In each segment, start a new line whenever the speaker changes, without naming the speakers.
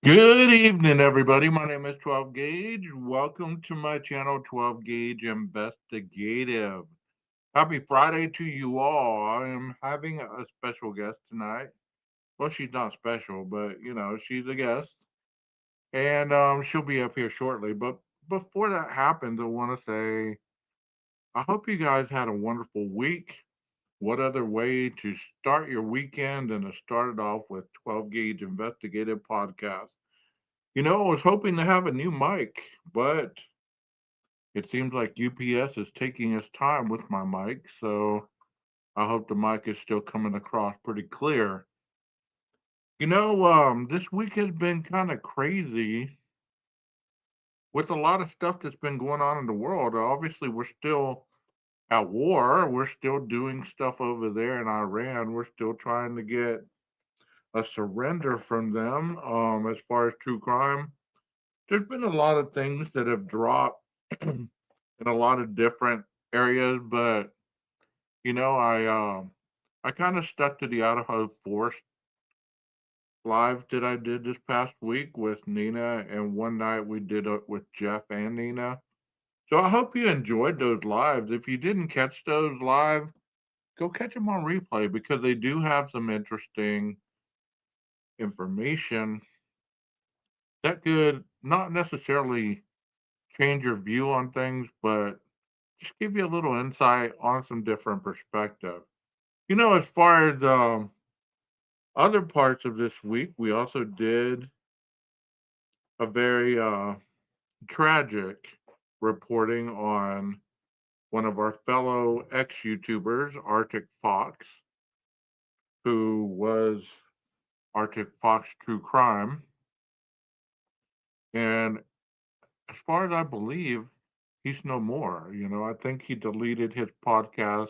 Good evening, everybody. My name is 12 Gauge. Welcome to my channel, 12 Gauge Investigative. Happy Friday to you all. I am having a special guest tonight. Well, she's not special, but she's a guest, and she'll be up here shortly. But before that happens, I want to say I hope you guys had a wonderful week. What other way to start your weekend than to start it off with 12 Gauge Investigative Podcast? I was hoping to have a new mic, but it seems like UPS is taking its time with my mic, so I hope the mic is still coming across pretty clear. This week has been kind of crazy with a lot of stuff that's been going on in the world. Obviously, we're still at war. We're still doing stuff over there in Iran. We're still trying to get a surrender from them as far as true crime. There's been a lot of things that have dropped in a lot of different areas, but I kind of stuck to the Idaho Force live that I did this past week with Nina, and one night we did it with Jeff and Nina. So I hope you enjoyed those lives. If you didn't catch those live, go catch them on replay because they do have some interesting information that could not necessarily change your view on things, but just give you a little insight on some different perspective. As far as other parts of this week, we also did a very tragic reporting on one of our fellow ex YouTubers, Arctic Fox, who was Arctic Fox True Crime. And as far as I believe, he's no more. I think he deleted his podcast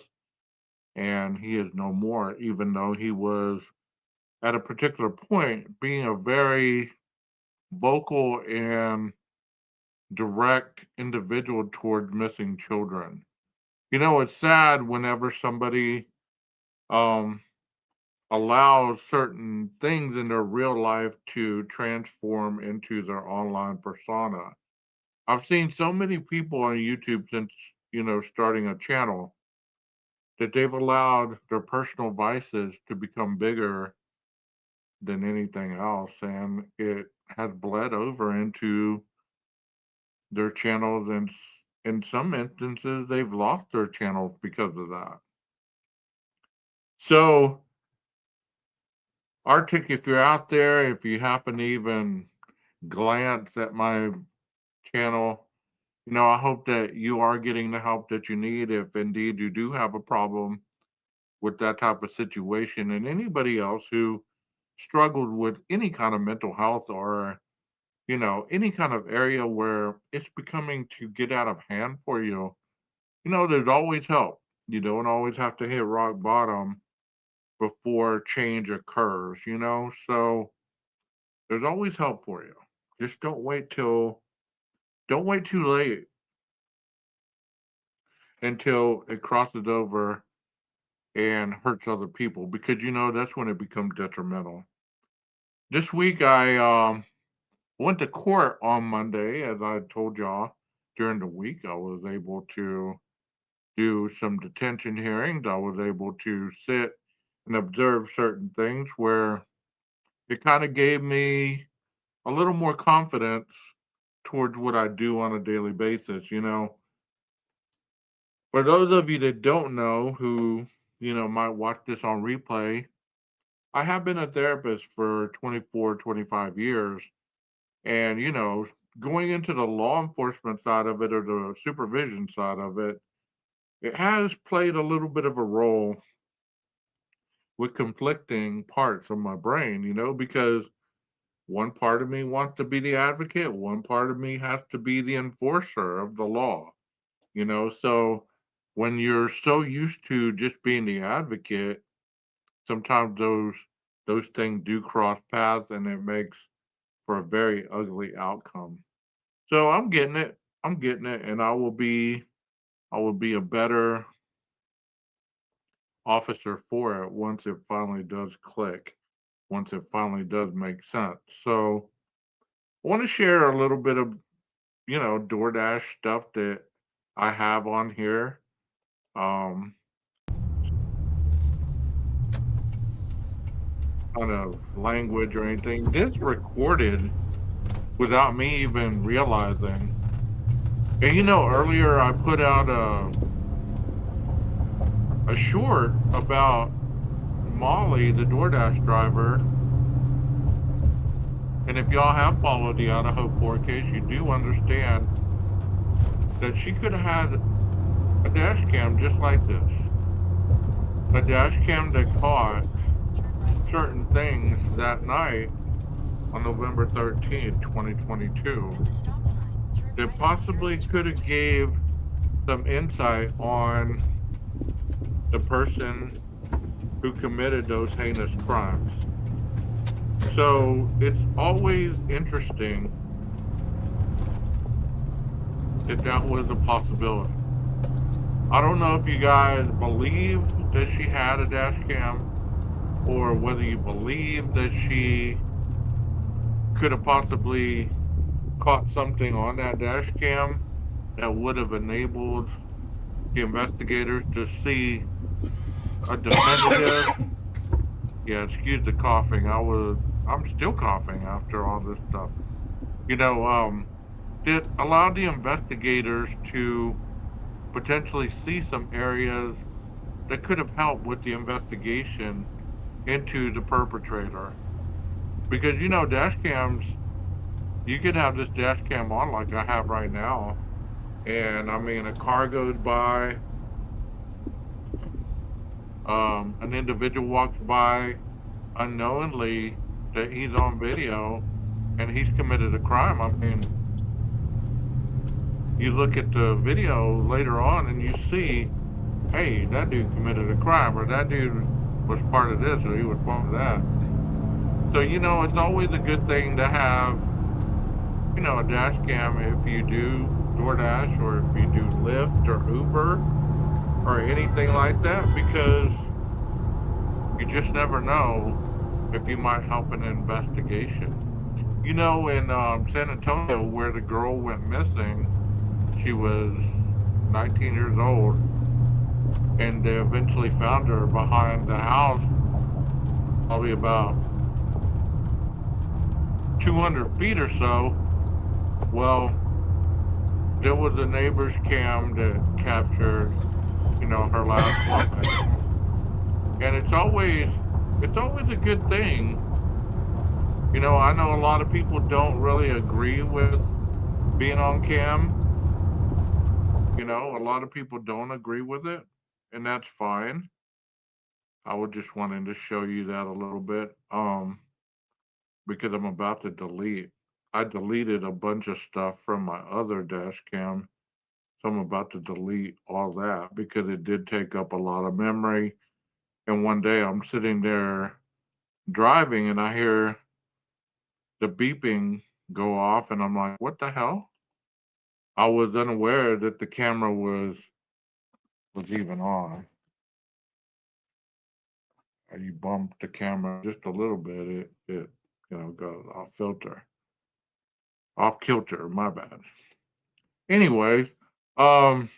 and he is no more, even though he was at a particular point being a very vocal and direct individual towards missing children. It's sad whenever somebody um, allows certain things in their real life to transform into their online persona. I've seen so many people on YouTube since, starting a channel that they've allowed their personal vices to become bigger than anything else. And it has bled over into their channels. And in some instances, they've lost their channels because of that. So, Arctic, if you're out there, if you happen to even glance at my channel, I hope that you are getting the help that you need if indeed you do have a problem with that type of situation. And anybody else who struggles with any kind of mental health or any kind of area where it's becoming to get out of hand for you, there's always help. You don't always have to hit rock bottom before change occurs. So there's always help for you. Just don't wait too late until it crosses over and hurts other people because that's when it becomes detrimental. This week I went to court on Monday, as I told y'all. During the week, I was able to do some detention hearings. I was able to sit and observe certain things where it kind of gave me a little more confidence towards what I do on a daily basis. For those of you that don't know who, might watch this on replay, I have been a therapist for 24, 25 years. And, going into the law enforcement side of it or the supervision side of it, it has played a little bit of a role with conflicting parts of my brain, because one part of me wants to be the advocate, one part of me has to be the enforcer of the law. So when you're so used to just being the advocate, sometimes those things do cross paths and it makes for a very ugly outcome. So I'm getting it. I'm getting it, and I will be a better officer for it once it finally does click, once it finally does make sense. So I want to share a little bit of DoorDash stuff that I have on here. Um, kind of language or anything. This recorded without me even realizing. And earlier I put out a short about Molly, the DoorDash driver. And if y'all have followed the Idaho 4 case, you do understand that she could have had a dash cam just like this. A dash cam that caught certain things that night on November 13th, 2022, that possibly could have gave some insight on the person who committed those heinous crimes. So it's always interesting that that was a possibility. I don't know if you guys believe that she had a dash cam or whether you believe that she could have possibly caught something on that dash cam that would have enabled the investigators to see a definitive. Yeah, excuse the coughing. I'm still coughing after all this stuff. You know, um, that allowed the investigators to potentially see some areas that could have helped with the investigation into the perpetrator. Because dash cams, you could have this dash cam on like I have right now, and I mean a car goes by, an individual walks by unknowingly that he's on video and he's committed a crime. I mean, you look at the video later on and you see, hey, that dude committed a crime, or that dude was part of this, or he was part of that. So, it's always a good thing to have, a dash cam if you do DoorDash or if you do Lyft or Uber or anything like that, because you just never know if you might help an investigation. In San Antonio, where the girl went missing, she was 19 years old, and they eventually found her behind the house, probably about 200 feet or so. Well, there was a neighbor's cam that captured, her last moment. And it's always a good thing. I know a lot of people don't really agree with being on cam. A lot of people don't agree with it, and that's fine. I was just wanting to show you that a little bit, because I'm about to delete. I deleted a bunch of stuff from my other dash cam. So I'm about to delete all that because it did take up a lot of memory. And one day I'm sitting there driving and I hear the beeping go off and I'm like, what the hell? I was unaware that the camera was even on. You bumped the camera just a little bit, it got off filter. Off kilter, my bad. Anyways, um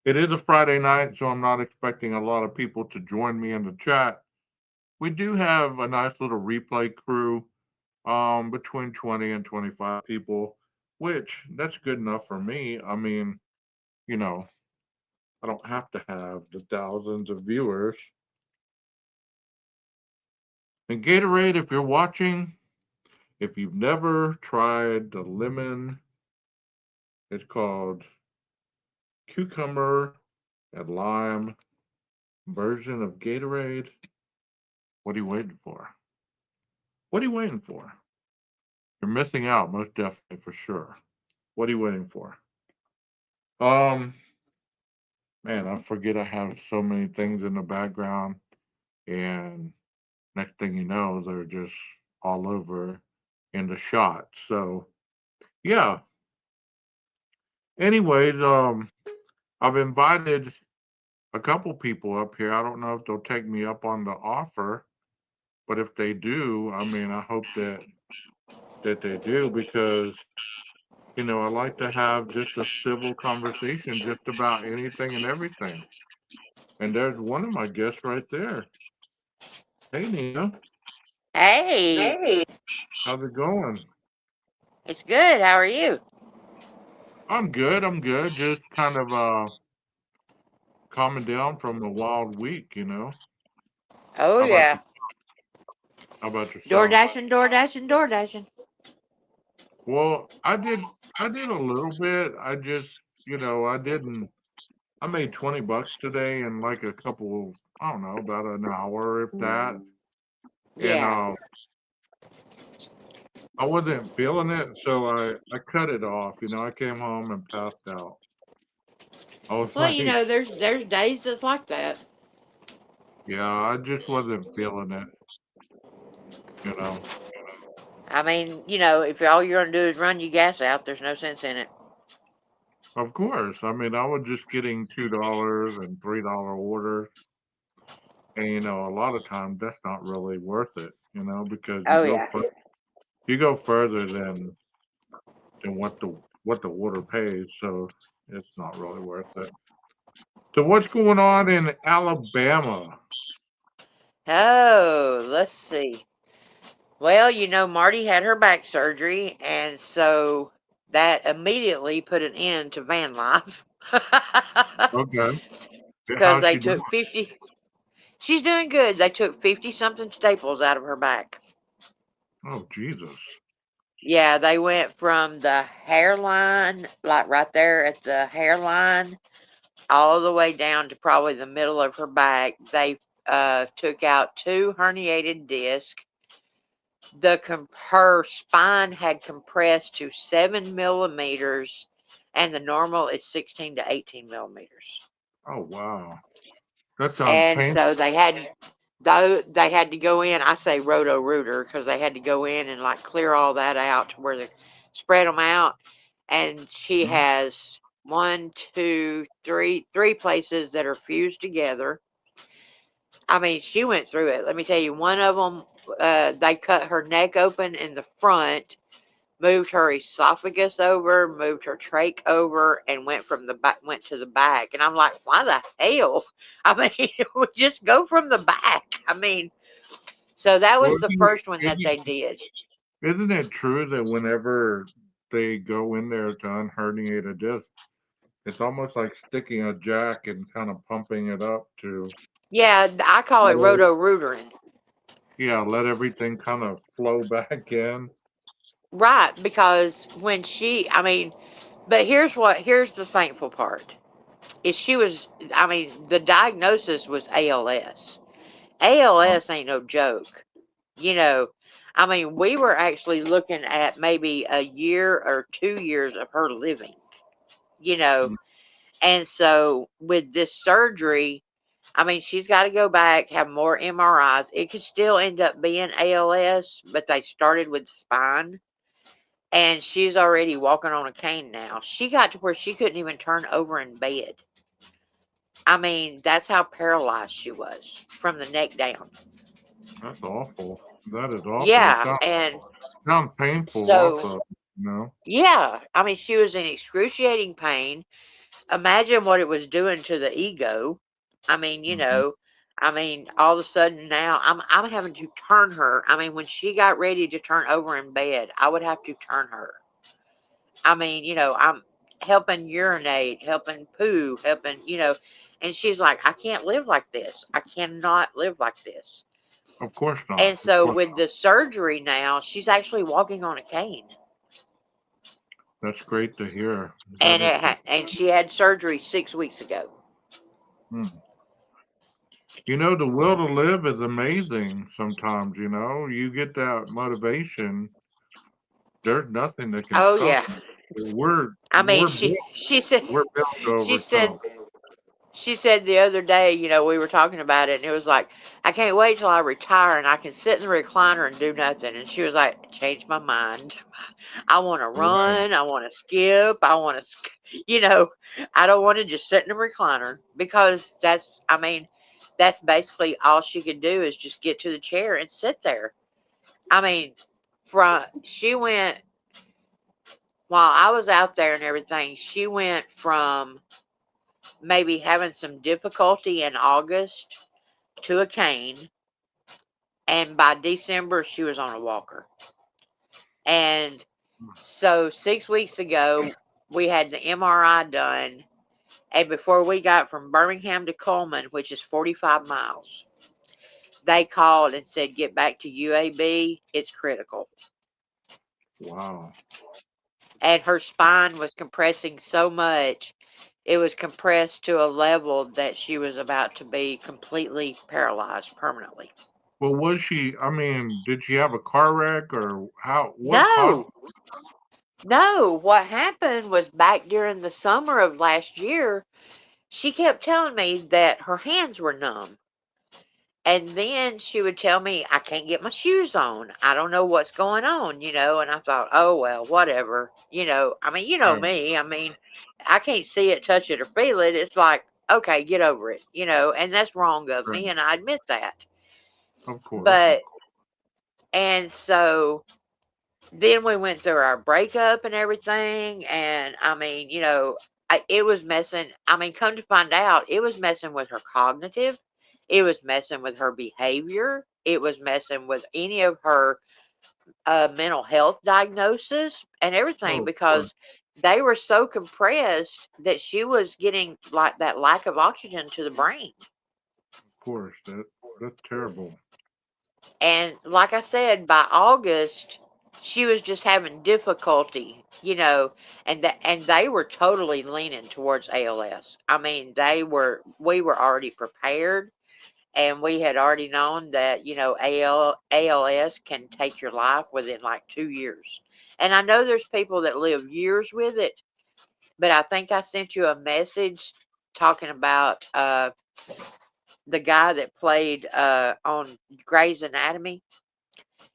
it is a Friday night, so I'm not expecting a lot of people to join me in the chat. We do have a nice little replay crew, between 20 and 25 people, which that's good enough for me. I mean, you know, I don't have to have the thousands of viewers. And Gatorade, if you're watching, if you've never tried the lemon, it's called cucumber and lime version of Gatorade. What are you waiting for? What are you waiting for? You're missing out, most definitely, for sure. What are you waiting for? Um, Man, I forget I have so many things in the background, and next thing you know, they're just all over in the shot. So, yeah. Anyways, I've invited a couple people up here. I don't know if they'll take me up on the offer, but if they do, I mean, I hope that they do because I like to have just a civil conversation just about anything and everything. And there's one of my guests right there. Hey, Nina,
Hey,
how's it going?
it's good. How are you?
I'm good. I'm good. Just kind of calming down from a wild week.
Oh
How about you?
yeah,
How about
door
yourself?
dashing, door dashing, door dashing.
Well, I did a little bit. I didn't. I made $20 today in like a couple. I don't know, about an hour, if that. And
Yeah.
I wasn't feeling it, so I cut it off. I came home and passed out. I was
Well,
like,
there's days that's like that.
yeah, I just wasn't feeling it. You know.
I mean, if all you're gonna do is run your gas out, there's no sense in it.
Of course. I mean, I was just getting $2 and $3 orders, and a lot of times that's not really worth it. Because
Oh yeah.
you go further than what the order pays, so it's not really worth it. So what's going on in Alabama?
Oh, let's see. Well, Marty had her back surgery, and so that immediately put an end to van life.
Okay,
Because
how's
they
she doing?
took 50. She's doing good. They took 50 something staples out of her back.
Oh Jesus.
Yeah, they went from the hairline, like right there at the hairline, all the way down to probably the middle of her back. They took out two herniated discs. Her spine had compressed to 7 millimeters, and the normal is 16 to 18 millimeters.
Oh wow, that sounds
And
painful.
so they had to go in. I say roto rooter because they had to go in and like clear all that out to where they spread them out. And she has one, two, three places that are fused together. I mean, she went through it. Let me tell you, one of them, they cut her neck open in the front, moved her esophagus over, moved her trach over, and went to the back. And I'm like, why the hell? I mean, it would just go from the back. I mean, so that
Well,
was the first one that they did.
isn't it true that whenever they go in there to unherniate a disc, it's almost like sticking a jack and kind of pumping it up to
Yeah, I call it
let it,
roto rootering.
yeah, let everything kind of flow back in.
Right, because I mean, but here's the thankful part. Is she was, I mean, the diagnosis was ALS.
Um,
ALS ain't no joke. You know, I mean, we were actually looking at maybe a year or 2 years of her living, you know.
Mm.
And so with this surgery, I mean, she's got to go back, have more MRIs. It could still end up being ALS, but they started with the spine. And she's already walking on a cane now. She got to where she couldn't even turn over in bed. I mean, that's how paralyzed she was from the neck down.
That's awful. That is awful. It
Yeah,
sounds painful
so
also, you know.
yeah, I mean, she was in excruciating pain. Imagine what it was doing to the ego. I mean,
Hmm.
I mean, all of a sudden now I'm having to turn her. I mean, when she got ready to turn over in bed, I would have to turn her. I mean, I'm helping urinate, helping poo, helping, and she's like, I can't live like this. I cannot live like this.
Of course not.
And
Of
so
course
with
not.
the surgery now, she's actually walking on a cane.
That's great to hear. That
And
is
and she had surgery 6 weeks ago.
mm. You know, the will to live is amazing sometimes, you know. You get that motivation, there's nothing that can
Oh
stop
yeah.
you. We're
I mean,
we're
she
built
she said
we're built to
she said
overcome.
she said the other day, we were talking about it, and it was like, I can't wait till I retire and I can sit in the recliner and do nothing. And she was like, changed my mind. I want to
Right.
run. I want to skip. I want to, you know, I don't want to just sit in a recliner because I mean, that's basically all she could do is just get to the chair and sit there. I mean, she went, while I was out there and everything, she went from maybe having some difficulty in August to a cane, and by December she was on a walker. And so 6 weeks ago we had the MRI done, and before we got from Birmingham to Coleman, which is 45 miles, they called and said, get back to UAB, it's critical.
Wow.
And her spine was compressing so much, it was compressed to a level that she was about to be completely paralyzed permanently.
Well, was she, I mean, did she have a car wreck or what caused
No, no, what happened was back during the summer of last year, she kept telling me that her hands were numb. And then she would tell me, I can't get my shoes on. I don't know what's going on. And I thought, oh, well, whatever. I mean, you know
right,
me. I mean, I can't see it, touch it, or feel it. It's like, okay, get over it, and that's wrong of
right.
me. And I admit that.
Of course, of
But,
course.
and so then we went through our breakup and everything. And I mean, it was messing. I mean, come to find out, it was messing with her cognitive. It was messing with her behavior. It was messing with any of her mental health diagnosis and
Oh,
everything
of course,
because they were so compressed that she was getting like that lack of oxygen to the brain.
of course. That's terrible.
And like I said, by August, she was just having difficulty, and they were totally leaning towards ALS. I mean, we were already prepared, and we had already known that ALS can take your life within like 2 years. And I know there's people that live years with it, but I think I sent you a message talking about the guy that played on Grey's Anatomy.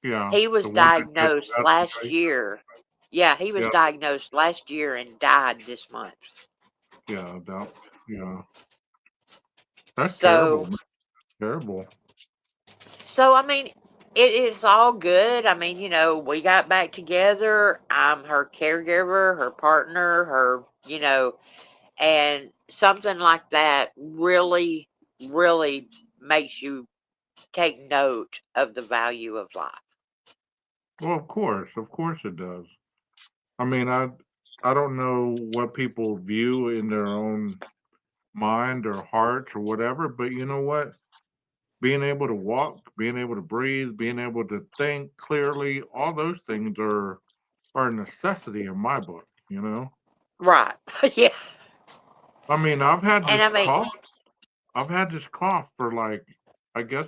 Yeah,
He
the
was
one that just
diagnosed
passed
last
away.
year. Yeah, he was
Yeah,
diagnosed last year and died this month.
yeah, yeah. That's terrible,
So,
man. Terrible.
I mean, it is all good. I mean, we got back together. I'm her caregiver, her partner, and something like that really, really makes you take note of the value of life.
Well, of course it does. I mean, I don't know what people view in their own mind or hearts or whatever, but you know what? Being able to walk, being able to breathe, being able to think clearly, all those things are a necessity in my book, you know?
Right. Yeah.
I mean, I've had
And
this
I mean,
cough. I've had this cough for like I guess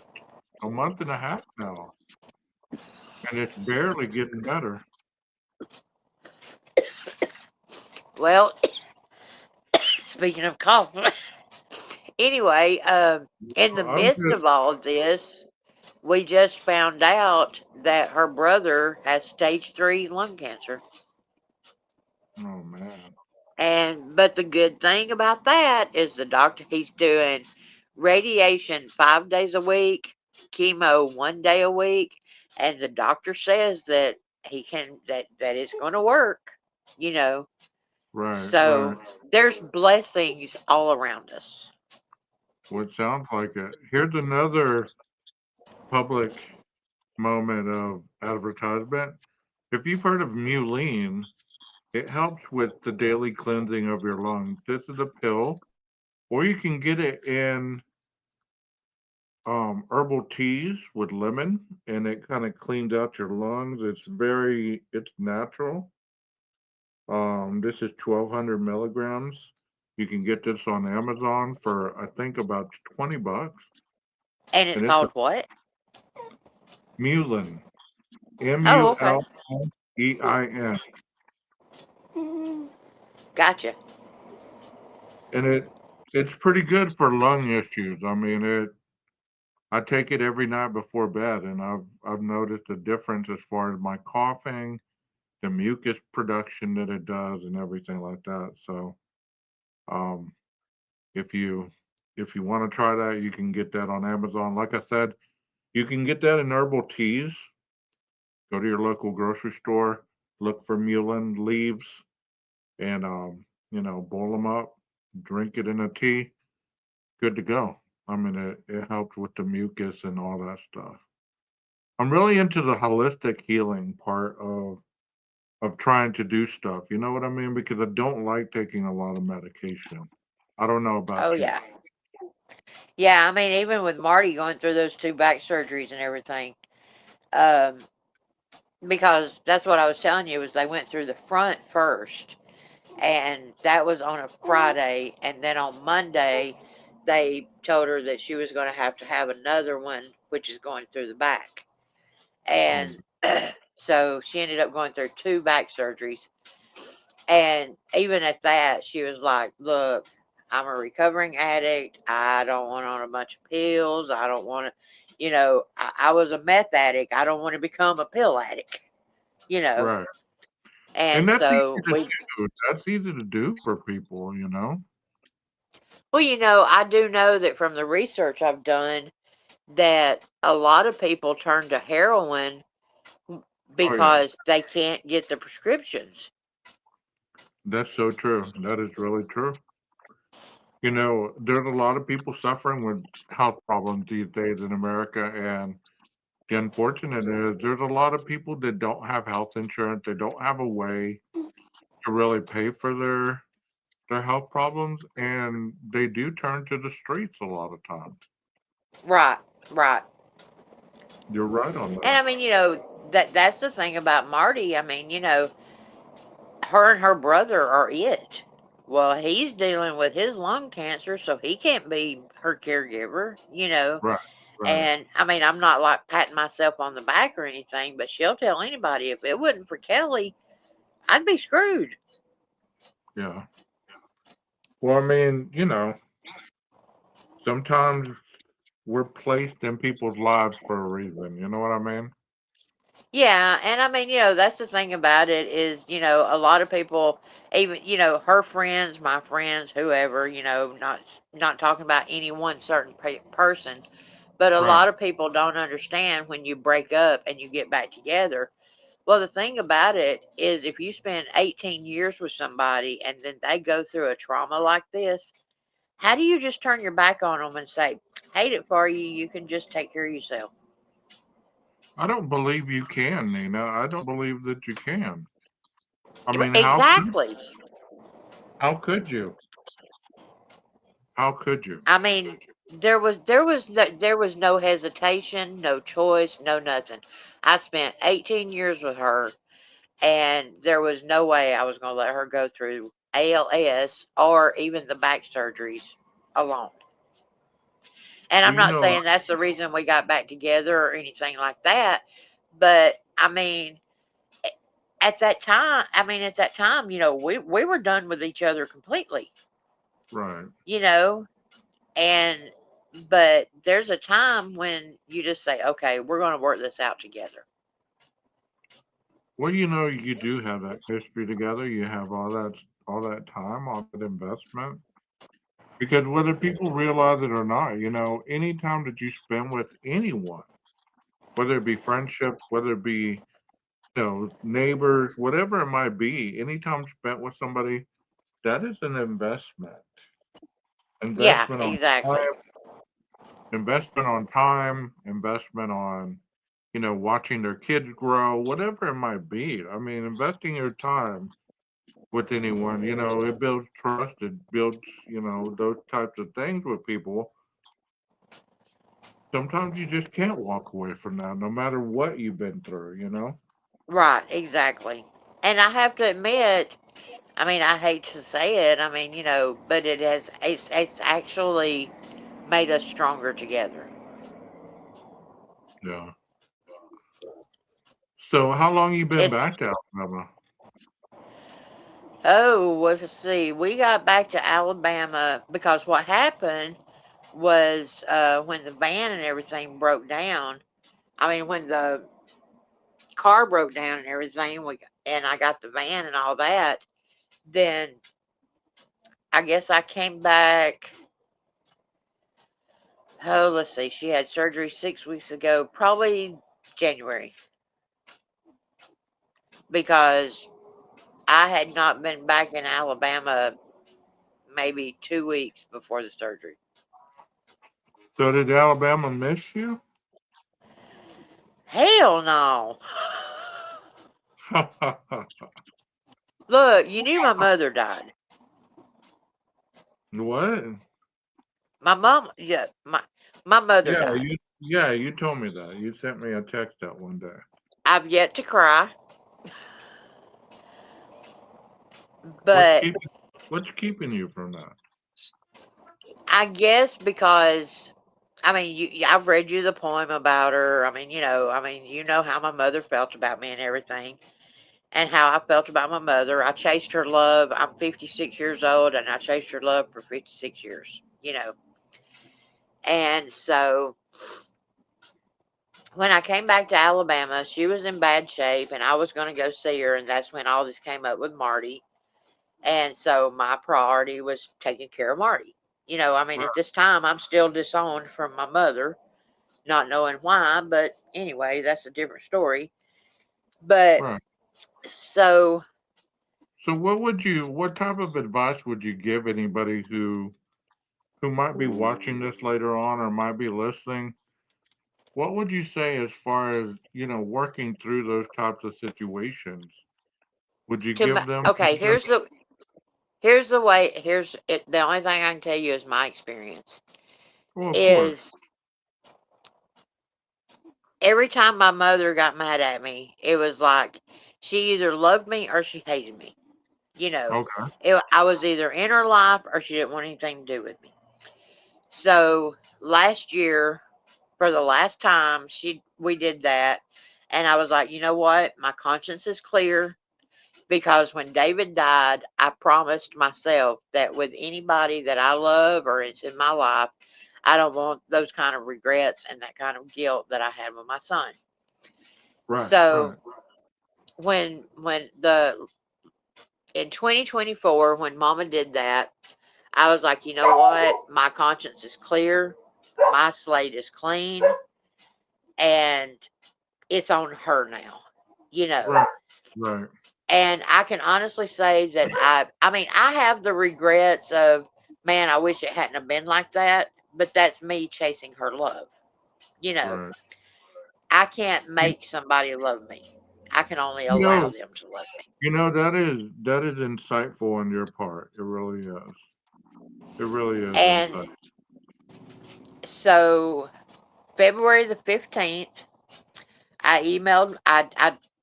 a month and a half now. and it's barely getting better.
Well, speaking of cough, anyway, in the
I'm
midst
just,
of all of this, we just found out that her brother has stage 3 lung cancer.
oh man,
And but the good thing about that is the doctor he's doing radiation 5 days a week, chemo 1 day a week, and the doctor says that he can that it's going to work, you know.
right, right.
So there's blessings all around us.
What sounds like it. Here's another public moment of advertisement. If you've heard of Mulene, it helps with the daily cleansing of your lungs. This is a pill, or you can get it in herbal teas with lemon, and it kind of cleans out your lungs. It's natural. This is 1,200 milligrams. You can get this on Amazon for I think about $20,
And it's
and it's a
called what?
Mulin,
Oh, okay.
Mulein,
Gotcha.
and it's pretty good for lung issues. I mean, I take it every night before bed, and I've noticed a difference as far as my coughing, the mucus production that it does, and everything like that. So, um, if you if you want to try that, you can get that on Amazon. Like I said, you can get that in herbal teas. Go to your local grocery store, look for mullein leaves, and boil them up, drink it in a tea. Good to go. I mean, it helps with the mucus and all that stuff. I'm really into the holistic healing part of trying to do stuff. You know what I mean? Because I don't like taking a lot of medication. I don't know
Oh
about you.
yeah. Yeah, I mean even with Marty going through those two back surgeries and everything, um, because that's what I was telling you was they went through the front first, and that was on a Friday, and then on Monday they told her that she was going to have another one, which is going through the back,
Oh,
and so she ended up going through two back surgeries, and even at that, she was like, "Look, I'm a recovering addict. I don't want on a bunch of pills. I don't want to." I was a meth addict. I don't want to become a pill addict, you know.
right. And
And
that's easy
so
to
we
do. That's easy to do for people, you know?
Well, I do know that from the research I've done that a lot of people turn to heroin
Oh, yeah.
because they can't get the prescriptions.
That's so true. That is really true. There's a lot of people suffering with health problems these days in America. And the unfortunate is there's a lot of people that don't have health insurance. They don't have a way to really pay for their health problems. And they do turn to the streets a lot of times.
Right, right.
You're right on
And
that.
I mean, that's the thing about Marty. I mean, her and her brother are it. Well, he's dealing with his lung cancer, so he can't be her caregiver.
Right, right.
And I mean, I'm not like patting myself on the back or anything, but she'll tell anybody if it wasn't for Kelly, I'd be screwed.
Yeah. Well, I mean, sometimes we're placed in people's lives for a reason. You know what I mean?
Yeah, and I mean, that's the thing about it is, a lot of people, even, her friends, my friends, whoever, not talking about any one certain person, but a
Right.
lot of people don't understand when you break up and you get back together. Well, the thing about it is if you spend 18 years with somebody and then they go through a trauma like this, how do you just turn your back on them and say, hate it for you, you can just take care of yourself?
I don't believe you can, Nina. I don't believe that you can. I mean,
Exactly.
how could you? How could you?
I mean, there was no hesitation, no choice, no nothing. I spent 18 years with her, and there was no way I was going to let her go through ALS or even the back surgeries alone. And
Well,
I'm not saying that's the reason we got back together or anything like that, but I mean, at that time, we were done with each other completely,
Right.
you know, and but there's a time when you just say, okay, we're going to work this out together.
Well, you do have that history together. You have all that time, all that investment. Because whether people realize it or not, any time that you spend with anyone, whether it be friendships, whether it be, neighbors, whatever it might be, any time spent with somebody, that is an investment.
Yeah,
Investment on
exactly.
time, investment on time, investment on, watching their kids grow, whatever it might be. I mean, investing your time with anyone, it builds trust, it builds, those types of things with people. Sometimes you just can't walk away from that, no matter what you've been through.
Right, exactly. And I have to admit, I mean, I hate to say it, I mean, but it's actually made us stronger together.
Yeah. So how long you been
It's
back to Alabama?
Oh, well, let's see. We got back to Alabama because what happened was when the van and everything broke down. I mean, when the car broke down and everything, and I got the van and all that. Then I guess I came back. Oh, let's see. She had surgery 6 weeks ago, probably January, because I had not been back in Alabama maybe 2 weeks before the surgery.
So did Alabama miss you?
Hell no. Look, you knew my mother died.
What?
My mom, yeah, my mother
Yeah,
died.
you told me that. You sent me a text that one day.
I've yet to cry,
What's
but
keeping what's keeping you from that?
I guess because I mean, I've read you the poem about her. You know how my mother felt about me and everything, and how I felt about my mother. I chased her love. I'm 56 years old, and I chased her love for 56 years. And so when I came back to Alabama, she was in bad shape, and I was going to go see her, and that's when all this came up with Marty. And so my priority was taking care of Marty. At
Right,
this time, I'm still disowned from my mother, not knowing why, but anyway, that's a different story. But
right.
so,
So what type of advice would you give anybody who might be watching this later on or might be listening? What would you say as far as, working through those types of situations? Would you give them
okay,
any
here's the way, here's it. The only thing I can tell you is my experience
Well, of course.
is every time my mother got mad at me, it was like she either loved me or she hated me. You know,
Okay.
I was either in her life or she didn't want anything to do with me. So last year, for the last time, we did that, and I was like, you know what? My conscience is clear because when David died, I promised myself that with anybody that I love or it's in my life, I don't want those kind of regrets and that kind of guilt that I had with my son.
Right,
So
right,
when the in 2024 when Mama did that, I was like, you know what? My conscience is clear, my slate is clean, and it's on her now. You know,
right, right.
And I can honestly say that I have the regrets of, man, I wish it hadn't have been like that, but that's me chasing her love. You know,
Right.
I can't
You,
make somebody love me. I can only
you
allow
know,
them to love me.
that is insightful on your part. It really is. It really is
And
insightful.
so February the 15th, I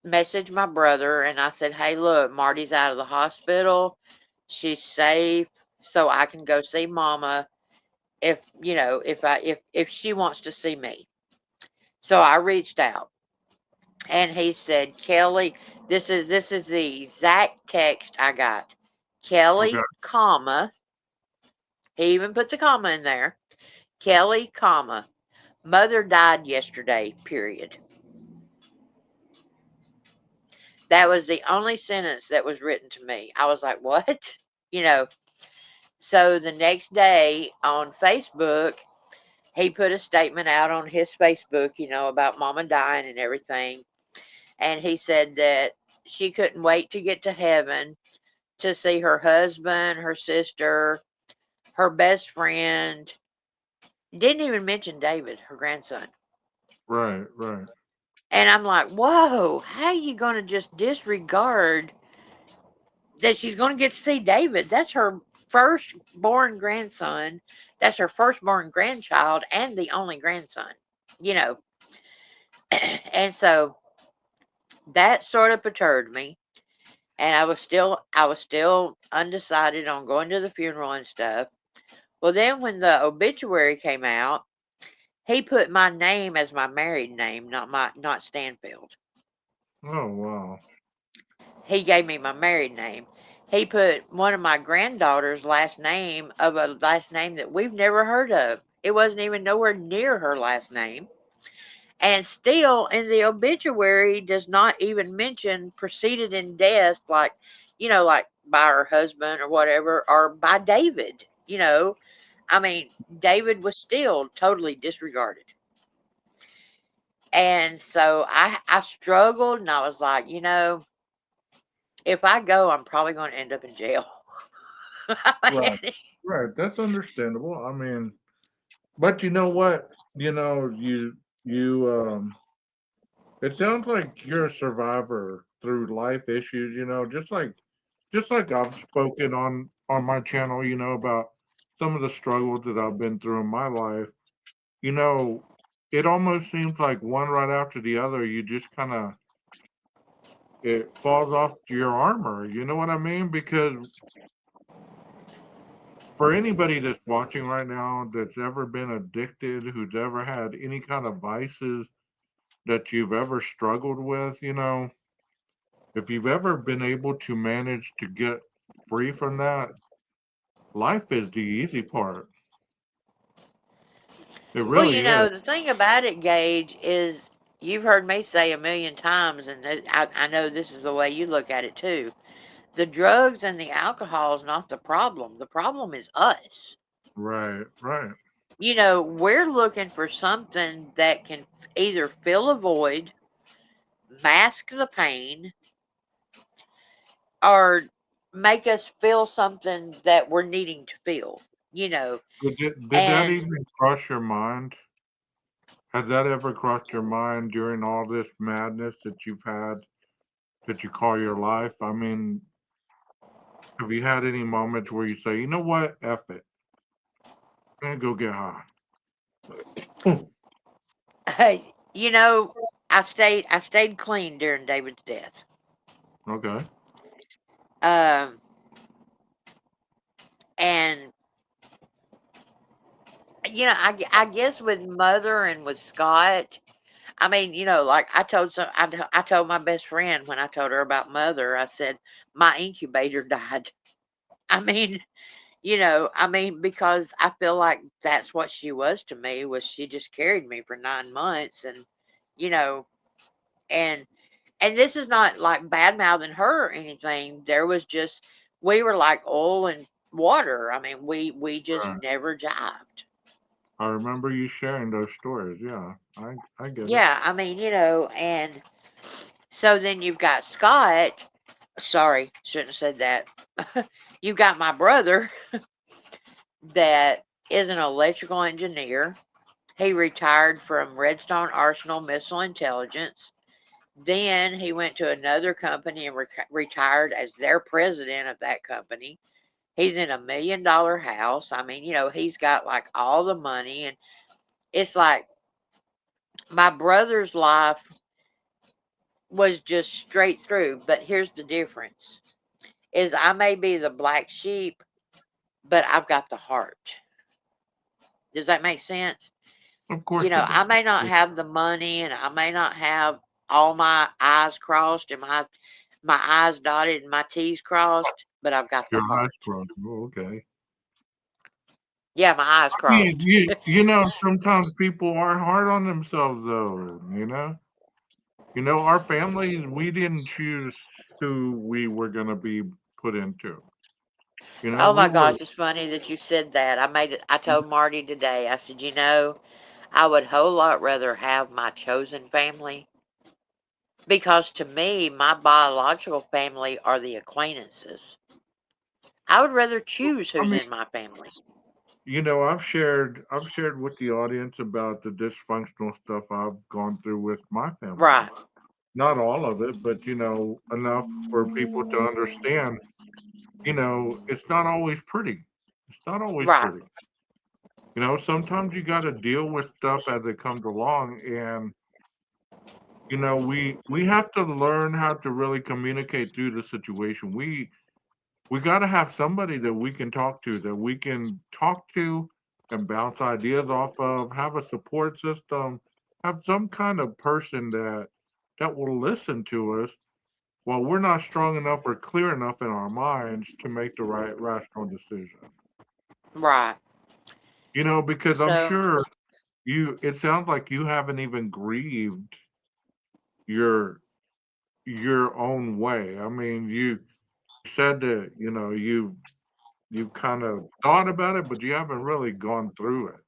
messaged my brother and I said, hey, look, Marty's out of the hospital. She's safe. So I can go see Mama if she wants to see me. So I reached out And he said, Kelly, this is the exact text I got.
Okay.
Kelly, comma, he even put the comma in there. Kelly, comma, mother died yesterday, period. That was the only sentence that was written to me. I was like, what? You know, so the next day on Facebook, he put a statement out on his Facebook, about mama dying and everything. And he said that she couldn't wait to get to heaven to see her husband, her sister, her best friend. Didn't even mention David, her grandson.
Right, right,
And I'm like, whoa, how are you going to just disregard that she's going to get to see David? That's her firstborn grandson. That's her firstborn grandchild and the only grandson, you know. And so that sort of perturbed me. And I was still undecided on going to the funeral and stuff. Well, then when the obituary came out, he put my name as my married name, not Stanfield.
oh wow.
He gave me my married name. He put one of my granddaughter's last name of a last name that we've never heard of. It wasn't even nowhere near her last name. And still in the obituary does not even mention preceded in death, like, like by her husband or whatever, or by David. I mean, David was still totally disregarded. And so I struggled and I was like, if I go, I'm probably going to end up in jail.
Right, right. That's understandable. I mean, but you know what? You it sounds like you're a survivor through life issues, just like I've spoken on my channel, about some of the struggles that I've been through in my life. You know, it almost seems like one right after the other, you just kind of it falls off your armor. You know what I mean? Because for anybody that's watching right now that's ever been addicted, who's ever had any kind of vices that you've ever struggled with, if you've ever been able to manage to get free from that, life is the easy part. It
Well,
really is.
the thing about it, Gage, is you've heard me say a million times, and I know this is the way you look at it too. The drugs and the alcohol is not the problem. The problem is us.
Right, right.
We're looking for something that can either fill a void, mask the pain, or make us feel something that we're needing to feel, you know.
Did that
And
even cross your mind? Has that ever crossed your mind during all this madness that you've had that you call your life? I mean, have you had any moments where you say, you know what, F it, I'm gonna go get high?
you know, I stayed clean during David's death.
Okay.
Um, and I guess with Mother and with Scott, I mean, like I told my best friend when I told her about Mother, I said my incubator died. I mean, because I feel like that's what she was to me, was she just carried me for 9 months. And you know and this is not like bad mouthing her or anything. There was just, we were like oil and water. I mean, we just
Right.
never jived.
I remember you sharing those stories. Yeah, I get it.
Yeah, I mean, and so then you've got Scott. Sorry, shouldn't have said that. You've got my brother that is an electrical engineer. He retired from Redstone Arsenal Missile Intelligence. Then he went to another company and retired as their president of that company. He's in $1 million house. I mean, he's got like all the money. And it's like my brother's life was just straight through. But here's the difference, is I may be the black sheep, but I've got the heart. Does that make sense?
Of course it
I
does.
may not have the money and I may not have all my I's crossed and my I's dotted and my T's crossed, but I've got the
Your
heart.
eyes crossed. Oh, okay.
Yeah, my I's
I mean,
crossed.
sometimes people are hard on themselves, though. Our families, we didn't choose who we were gonna be put into.
Oh
We
my
were.
gosh, it's funny that you said that. I told Marty today, I said, I would a whole lot rather have my chosen family because to me, my biological family are the acquaintances. I would rather choose
I
who's
mean,
in my family.
I've shared with the audience about the dysfunctional stuff I've gone through with my family.
Right,
Not all of it, but enough for people to understand. It's not always pretty. It's not always
right,
pretty. Sometimes you got to deal with stuff as it comes along, and we have to learn how to really communicate through the situation. We got to have somebody that we can talk to and bounce ideas off of, have a support system, have some kind of person that will listen to us while we're not strong enough or clear enough in our minds to make the right rational decision.
right.
Because I'm
So,
sure it sounds like you haven't even grieved your your own way. I mean, you said that, you've kind of thought about it, but you haven't really gone through it.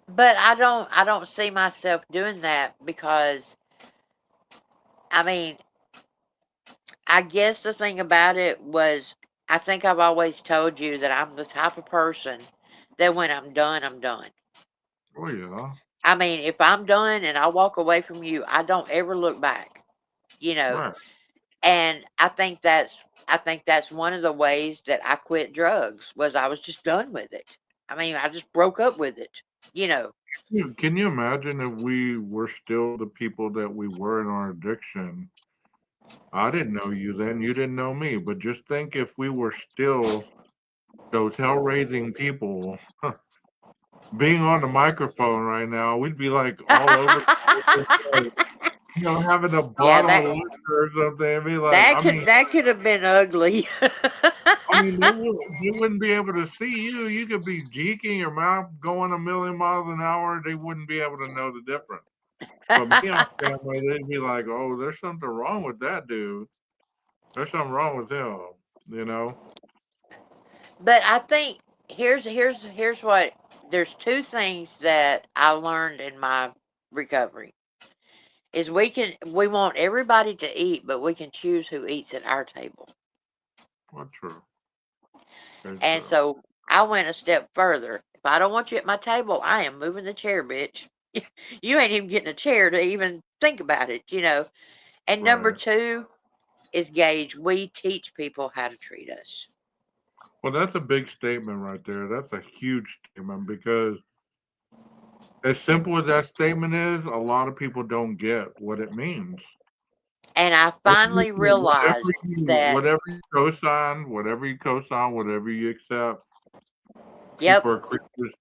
but I don't see myself doing that because I mean, I guess the thing about it was I think I've always told you that I'm the type of person that when I'm done, I'm done.
Oh yeah,
I mean, if I'm done and I walk away from you, I don't ever look back, you know.
right.
And I think that's one of the ways that I quit drugs was I was just done with it. I mean, I just broke up with it, you know.
Can you imagine if we were still the people that we were in our addiction? I didn't know you then, you didn't know me, but just think if we were still those hell-raising people being on the microphone right now, we'd be like all over the place, like, having a
Yeah,
bottle of liquor or something. It'd be like,
that could have been ugly.
they wouldn't be able to see you. You could be geeking your mouth going a million miles an hour. They wouldn't be able to know the difference. But me on camera, they'd be like, "Oh, there's something wrong with that dude. There's something wrong with him." You know?
But I think here's what there's two things that I learned in my recovery is we want everybody to eat, but we can choose who eats at our table.
Well, true. Very
And
true.
so I went a step further. If I don't want you at my table, I am moving the chair, bitch. You ain't even getting a chair to even think about it, you know. And number
Right.
two is Gage. We teach people how to treat us.
Well, that's a big statement right there. That's a huge statement because as simple as that statement is, a lot of people don't get what it means.
And I finally realized that,
Whatever you co-sign, whatever you accept,
yep.
people are creatures.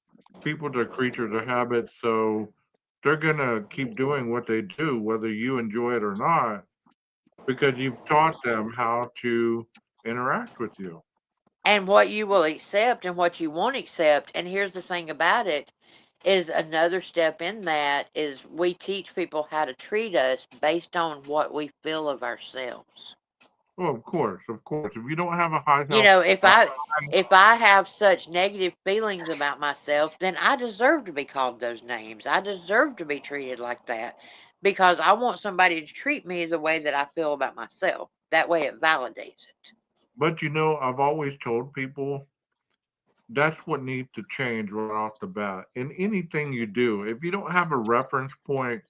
People are creatures of habit, so they're gonna keep doing what they do, whether you enjoy it or not, because you've taught them how to interact with you.
And what you will accept and what you won't accept. And here's the thing about it is another step in that is we teach people how to treat us based on what we feel of ourselves.
Well, of course, of course. If you don't have a high
You
self,
know,
uh,
if I have such negative feelings about myself, then I deserve to be called those names. I deserve to be treated like that because I want somebody to treat me the way that I feel about myself. That way it validates it.
but I've always told people that's what needs to change right off the bat. In anything you do, if you don't have a reference point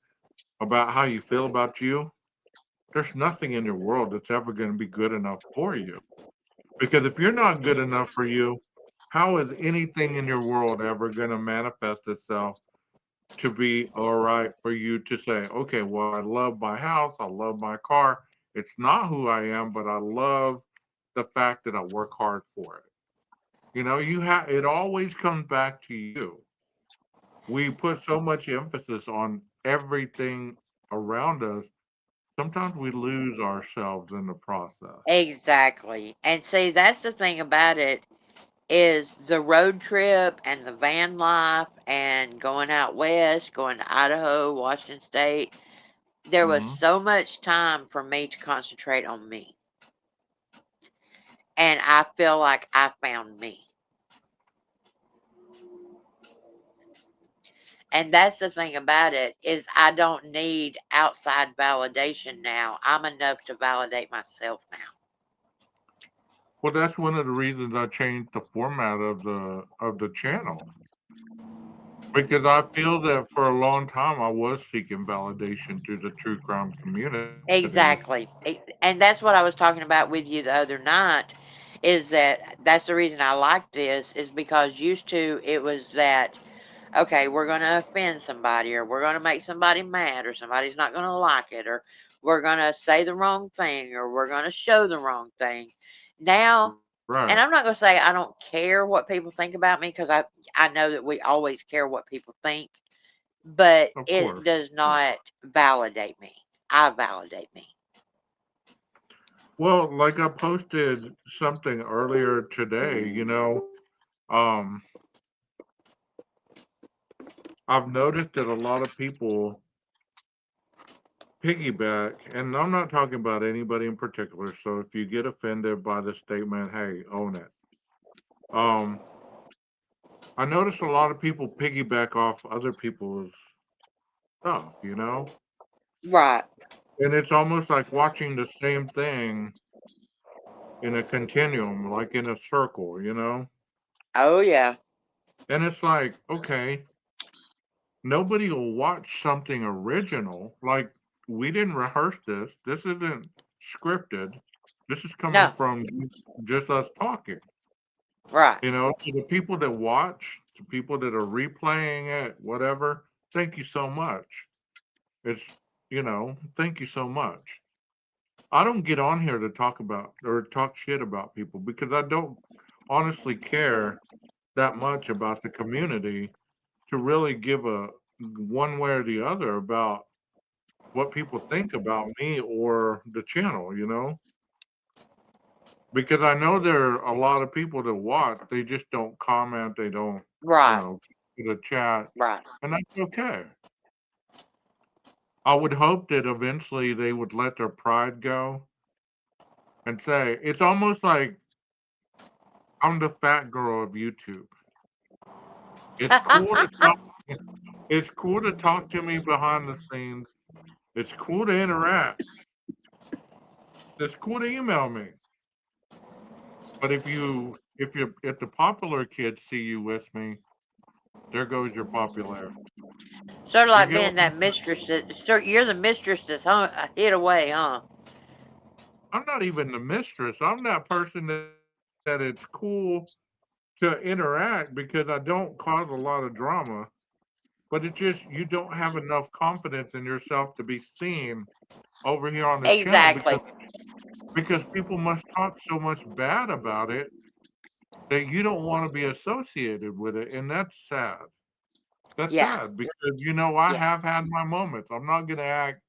about how you feel about you, there's nothing in your world that's ever going to be good enough for you. Because if you're not good enough for you, how is anything in your world ever going to manifest itself to be all right for you to say, okay, well, I love my house, I love my car. It's not who I am, but I love the fact that I work hard for it. It always comes back to you. We put so much emphasis on everything around us, sometimes we lose ourselves in the process.
Exactly. And see, that's the thing about it is the road trip and the van life and going out west, going to Idaho, Washington State. There was
Hmm.
so much time for me to concentrate on me. And I feel like I found me. And that's the thing about it is I don't need outside validation now. I'm enough to validate myself now.
Well, that's one of the reasons I changed the format of the channel, because I feel that for a long time I was seeking validation through the true crime community.
Exactly. And that's what I was talking about with you the other night is that that's the reason I like this is because used to it was that okay, we're going to offend somebody or we're going to make somebody mad or somebody's not going to like it or we're going to say the wrong thing or we're going to show the wrong thing. Now,
Right.
and I'm not going to say I don't care what people think about me because I know that we always care what people think, but
Of
it
course.
does not validate me. I validate me.
Well, like I posted something earlier today, um, I've noticed that a lot of people piggyback, and I'm not talking about anybody in particular. So if you get offended by the statement, hey, own it. Um, I noticed a lot of people piggyback off other people's stuff.
Right.
And it's almost like watching the same thing in a continuum, like in a circle.
Oh, yeah.
And it's like, okay, nobody will watch something original. Like, we didn't rehearse this. This isn't scripted. This is coming
No.
from just us talking.
Right.
To the people that watch, to people that are replaying it, whatever, thank you so much. It's, thank you so much. I don't get on here to talk about or talk shit about people because I don't honestly care that much about the community to really give a one way or the other about what people think about me or the channel. Because I know there are a lot of people that watch, they just don't comment, they don't, you
Right.
know, put a chat,
Right.
and that's okay. I would hope that eventually they would let their pride go and say, it's almost like I'm the fat girl of YouTube. It's cool to talk. It's cool to talk to me behind the scenes. It's cool to interact. It's cool to email me. But if the popular kids see you with me, there goes your popularity.
Sort of
You
like
get what
being that mistress that you're the mistress that's hid away, huh?
I'm not even the mistress. I'm that person that it's cool to interact because I don't cause a lot of drama. But it's just you don't have enough confidence in yourself to be seen over here on this channel
Exactly.
because people must talk so much bad about it that you don't want to be associated with it, and that's sad. That's
Yeah.
sad because I
Yeah.
have had my moments. I'm not gonna act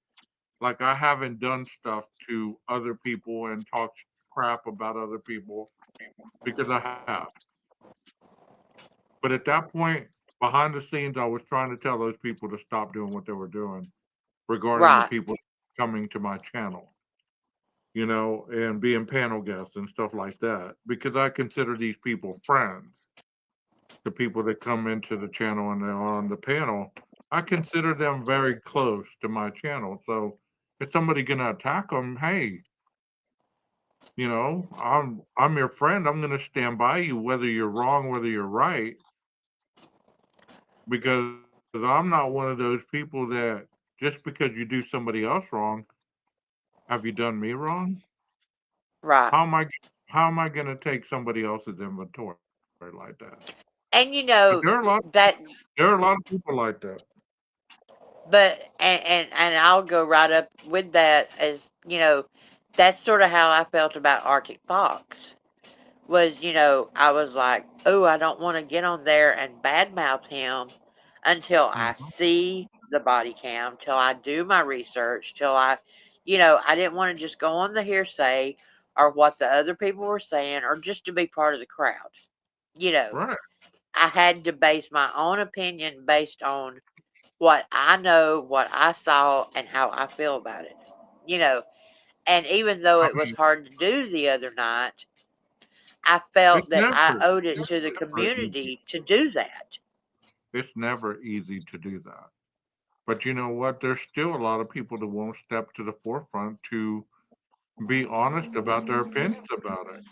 like I haven't done stuff to other people and talk crap about other people because I have. But at that point, behind the scenes, I was trying to tell those people to stop doing what they were doing regarding the
Right.
people coming to my channel, and being panel guests and stuff like that because I consider these people friends. The people that come into the channel and they're on the panel, I consider them very close to my channel. So if somebody gonna attack them, hey, I'm your friend. I'm gonna stand by you whether you're wrong, whether you're right, because I'm not one of those people that just because you do somebody else wrong, have you done me wrong?
Right.
How am I how am I gonna take somebody else's inventory like that?
And you
But
know that,
there are a lot of people like that.
but and I'll go right up with that as that's sort of how I felt about Arctic Fox. Was I was like, oh, I don't want to get on there and badmouth him until I
Mhm.
see the body cam, till I do my research, till I didn't want to just go on the hearsay or what the other people were saying or just to be part of the crowd. You know,
Right.
I had to base my own opinion based on what I know, what I saw, and how I feel about it. You know, and even though
I
it was
mean,
hard to do the other night, I
it's
felt that I
never
owed it
it's
to the
never easy.
community to do that.
It's never easy to do that. But you know what? There's still a lot of people that won't step to the forefront to be honest about their opinions about it.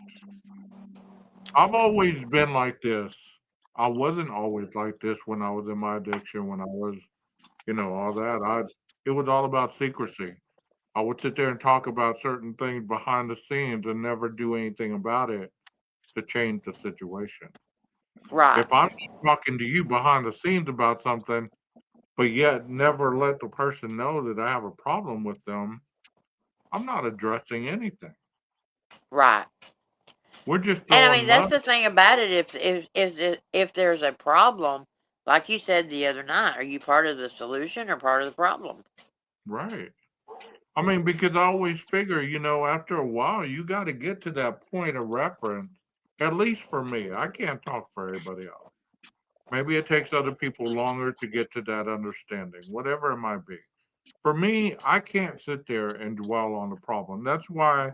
I've always been like this. I wasn't always like this when I was in my addiction, when I was, all that. It was all about secrecy. I would sit there and talk about certain things behind the scenes and never do anything about it to change the situation.
Right,
If I'm just talking to you behind the scenes about something, but yet never let the person know that I have a problem with them, I'm not addressing anything.
right.
We're just
And I mean
throwing
that's
mud.
the thing about it. If there's a problem, like you said the other night, are you part of the solution or part of the problem?
Right. I mean, because I always figure, after a while, you got to get to that point of reference. At least for me, I can't talk for everybody else. Maybe it takes other people longer to get to that understanding, whatever it might be. For me, I can't sit there and dwell on the problem. That's why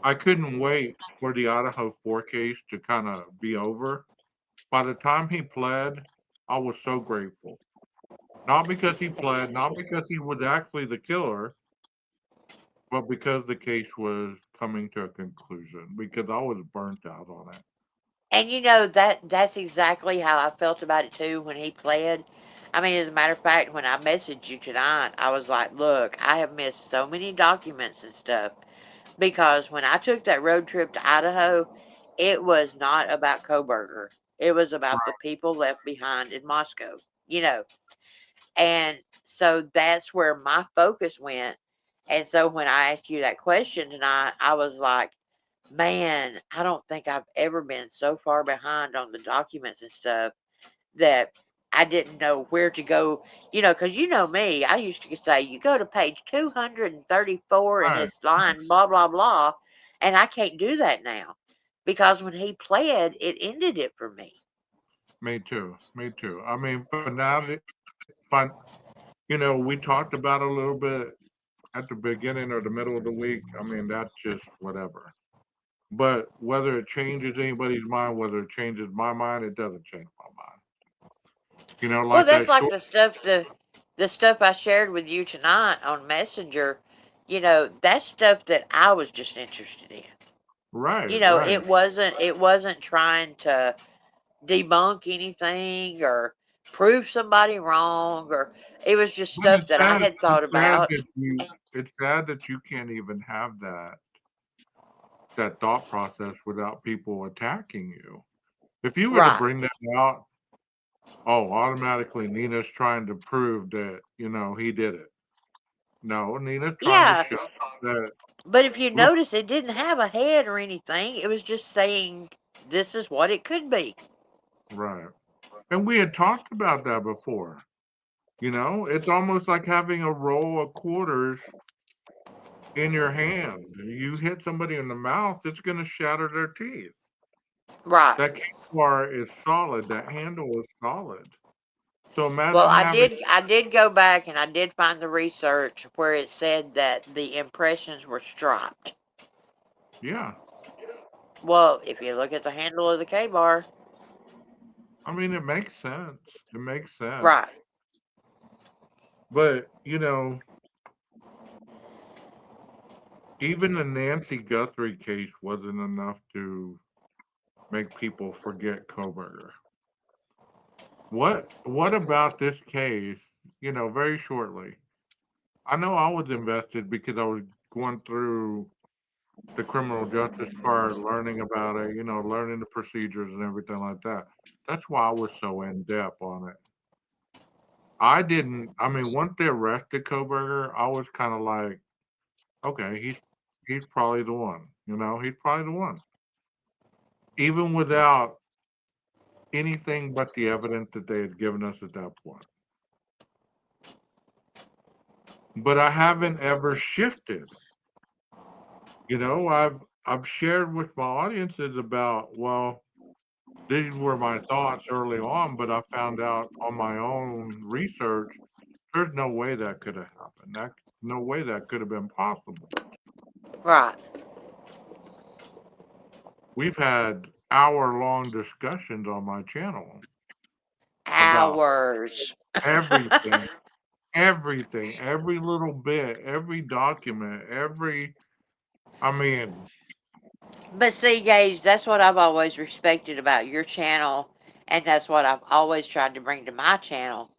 I couldn't wait for the Idaho 4 case to kind of be over. By the time he pled, I was so grateful. Not because he pled, not because he was actually the killer, but because the case was coming to a conclusion, because I was burnt out on it.
And that's exactly how I felt about it too when he pled. I mean, as a matter of fact, when I messaged you tonight, I was like, "Look, I have missed so many documents and stuff because when I took that road trip to Idaho, it was not about Coburger. It was about the people left behind in Moscow, you know. And so that's where my focus went. And so when I asked you that question tonight, I was like, man, I don't think I've ever been so far behind on the documents and stuff that I didn't know where to go. Because you know me, I used to say, you go to page 234 and
Right.
it's line blah, blah, blah. And I can't do that now because when he pled, it ended it for me.
Me too. Me too. I mean, we talked about it a little bit at the beginning or the middle of the week. I mean, that's just whatever. But whether it changes anybody's mind, whether it changes my mind, it doesn't change my mind.
Well,
Like
that's
that
like
short.
the stuff I shared with you tonight on Messenger. That's stuff that I was just interested in.
Right,
It
right.
wasn't trying to debunk anything or prove somebody wrong, or it was just
But
stuff that I had thought about.
it's sad that you can't even have that thought process without people attacking you. If you were to
Right.
bring that out, oh, automatically Nina's trying to prove that, he did it. No, Nina's trying to
Yeah,
show that,
but if you
look,
notice, it didn't have a head or anything. It was just saying this is what it could be.
right. And we had talked about that before. It's almost like having a roll of quarters in your hand. You hit somebody in the mouth, it's going to shatter their teeth.
Right.
That case bar is solid. That handle is solid. So
Well,
imagine
I
having,
did I did go back and I did find the research where it said that the impressions were striped.
yeah.
Well, if you look at the handle of the K bar,
I mean, it makes sense. It makes sense.
right.
But, even the Nancy Guthrie case wasn't enough to make people forget Koberger. What about this case, very shortly? I know I was invested because I was going through the criminal justice part, learning about it, learning the procedures and everything like that. That's why I was so in depth on it. I mean, once they arrested Koberger, I was kind of like, okay, he's probably the one, he's probably the one. Even without anything but the evidence that they had given us at that point. but I haven't ever shifted. I've shared with my audiences about, well, these were my thoughts early on, but I found out on my own research, there's no way that could have happened. No way that could have been possible.
Right.
We've had hour-long discussions on my channel about
Hours.
everything, everything, every little bit, every document, I mean,
But see, Gage, that's what I've always respected about your channel, and that's what I've always tried to bring to my channel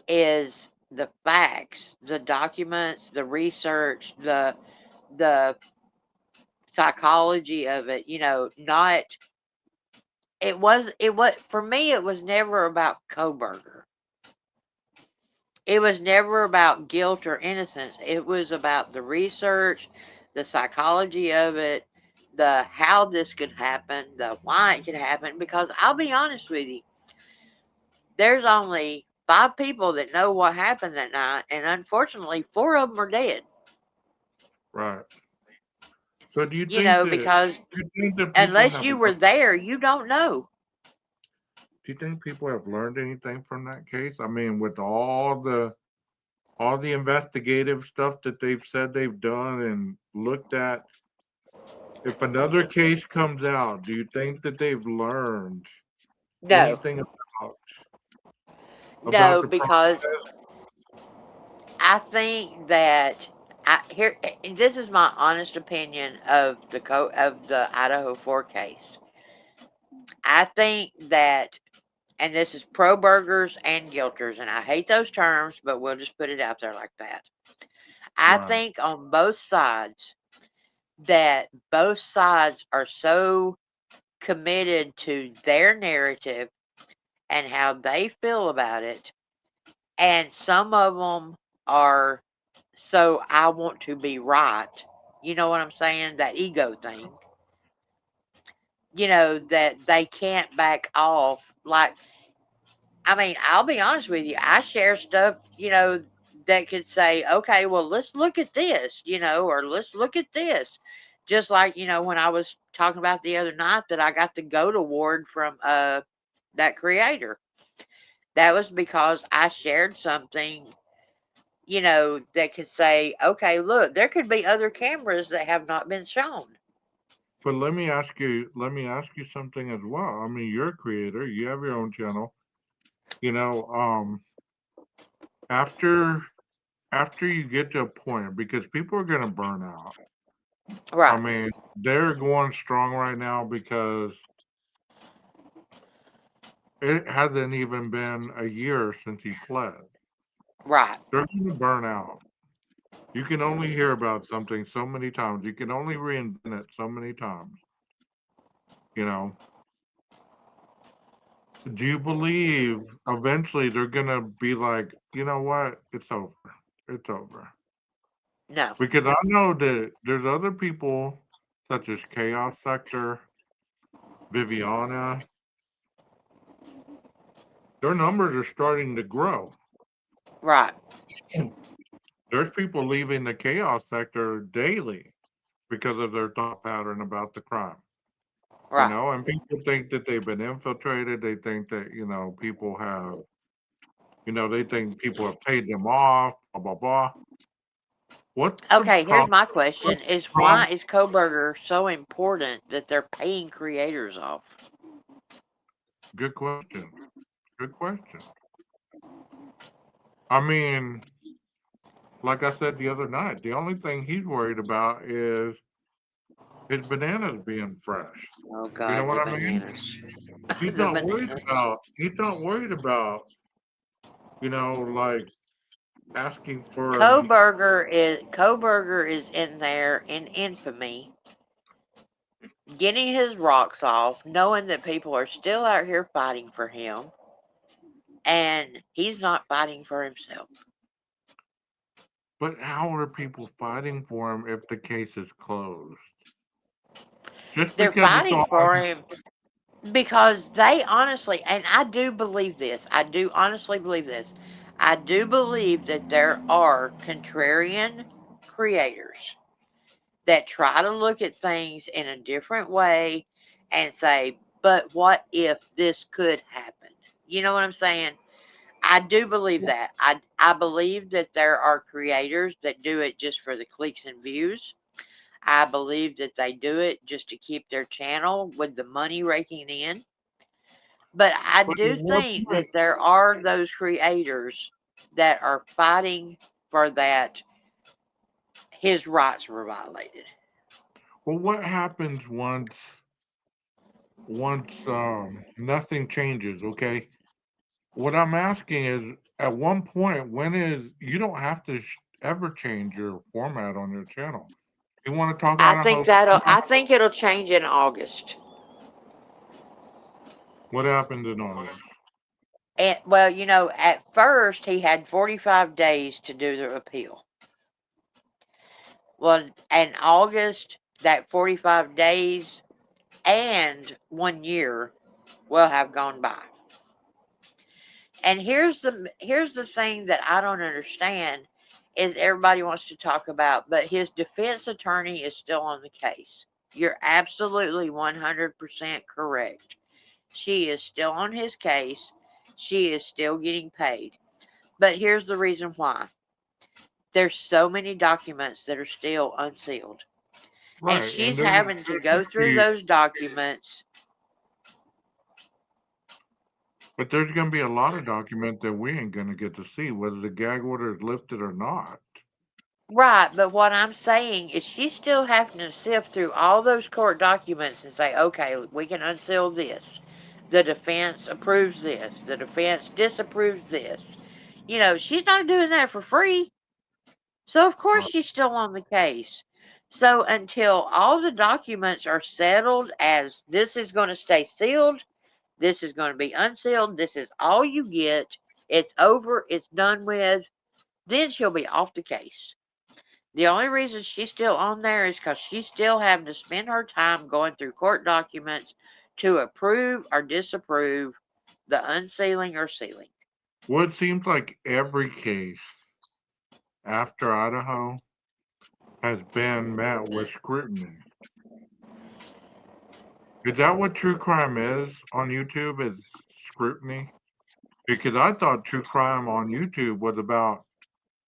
is the facts, the documents, the research, the psychology of it. Not it was for me. It was never about Coburger. It was never about guilt or innocence. It was about the research, the psychology of it, the how this could happen, the why it could happen. Because I'll be honest with you, there's only 5 people that know what happened that night, and unfortunately, 4 of them are dead.
right. So
Because
do you think that people
unless
have
you were there, you don't know.
do you think people have learned anything from that case? I mean, with all the investigative stuff that they've said they've done and looked at, if another case comes out, do you think that they've learned
No,
anything about
no,
the
because
process?
I think that and this is my honest opinion of the Idaho 4 case. I think that, and this is pro burgers and guilters, and I hate those terms, but we'll just put it out there like that. I
Right.
think on both sides that both sides are so committed to their narrative and how they feel about it, and some of them are so I want to be right. You know what I'm saying? That ego thing. That they can't back off. Like, I mean, I'll be honest with you. I share stuff, that could say, okay, well, let's look at this, or let's look at this. Just like, when I was talking about the other night that I got the GOAT award from that creator. That was because I shared something, that could say, okay, look, there could be other cameras that have not been shown.
But let me ask you something as well. I mean, you're a creator, you have your own channel. You know, after you get to a point, because people are gonna burn out. I
Right,
mean, they're going strong right now because it hasn't even been a year since he pled.
right.
They're gonna burn out. You can only hear about something so many times. You can only reinvent it so many times. You know, do you believe eventually they're gonna be like, you know what? It's over. It's over.
No,
Because I know that there's other people such as Chaos Sector, Viviana, their numbers are starting to grow.
right,
There's people leaving the Chaos Sector daily because of their thought pattern about the crime.
right.
And people think that they've been infiltrated. They think that, they think people have paid them off, blah, blah, blah. What's the
Okay, here's
problem?
my question:
What's the
Is
problem?
why is Coburger so important that they're paying creators off?
Good question. Good question. I mean, like I said the other night, the only thing he's worried about is his bananas being fresh.
Oh
You know
God,
what
the
I mean?
bananas,
He's
the
not worried
bananas.
about like asking for
Coburger is in there in infamy, getting his rocks off, knowing that people are still out here fighting for him, and he's not fighting for himself.
but how are people fighting for him if the case is closed? Just
They're
because it's
fighting
on
for him because they honestly, and I do believe this, I do honestly believe this. I do believe that there are contrarian creators that try to look at things in a different way and say, but what if this could happen? You know what I'm saying? I do believe that. I believe that there are creators that do it just for the clicks and views. I believe that they do it just to keep their channel with the money raking in. But I
But at
do
what
think
point?
that there are those creators that are fighting for that his rights were violated.
Well, what happens once nothing changes? Okay, what I'm asking is, at one point, when is you don't have to ever change your format on your channel. You want to talk Idaho crime?
I think it'll change in August.
What happened in August?
And well, at first he had 45 days to do the appeal. Well, in August, that 45 days and 1 year will have gone by. And here's the thing that I don't understand is everybody wants to talk about, but his defense attorney is still on the case. You're absolutely 100% correct. She is still on his case. She is still getting paid. But here's the reason why. There's so many documents that are still unsealed. And
Right, and
she's
there's
having to
there's
go
gonna
through
be
those documents.
but there's gonna be a lot of document that we ain't gonna get to see, whether the gag order is lifted or not.
Right, but what I'm saying is she's still having to sift through all those court documents and say, okay, we can unseal this. The defense approves this. The defense disapproves this. She's not doing that for free. So, of course,
Right.
she's still on the case. So, until all the documents are settled as this is going to stay sealed, this is going to be unsealed, this is all you get, it's over, it's done with, then she'll be off the case. The only reason she's still on there is because she's still having to spend her time going through court documents to approve or disapprove the unsealing or sealing.
Well, it seems like every case after Idaho has been met with scrutiny. Is that what true crime is on YouTube? Is scrutiny? Because I thought true crime on YouTube was about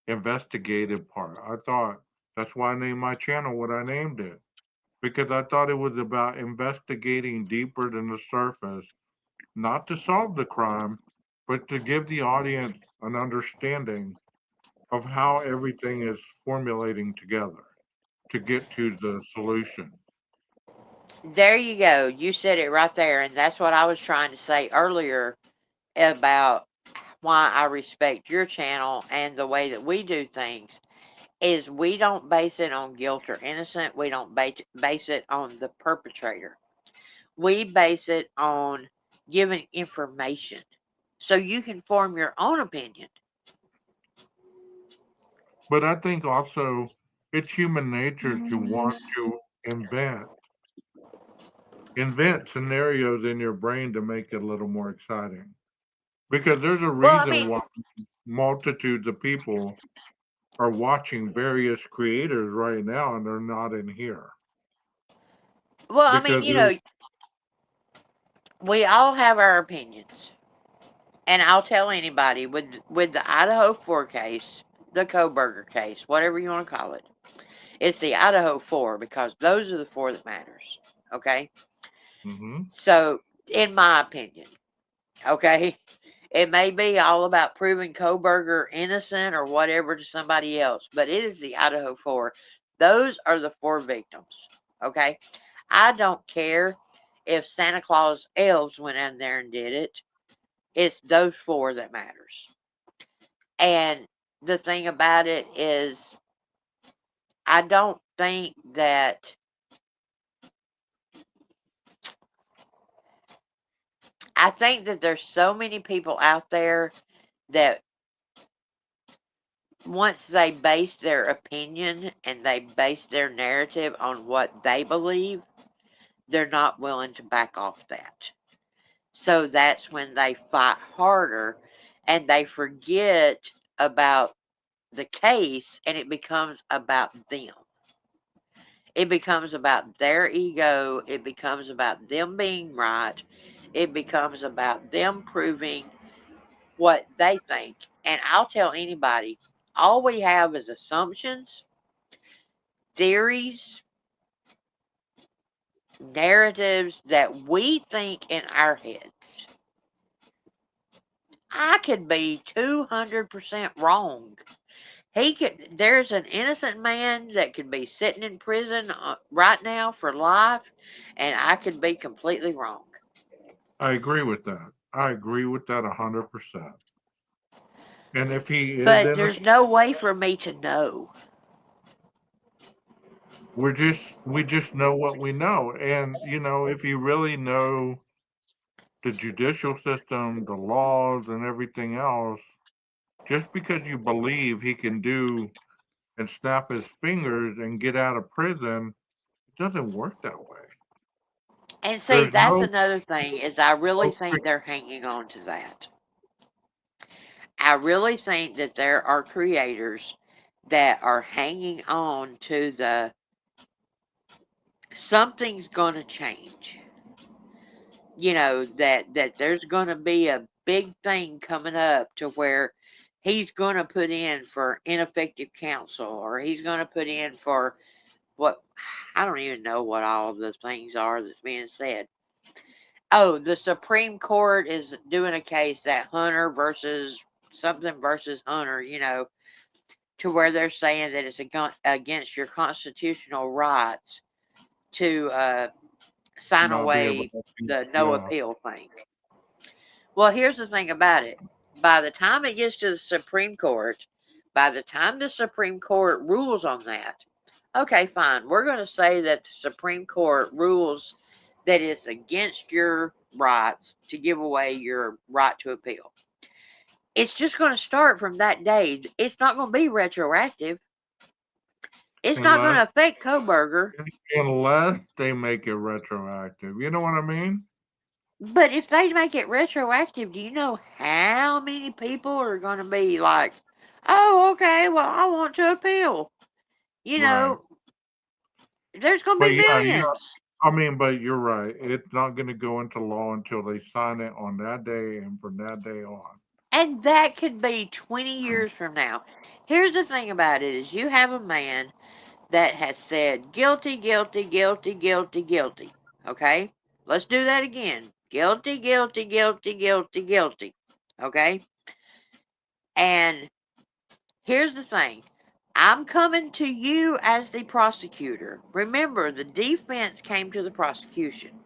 investigative part. I thought that's why I named my channel what I named it. Because I thought it was about investigating deeper than the surface, not to solve the crime, but to give the audience an understanding of how everything is formulating together to get to the solution.
There you go. You said it right there. And that's what I was trying to say earlier about why I respect your channel and the way that we do things is we don't base it on guilt or innocent. We don't base it on the perpetrator. We base it on giving information so you can form your own opinion.
But I think also it's human nature to want to invent scenarios in your brain to make it a little more exciting. Because there's a
Well, I
reason
mean,
why multitudes of people are watching various creators right now and they're not in here.
well, I mean,
Because there's
we all have our opinions, and I'll tell anybody with the Idaho 4 case, the Koberger case, whatever you want to call it. It's the Idaho 4 because those are the four that matters. Okay?
hmm
So, in my opinion, okay, it may be all about proving Koberger innocent or whatever to somebody else, but it is the Idaho 4. Those are the four victims. Okay? I don't care if Santa Claus elves went in there and did it. It's those four that matters. And the thing about it is, I don't think that I think that there's so many people out there that once they base their opinion and they base their narrative on what they believe, they're not willing to back off that. So that's when they fight harder and they forget about the case, and it becomes about them. It becomes about their ego. It becomes about them being right. It becomes about them proving what they think. And I'll tell anybody, all we have is assumptions, theories, narratives that we think in our heads. I could be 200% wrong. There's an innocent man that could be sitting in prison right now for life, and I could be completely wrong.
I agree with that. I agree with that 100%. And if he is
But there's
innocent,
no way for me to know.
we just know what we know. And if you really know the judicial system, the laws, and everything else, just because you believe he can do and snap his fingers and get out of prison, it doesn't work that way.
And see,
There's
that's
no,
another thing is I really
no
think they're hanging on to that. I really think that there are creators that are hanging on to the something's going to change. That there's going to be a big thing coming up to where he's going to put in for ineffective counsel, or he's going to put in for what I don't even know what all of the things are that's being said. Oh, the Supreme Court is doing a case that Hunter versus something versus Hunter, to where they're saying that it's against your constitutional rights to sign
not be able
away
to be,
the no
yeah,
appeal thing. Well, here's the thing about it. By the time it gets to the Supreme Court, by the time the Supreme Court rules on that, okay, fine. We're going to say that the Supreme Court rules that it's against your rights to give away your right to appeal. It's just going to start from that day. It's not going to be retroactive. It's not going
unless
to affect Coburger.
unless they make it retroactive. You know what I mean?
But if they make it retroactive, do you know how many people are going to be like, oh, okay, well, I want to appeal? You
Right.
know, there's going to
But
be
yeah,
millions.
I mean, but you're right. It's not going to go into law until they sign it on that day and from that day on.
And that could be 20 years from now. Here's the thing about it is you have a man that has said guilty, guilty, guilty, guilty, guilty. Okay? Let's do that again. Guilty, guilty, guilty, guilty, guilty. Okay? And here's the thing. I'm coming to you as the prosecutor. Remember, the defense came to the prosecution.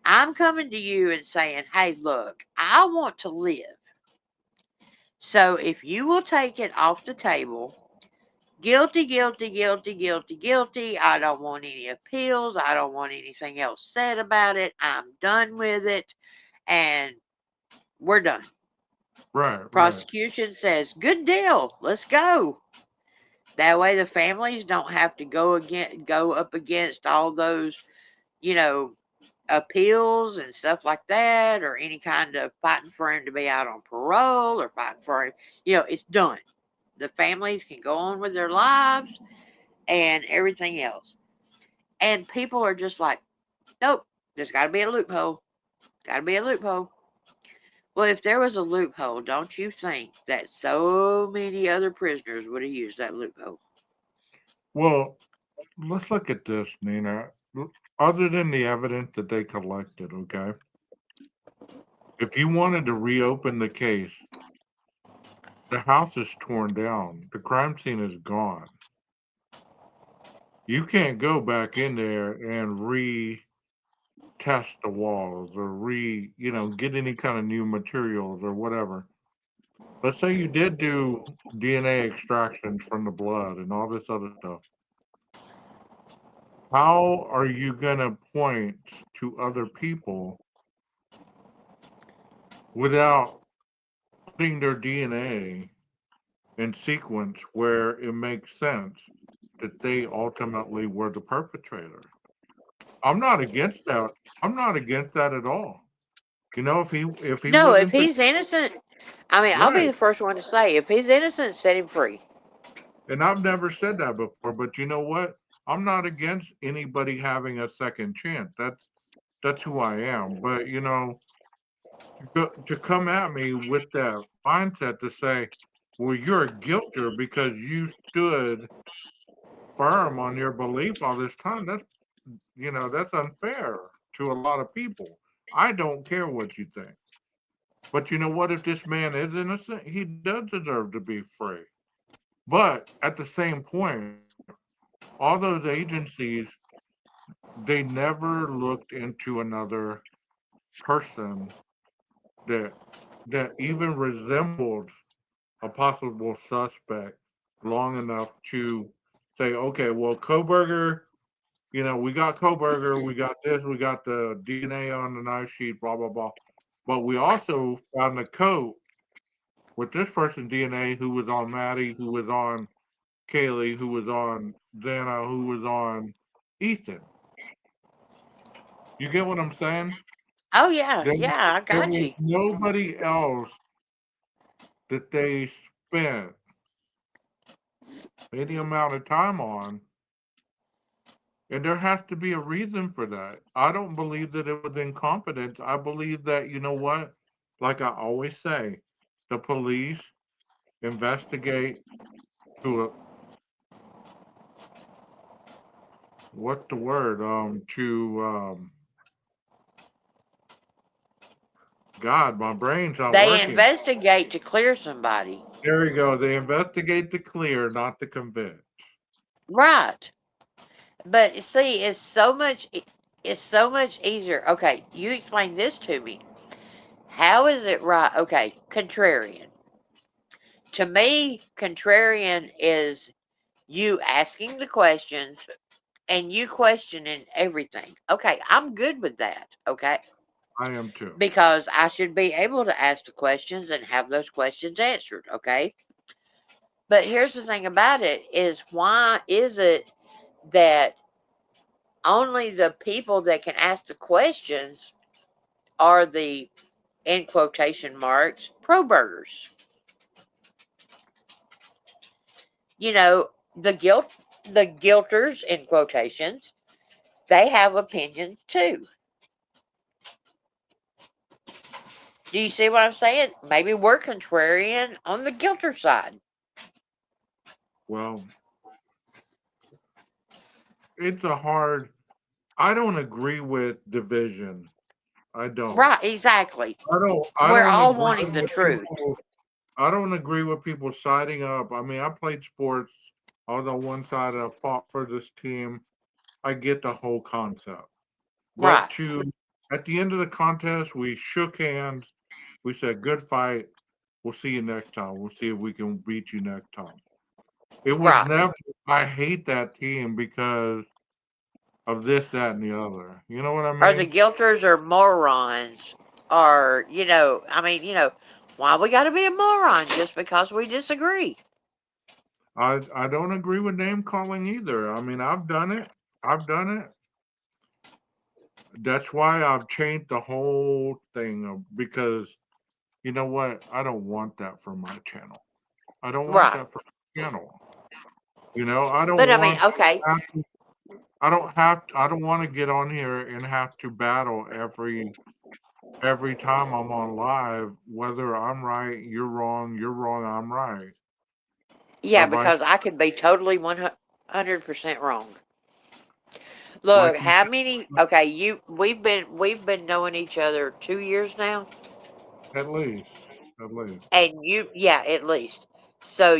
I'm coming to you and saying, hey, look, I want to live. So if you will take it off the table, guilty, guilty, guilty, guilty, guilty. I don't want any appeals. I don't want anything else said about it. I'm done with it. And we're done.
Right, right,
Prosecution says, good deal. Let's go. That way the families don't have to go up against all those, you know, appeals and stuff like that, or any kind of fighting for him to be out on parole or fighting for him. It's done. The families can go on with their lives and everything else. And people are just like, nope, there's got to be a loophole. Got to be a loophole. Well, if there was a loophole, don't you think that so many other prisoners would have used that loophole?
well, let's look at this, Nina. Other than the evidence that they collected, okay? If you wanted to reopen the case, the house is torn down. The crime scene is gone. You can't go back in there and retest the walls or get any kind of new materials or whatever. Let's say you did do DNA extractions from the blood and all this other stuff. How are you going to point to other people without putting their DNA in sequence where it makes sense that they ultimately were the perpetrator? I'm not against that. I'm not against that at all. If he
No, if
wasn't the
he's innocent, I mean, I'll be
Right.
the first one to say, if he's innocent, set him free.
And I've never said that before, but you know what? I'm not against anybody having a second chance. That's who I am. But to come at me with that mindset to say, well, you're a guilter because you stood firm on your belief all this time. That's unfair to a lot of people. I don't care what you think. But you know what? If this man is innocent, he does deserve to be free. But at the same point, all those agencies, they never looked into another person that even resembled a possible suspect long enough to say, okay, well, Koberger, we got Koberger, we got this, we got the DNA on the knife sheet, blah blah blah. But we also found a coat with this person's DNA who was on Maddie, who was on Kaylee, who was on Xana, who was on Ethan. You get what I'm saying?
Oh, yeah,
There,
yeah, I
there
got
was
you.
nobody else that they spent any amount of time on, and there has to be a reason for that. I don't believe that it was incompetence. I believe that, you know what? Like I always say, the police investigate to a, what's the word? God, my brain's not
They
working.
investigate to clear somebody.
There we go. They investigate to clear, not to convict.
Right. But see, it's so much easier. Okay, you explain this to me. How is it right? Okay, contrarian. To me, contrarian is you asking the questions and you questioning everything. Okay, I'm good with that. Okay,
I am too.
because I should be able to ask the questions and have those questions answered. Okay, but here's the thing about it is why is it that only the people that can ask the questions are the in quotation marks pro burgers? You know, the guilters in quotations, they have opinions too. Do you see what I'm saying? Maybe we're contrarian on the guilter side.
Well, it's a hard. I don't agree with division. I don't.
Right, exactly.
I
We're
don't
all
agree
wanting the
with
truth.
people. I don't agree with people siding up. I mean, I played sports. I was on one side. I fought for this team. I get the whole concept. But
Right,
at the end of the contest, we shook hands. We said, "Good fight. We'll see you next time. We'll see if we can beat you next time." It was
right.
never. I hate that team because of this, that, and the other. You know what I
Or the
mean?
guilters are morons. Or, I mean, why we got to be a moron just because we disagree?
I don't agree with name calling either. I mean, I've done it. I've done it. That's why I've changed the whole thing because you know what? I don't want that for my channel. I don't want
Right.
that for my channel. I
But
don't
I mean,
want to
okay.
I don't want to get on here and have to battle every time I'm on live whether I'm right, you're wrong, I'm right,
Yeah,
or vice
because I could be totally 100% wrong.
like
Look,
you
how many? Okay, we've been knowing each other 2 years now,
said, at least. At least.
and yeah, at least. So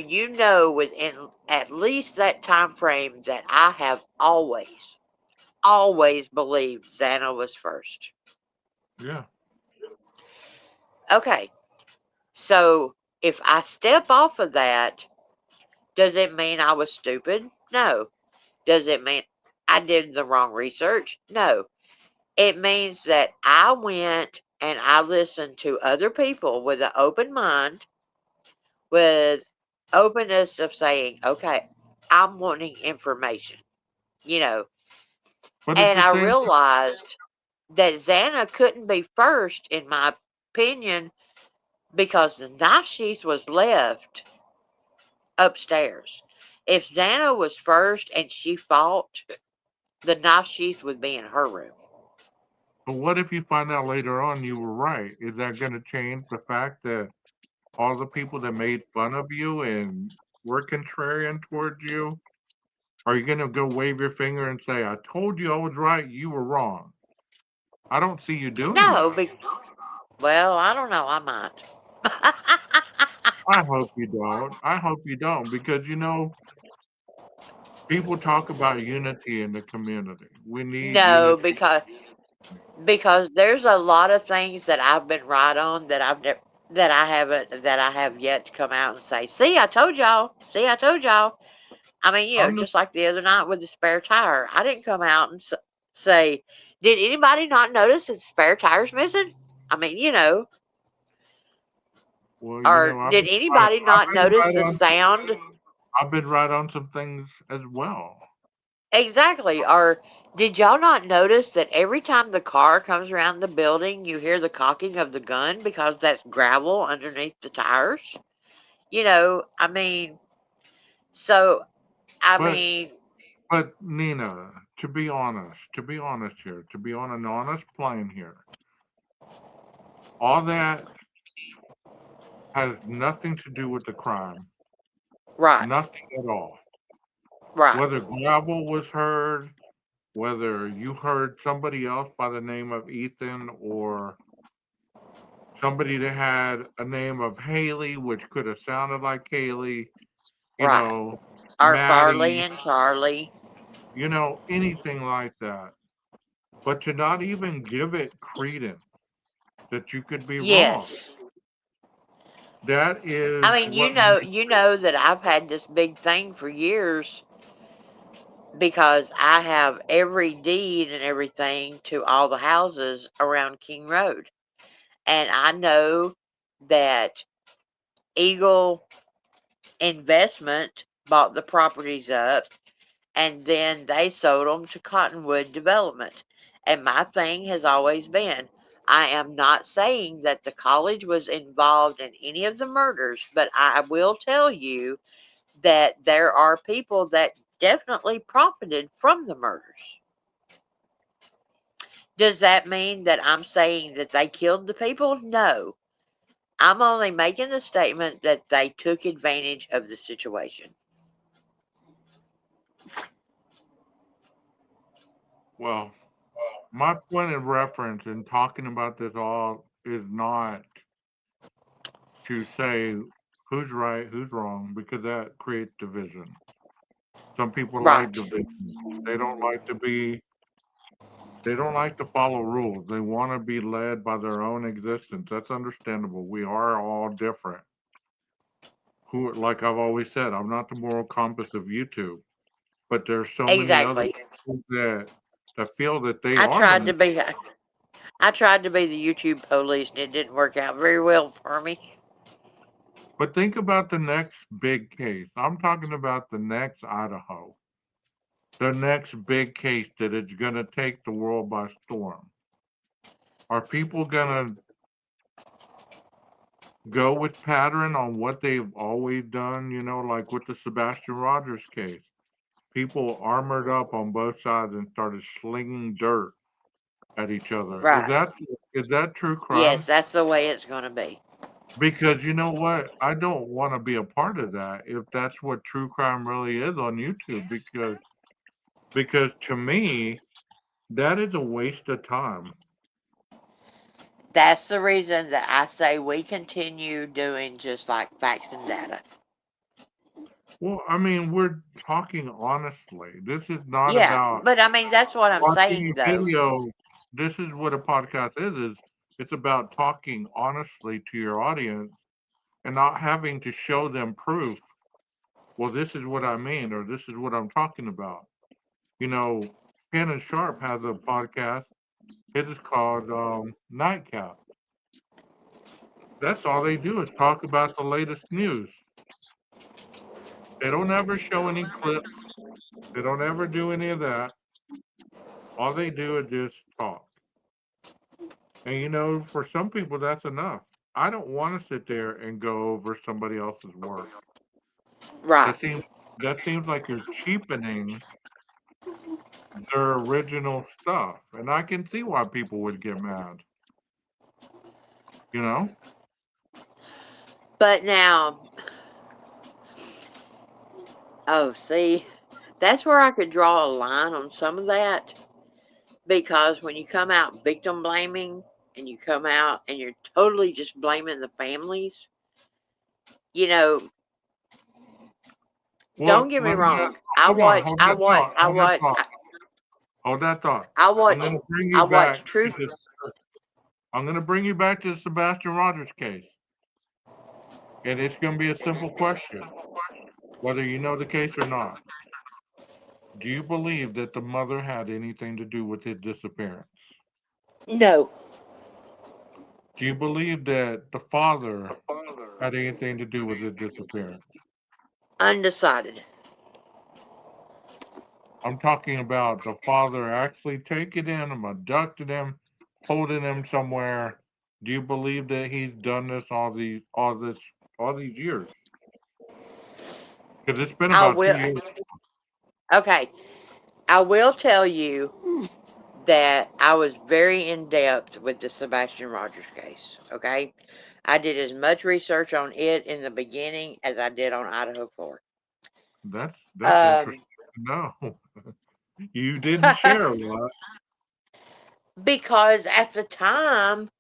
within at least that time frame that I have always believed Xana was first.
Yeah.
Okay, so if I step off of that, does it mean I was stupid? No. Does it mean I did the wrong research? No. It means that I went and I listened to other people with an open mind, with openness of saying, okay, I'm wanting information, you know.
But at
And
the
I
same
realized that Xana couldn't be first, in my opinion, because the knife sheath was left upstairs. If Xana was first and she fought, the knife sheath would be in her room.
But what if you find out later on you were right? Is that going to change the fact that all the people that made fun of you and were contrarian towards you, are you going to go wave your finger and say, I told you I was right, you were wrong? I don't see you doing
No,
that.
well, I don't know. I might.
I hope you don't. I hope you don't because, people talk about unity in the community. We need
No,
unity.
because there's a lot of things that I've been right on that I have yet to come out and say, "See, I told y'all. See, I told y'all." I mean,
I'm the
just like the other night with the spare tire, I didn't come out and say, "Did anybody not notice that the spare tire's missing?" I mean,
well,
or
I've
did
been right.
anybody
I've
not
been
notice
right
the
on.
sound?
I've been right on some things as well.
Exactly. Or did y'all not notice that every time the car comes around the building, you hear the cocking of the gun because that's gravel underneath the tires? I mean, so, I
But
mean,
Nina, to be honest here, to be on an honest plane here, all that has nothing to do with the crime.
right,
Nothing at all.
right,
Whether gravel was heard, whether you heard somebody else by the name of Ethan or somebody that had a name of Haley, which could have sounded like Haley, you
right.
know,
Or Farley
Maddie,
and Charlie.
anything like that. But to not even give it credence that you could be wrong.
Yes.
That
I
is
mean,
what
you know that I've had this big thing for years because I have every deed and everything to all the houses around King Road. And I know that Eagle Investment bought the properties up and then they sold them to Cottonwood Development. And my thing has always been, I am not saying that the college was involved in any of the murders, but I will tell you that there are people that definitely profited from the murders. Does that mean that I'm saying that they killed the people? No. I'm only making the statement that they took advantage of the situation.
well, my point of reference in talking about this all is not to say who's right, who's wrong, because that creates division. Some people like
Right.
division. They don't like to be they don't like to follow rules. They want to be led by their own existence. That's understandable. We are all different. Who, like I've always said, I'm not the moral compass of YouTube, but there's so many other
Exactly.
people that feel that they
I
are the
tried to
moral.
be I tried to be the YouTube police and it didn't work out very well for me.
But think about the next big case. I'm talking about the next Idaho, the next big case that is going to take the world by storm. Are people going to go with pattern on what they've always done? Like with the Sebastian Rogers case, people armored up on both sides and started slinging dirt at each other. Is
Right.
that true
Yes,
crime?
that's the way it's going to be.
Because you know what? I don't want to be a part of that if that's what true crime really is on YouTube. Because to me, that is a waste of time.
That's the reason that I say we continue doing just like facts and data.
Well, I mean, we're talking honestly. This is not
Yeah,
about
but I mean, that's what I'm
watching
saying
a
though.
video. This is what a podcast is it's about talking honestly to your audience and not having to show them proof. Well, this is what I mean, or this is what I'm talking about. You know, Shannon Sharp has a podcast. It is called Nightcap. That's all they do is talk about the latest news. They don't ever show any clips. They don't ever do any of that. All they do is just talk. And for some people, that's enough. I don't want to sit there and go over somebody else's work.
Right.
That seems that seems like you're cheapening their original stuff, and I can see why people would get mad. You know,
But now, oh, see, that's where I could draw a line on some of that because when you come out victim blaming and you come out and you're totally just blaming the families, you know, don't
well,
get me
let me just
wrong. I
hold on,
watch,
hold
I
that
watch,
thought,
I
hold that
watch,
thought, hold that thought.
I
I'm
watch,
going to bring
I
you
watch
back
true.
to this. I'm going to bring you back to the Sebastian Rogers case, and it's going to be a simple question, whether you know the case or not. Do you believe that the mother had anything to do with his disappearance?
No,
Do you believe that the father had anything to do with his disappearance?
undecided.
I'm talking about the father actually taking him, abducting him, holding him somewhere. Do you believe that he's done this all these years? Because it's been
I
about
will.
2 years.
Okay, I will tell you that I was very in depth with the Sebastian Rogers case. Okay, I did as much research on it in the beginning as I did on Idaho 4.
That's
Um,
interesting to know. You didn't share a lot.
because at the time,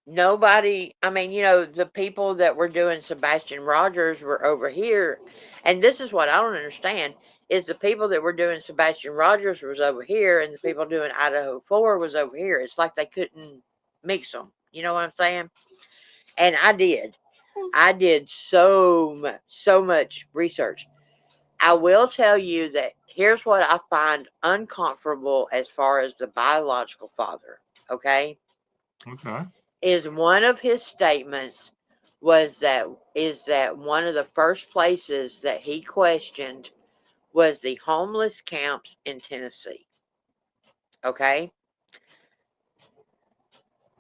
nobody, I mean, the people that were doing Sebastian Rogers were over here. And this is what I don't understand is the people that were doing Sebastian Rogers was over here and the people doing Idaho 4 was over here. It's like they couldn't mix them. You know what I'm saying? And I did. I did so much research. I will tell you that here's what I find uncomfortable as far as the biological father, okay?
Okay.
Is one of his statements was that is that one of the first places that he questioned was the homeless camps in Tennessee. Okay?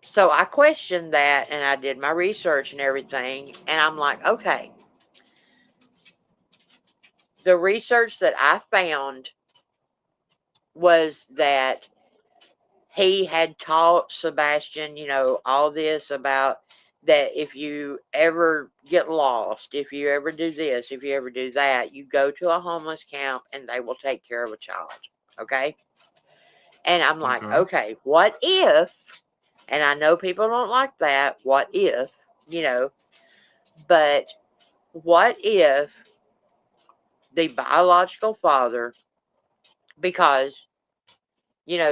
So I questioned that and I did my research and everything and I'm like, okay, the research that I found was that he had taught Sebastian, all this about that if you ever get lost, if you ever do this, if you ever do that, you go to a homeless camp and they will take care of a child. Okay. And I'm like,
Okay.
okay, what if, and I know people don't like that, what if, you know, but what if the biological father, because,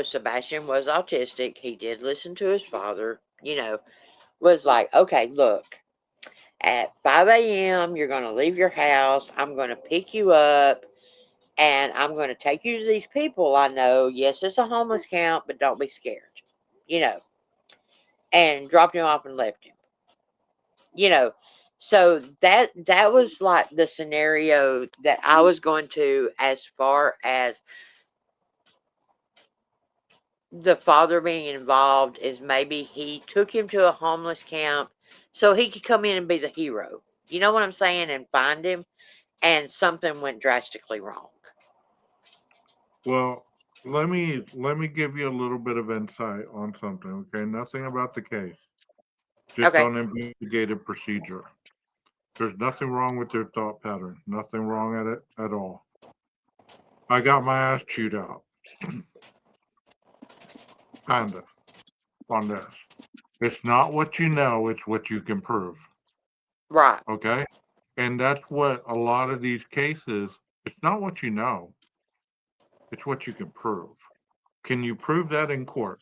Sebastian was autistic, he did listen to his father, was like, okay, look, at 5 a.m., you're going to leave your house. I'm going to pick you up and I'm going to take you to these people I know. Yes, it's a homeless camp, but don't be scared, you know, and dropped him off and left him, you know. So that was like the scenario that I was going to as far as the father being involved is maybe he took him to a homeless camp so he could come in and be the hero. You know what I'm saying? And find him and something went drastically wrong.
Well, let me give you a little bit of insight on something, okay? Nothing about the case, just
Okay.
on investigative procedure. There's nothing wrong with your thought pattern. Nothing wrong at it at all. I got my ass chewed out, kinda, on this. It's not what you know, it's what you can prove.
Right.
Okay? And that's what a lot of these cases, it's not what you know, it's what you can prove. Can you prove that in court?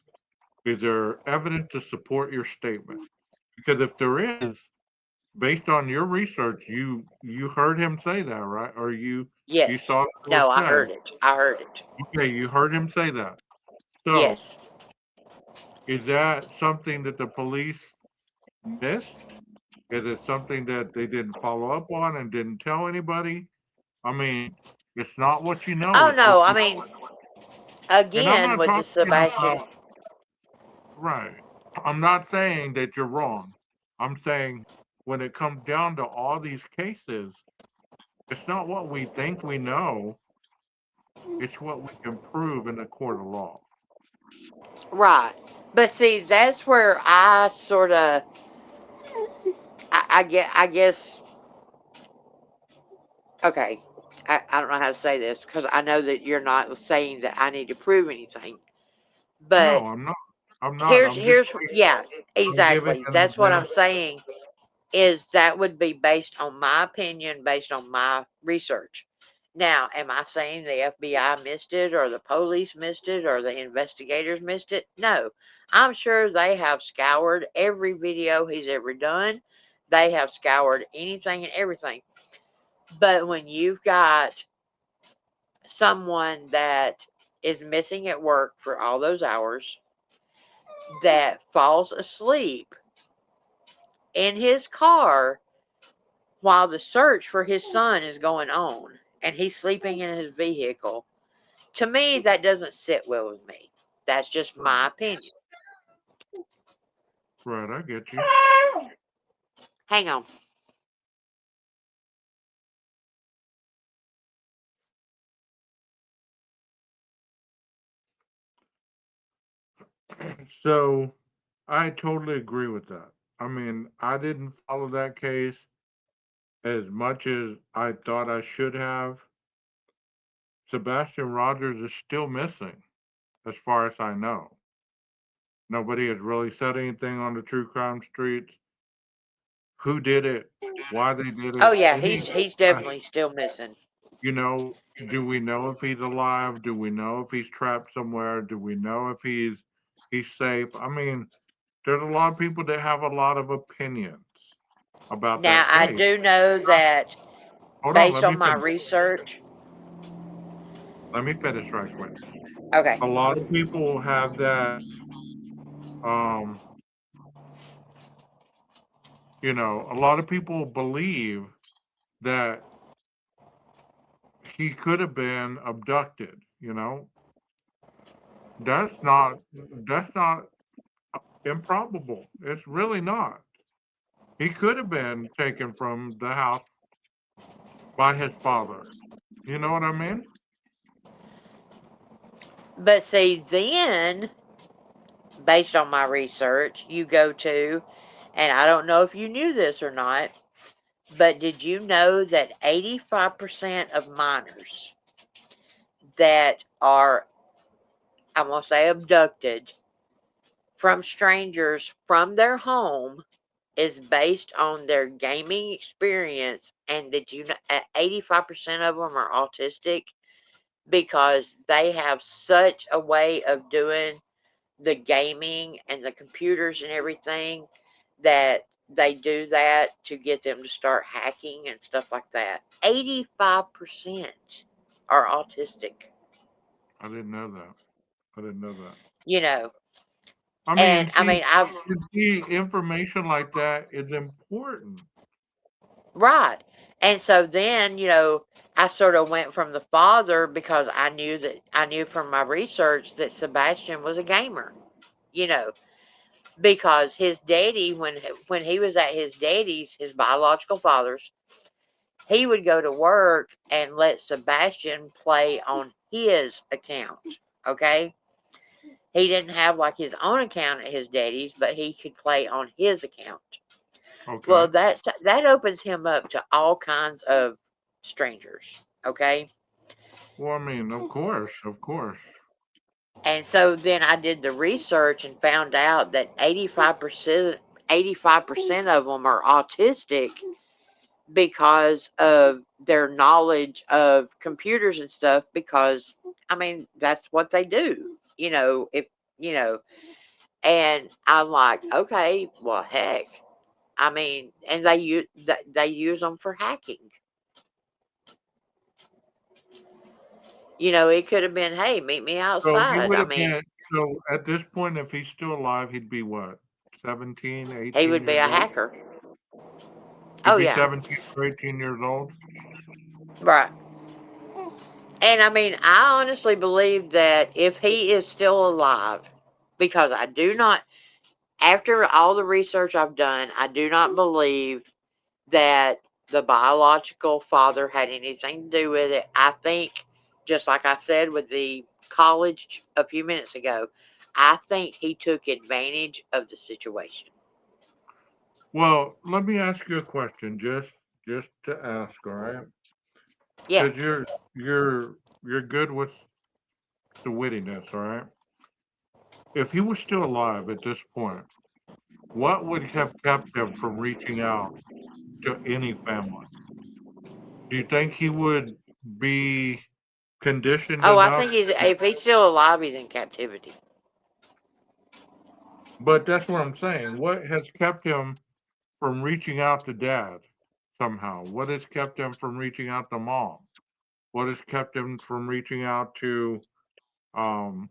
Is there evidence to support your statement? Because if there is, based on your research, you heard him say that, right? Or you
Yes.
saw it was
No, I
said.
heard it. I heard it.
Okay, you heard him say that. So,
Yes.
is that something that the police missed? Is it something that they didn't follow up on and didn't tell anybody? I mean, it's not what you know,
Oh
it's
no,
what
I
you.
mean,
And I'm
again
not
with the
talking
Sebastian.
about right. I'm not saying that you're wrong. I'm saying when it comes down to all these cases, it's not what we think we know, it's what we can prove in a court of law.
Right. But see, that's where I sort of, I guess, okay, I don't know how to say this because I know that you're not saying that I need to prove anything.
No,
But
I'm not. I'm not. I'm just
yeah,
I'm giving
exactly.
an
That's what I'm
example.
saying is that would be based on my opinion, based on my research. Now, am I saying the FBI missed it or the police missed it or the investigators missed it? No. I'm sure they have scoured every video he's ever done. They have scoured anything and everything. But when you've got someone that is missing at work for all those hours, that falls asleep in his car while the search for his son is going on and he's sleeping in his vehicle, to me, that doesn't sit well with me. That's just my
Right.
opinion.
Right, I get you.
Hang on.
So I totally agree with that. I mean, I didn't follow that case as much as I thought I should have. Sebastian Rogers is still missing, as far as I know. Nobody has really said anything on the true crime streets. Who did it? Why they did
Oh
it?
yeah,
Any,
he's
uh,
definitely still missing.
you know, do we know if he's alive? Do we know if he's trapped somewhere? Do we know if he's safe? I mean, there's a lot of people that have a lot of opinions about
Now
that
I
case.
do know that
Hold on,
based
let me
on my
finish.
research.
Let me finish right quick.
Okay.
A lot of people have that, um, a lot of people believe that he could have been abducted. That's not improbable. It's really not. He could have been taken from the house by his father. You know what I mean?
But see, then based on my research, you go to, and I don't know if you knew this or not, but did you know that 85% of minors that are, I'm going to say, abducted from strangers from their home is based on their gaming experience? And did you know 85% of them are autistic because they have such a way of doing the gaming and the computers and everything that they do that to get them to start hacking and stuff like that. 85% are autistic,
I didn't know that. I didn't know that.
you know.
I mean,
And I
see,
mean, I've,
information like that is important.
right. And so then, I sort of went from the father because I knew from my research that Sebastian was a gamer, you know, because his daddy, when he was at his daddy's, his biological father's, he would go to work and let Sebastian play on his account. Okay. He didn't have like his own account at his daddy's, but he could play on his account. Well,
Okay.
that opens him up to all kinds of strangers. Okay.
Well, I mean, of course, of course.
And so then I did the research and found out that 85% of them are autistic because of their knowledge of computers and stuff, because I mean that's what they do, if you know and I'm like, okay, well, heck, I mean, and they use them for hacking. It could have been, hey, meet me
So he
outside.
would
I
have
mean,
been, so at this point, if he's still alive, he'd be what? 17,
he
18
would be
years
a
old?
hacker.
He'd
Oh
be
yeah.
17 or 18 years old?
Right. And I mean, I honestly believe that if he is still alive, because I do not, After all the research I've done, I do not believe that the biological father had anything to do with it. I think, just like I said with the college a few minutes ago, I think he took advantage of the situation.
Well, let me ask you a question, just to ask, all right?
Yeah.
Because you're good with the wittiness, all right? If he was still alive at this point, what would have kept him from reaching out to any family? Do you think he would be conditioned
Oh, I
enough?
think if he's still alive, he's in captivity.
But that's what I'm saying. What has kept him from reaching out to dad somehow? What has kept him from reaching out to mom? What has kept him from reaching out to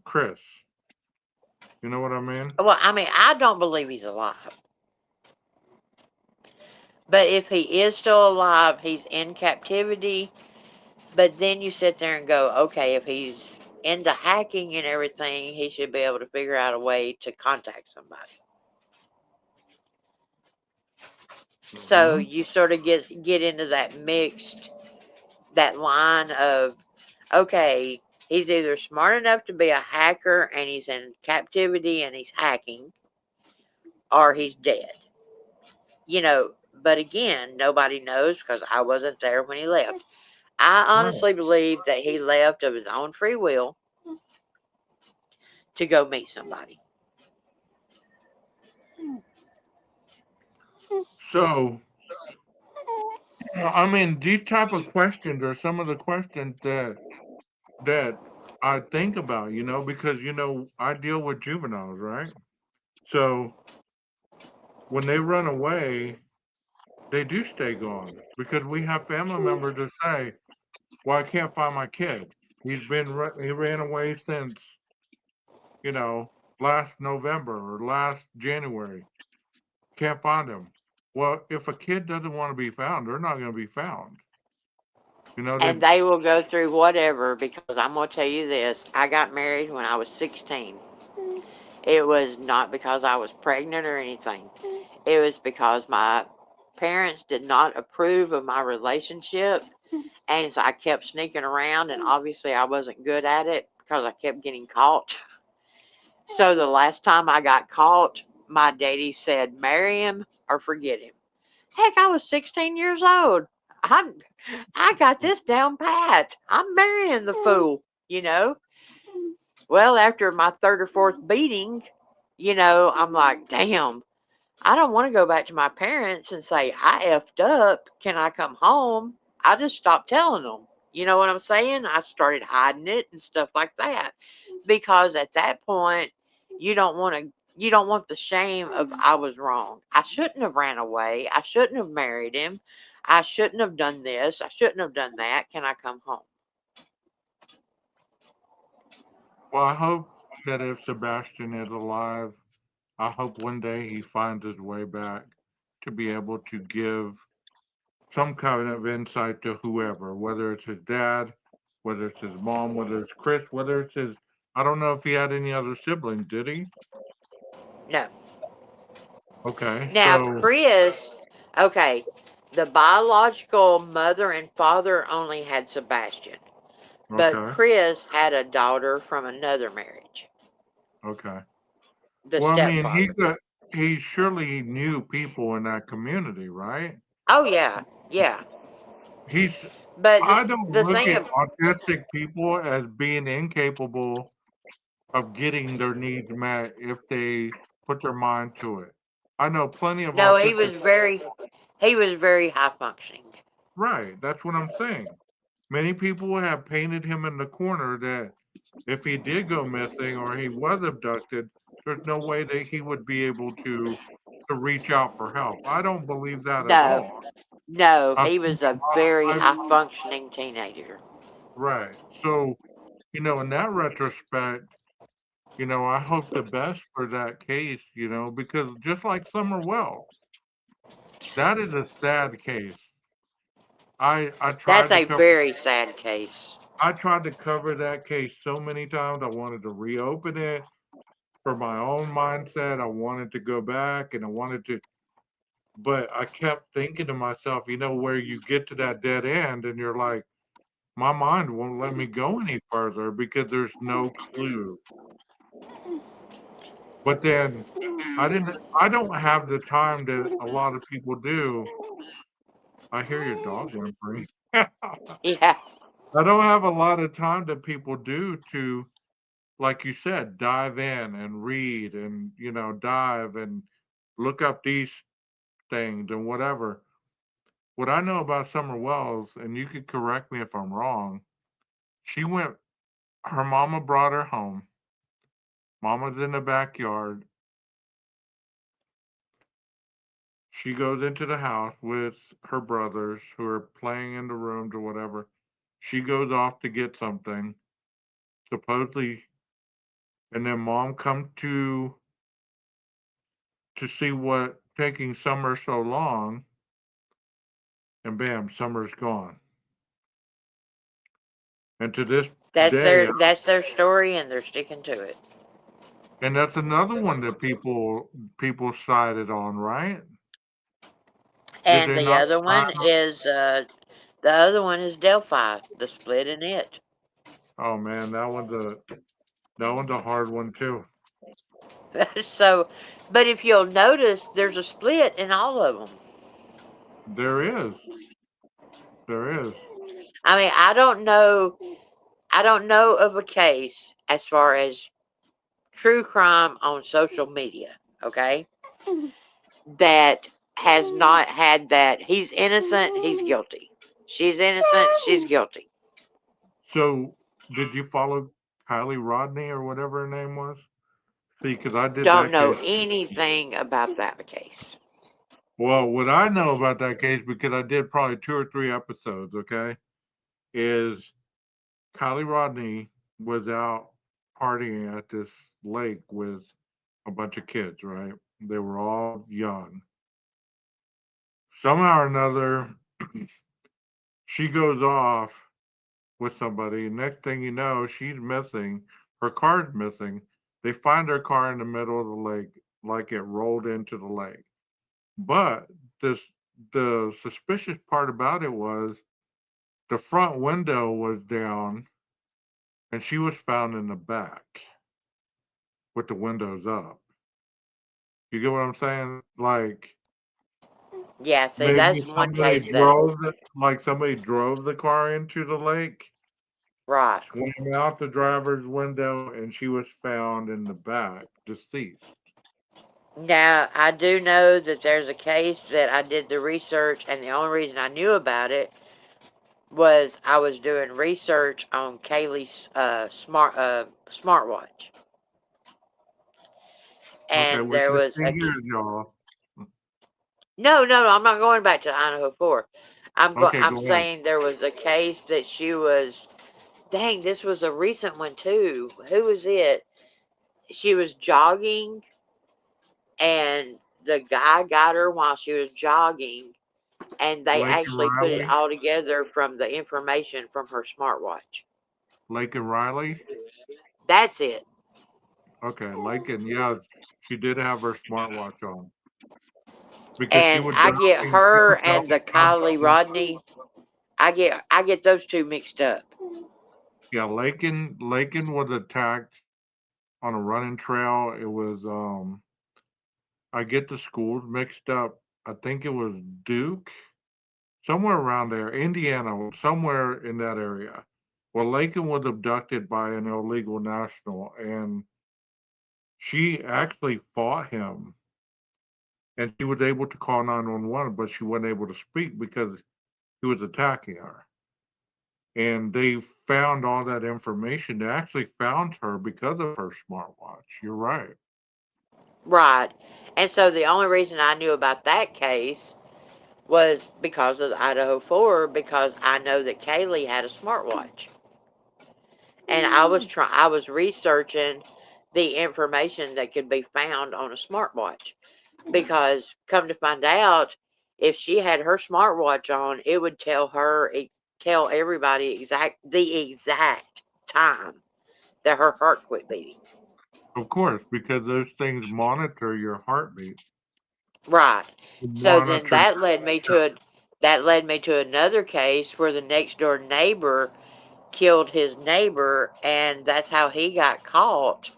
Chris? You know what I mean?
Well, I mean, I don't believe he's alive. But if he is still alive, he's in captivity. But then you sit there and go, okay, if he's into hacking and everything, he should be able to figure out a way to contact somebody. So
Hmm.
you sort of get into that line of, okay, he's either smart enough to be a hacker and he's in captivity and he's hacking, or he's dead. You know, but again, nobody knows because I wasn't there when he left. I
Right.
honestly believe that he left of his own free will to go meet somebody.
So, I mean, these type of questions are some of the questions that I think about, because I deal with juveniles, right? So when they run away, they do stay gone because we have family members that say, "Well, I can't find my kid. He ran away since you know last November or last January. Can't find him." Well, if a kid doesn't want to be found, they're not going to be found. They
And they will go through whatever because I'm going to tell you this. I got married when I was 16. It was not because I was pregnant or anything. It was because my parents did not approve of my relationship. And so I kept sneaking around, and obviously I wasn't good at it because I kept getting caught. So the last time I got caught, my daddy said, marry him or forget him. Heck, I was 16 years old. I, I got this down pat. I'm marrying the fool, you know? Well, after my third or fourth beating, I'm like, damn, I don't want to go back to my parents and say, I effed up. Can I come home? I just stopped telling them. You know what I'm saying? I started hiding it and stuff like that. Because at that point, you don't want the shame of I was wrong. I shouldn't have ran away. I shouldn't have married him. I shouldn't have done this. I shouldn't have done that. Can I come home?
well, I hope that if Sebastian is alive, I hope one day he finds his way back to be able to give some kind of insight to whoever, whether it's his dad, whether it's his mom, whether it's Chris, whether it's his. I don't know if he had any other siblings, did he?
No.
Okay,
Now,
so
Chris, okay, the biological mother and father only had Sebastian, but
okay,
Chris had a daughter from another marriage,
okay.
the
Well, I mean,
stepfather.
he surely knew people in that community, right?
Oh, yeah, yeah.
He's.
But
I don't
the
look
thing
at
of,
autistic people as being incapable of getting their needs met if they put their mind to it. I know plenty of
no,
autistic.
he was very high functioning.
Right, that's what I'm saying. Many people have painted him in the corner that if he did go missing or he was abducted, there's no way that he would be able to reach out for help. I don't believe that at
No,
all.
no,
I've
he
seen
was a
a lot
very
of,
high functioning teenager.
right. So, in that retrospect, I hope the best for that case, because just like Summer Wells, that is a sad case. I
That's
tried to
a
cover
very sad case.
I tried to cover that case so many times. I wanted to reopen it for my own mindset. I wanted to go back and I wanted to, but I kept thinking to myself, where you get to that dead end and you're like, my mind won't let me go any further because there's no clue. But then I don't have the time that a lot of people do. I hear your dog whimpering.
Yeah.
I don't have a lot of time that people do to, like you said, dive in and read and, dive and look up these things and whatever. What I know about Summer Wells, and you could correct me if I'm wrong, she went, her mama brought her home. Mama's in the backyard. She goes into the house with her brothers who are playing in the rooms or whatever. She goes off to get something, supposedly, and then mom comes to see what taking Summer so long, and bam, Summer's gone. And to this day,
That's their story, and they're sticking to it.
and that's another one that people sided on, right? Did
And
they not side on?
the other one is Delphi, the split in it.
Oh man, that one's a hard one too.
So, but if you'll notice, there's a split in all of them.
There is, there is.
I mean, I don't know of a case as far as true crime on social media, okay, that has not had that. He's innocent, he's guilty. She's innocent, she's guilty.
So, did you follow Kylie Rodney or whatever her name was? See, because I did
Don't
that
know
case.
anything about that case.
Well, what I know about that case, because I did probably 2 or 3 episodes, okay, is Kylie Rodney was out partying at this lake with a bunch of kids, right? They were all young. Somehow or another, she goes off with somebody. Next thing you know, she's missing. Her car's missing. They find her car in the middle of the lake, like it rolled into the lake. But this the suspicious part about it was the front window was down and she was found in the back with the windows up. You get what I'm saying? Like
Yeah, see,
maybe
that's one case that,
somebody drove the car into the lake,
right.
swam out the driver's window, and she was found in the back, deceased.
Now, I do know that there's a case that I did the research, and the only reason I knew about it was I was doing research on Kaylee's smartwatch,
Okay,
and
well,
there
see,
was
see
a
here, y'all.
no. I'm not going back to Idaho 4.
Okay,
I'm
go ahead.
saying there was a case that she was. Dang, this was a recent one too. Who was it? She was jogging, and the guy got her while she was jogging, and they
Lake and
actually put it
Riley.
all together from the information from her smartwatch.
Lake and Riley.
That's it.
Okay, Lake and yeah, she did have her smartwatch on because she
And
was
I get
driving. She
her
was
and the Kylie
driving.
Rodney. I get those two mixed up.
Yeah, Lakin was attacked on a running trail. It was I get the schools mixed up. I think it was Duke, somewhere around there, Indiana, somewhere in that area. Well, Lakin was abducted by an illegal national, and she actually fought him, and she was able to call 911, but she wasn't able to speak because he was attacking her. And they found all that information. They actually found her because of her smartwatch. You're right.
Right. And so the only reason I knew about that case was because of the Idaho 4, because I know that Kaylee had a smartwatch. And I was researching the information that could be found on a smartwatch, because come to find out, if she had her smartwatch on, it would tell everybody the exact time that her heart quit beating.
Of course, because those things monitor your heartbeat,
Right. So then
monitor.
that led me to another case where the next door neighbor killed his neighbor, and that's how he got caught,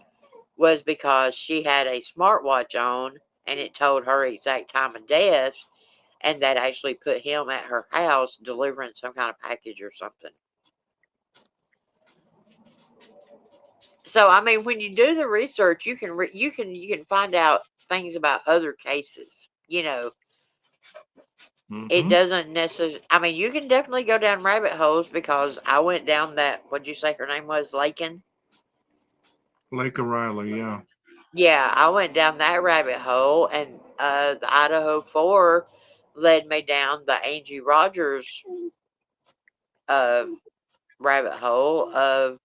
was because she had a smartwatch on and it told her exact time of death, and that actually put him at her house delivering some kind of package or something. So I mean, when you do the research, you can find out things about other cases. It
Mm-hmm.
doesn't necessarily. I mean, you can definitely go down rabbit holes because I went down that. What'd you say her name was? Lakin.
Lake O'Reilly, yeah.
Yeah, I went down that rabbit hole, and the Idaho 4 led me down the Angie Rogers uh, rabbit hole of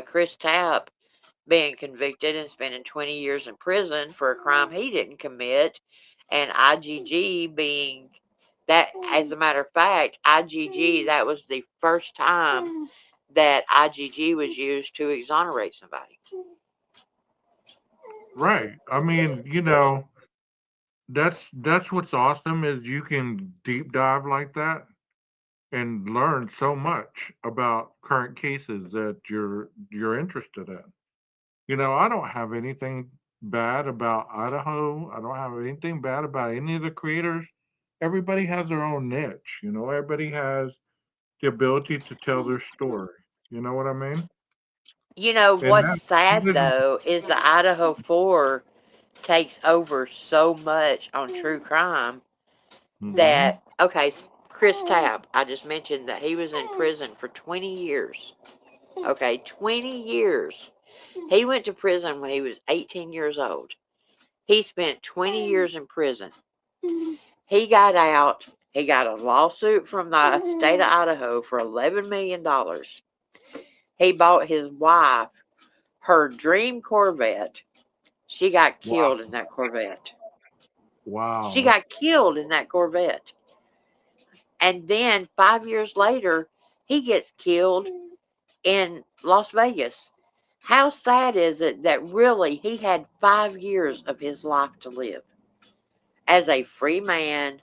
Chris Tapp being convicted and spending 20 years in prison for a crime he didn't commit, and IGG being that, as a matter of fact, IGG, that was the first time that IGG was used to exonerate somebody.
Right. I mean, that's what's awesome is you can deep dive like that and learn so much about current cases that you're interested in. I don't have anything bad about Idaho. I don't have anything bad about any of the creators. Everybody has their own niche. Everybody has the ability to tell their story. You know what I mean?
You know
And
what's
that
sad
even.
though is the Idaho 4 takes over so much on true crime
Hmm.
that, okay, Chris Tapp, I just mentioned that he was in prison for 20 years. Okay, 20 years. He went to prison when he was 18 years old. He spent 20 years in prison. He got out. He got a lawsuit from the state of Idaho for $11 million. He bought his wife her dream Corvette. She got
Wow.
killed in that Corvette. She
Wow.
got killed in that Corvette. And then 5 years later, he gets killed in Las Vegas. How sad is it that really he had 5 years of his life to live as a free man?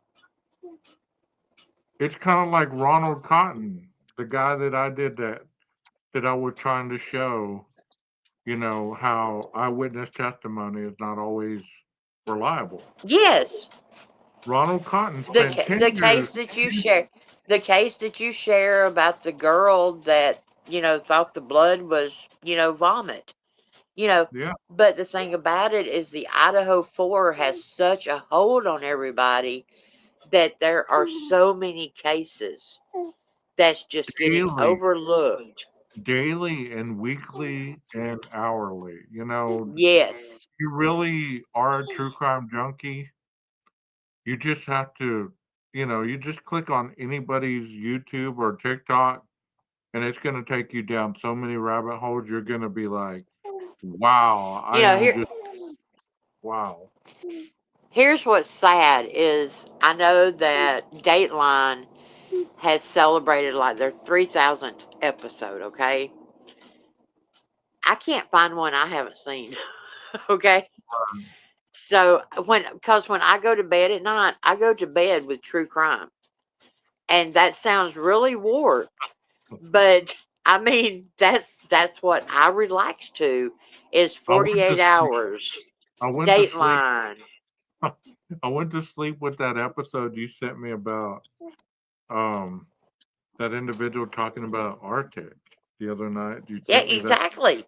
It's kind of like Ronald Cotton, the guy that I was trying to show. How eyewitness testimony is not always reliable.
Yes,
Ronald Cotton spent 10
the
years.
case that you share, the case that you share about the girl that thought the blood was vomit. You know,
Yeah,
but the thing about it is the Idaho 4 has such a hold on everybody that there are so many cases that's just getting
daily,
overlooked.
daily and weekly and hourly.
Yes.
You really are a true crime junkie. You just have to, you just click on anybody's YouTube or TikTok, and it's going to take you down so many rabbit holes. You're going to be like, wow,
You
I
know,
am
here
just, wow.
here's what's sad is I know that Dateline has celebrated like their 3,000th episode, okay? I can't find one I haven't seen, okay? So because when I go to bed at night, I go to bed with true crime. And that sounds really warped, but I mean that's what I relax to is
I went to
48
sleep.
hours.
I went to sleep.
Dateline.
I went to sleep with that episode you sent me about um that individual talking about Arctic the other night. You
Yeah,
sent me that.
exactly.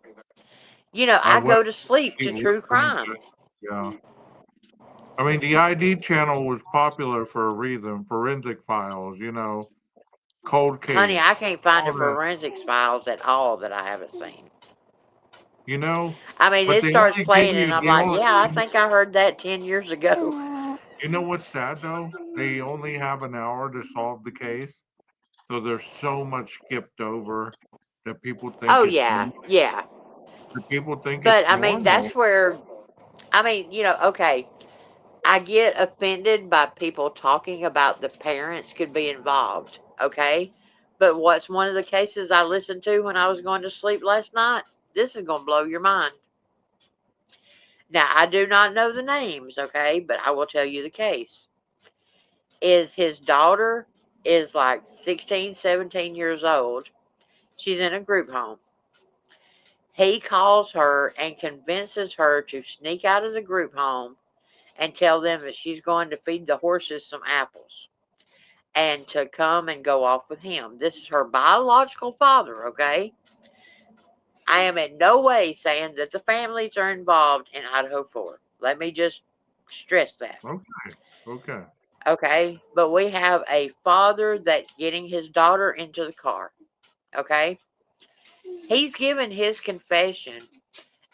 I
I
went
go to
to
sleep
sleep
to true
listening to
crime.
it. Yeah. I mean, the ID channel was popular for a reason. Forensic files, cold
Honey,
case,
I can't find the
all that,
forensics files at all that I haven't seen.
you know.
I mean,
But
it
they
starts
only gave
playing
you,
and I'm
they
like,
only,
yeah, I think I heard that 10 years ago.
what's sad though? They only have an hour to solve the case. So there's so much skipped over that people think
Oh,
it's
yeah, yeah. But I mean,
normal.
that's where, I mean, okay, I get offended by people talking about the parents could be involved, okay? But what's one of the cases I listened to when I was going to sleep last night? This is going to blow your mind. Now, I do not know the names, okay, but I will tell you the case. Is his daughter is like 16, 17 years old. She's in a group home. He calls her and convinces her to sneak out of the group home and tell them that she's going to feed the horses some apples and to come and go off with him. This is her biological father, okay? I am in no way saying that the families are involved in Idaho 4. Let me just stress that.
Okay. Okay.
Okay? But we have a father that's getting his daughter into the car. Okay? He's given his confession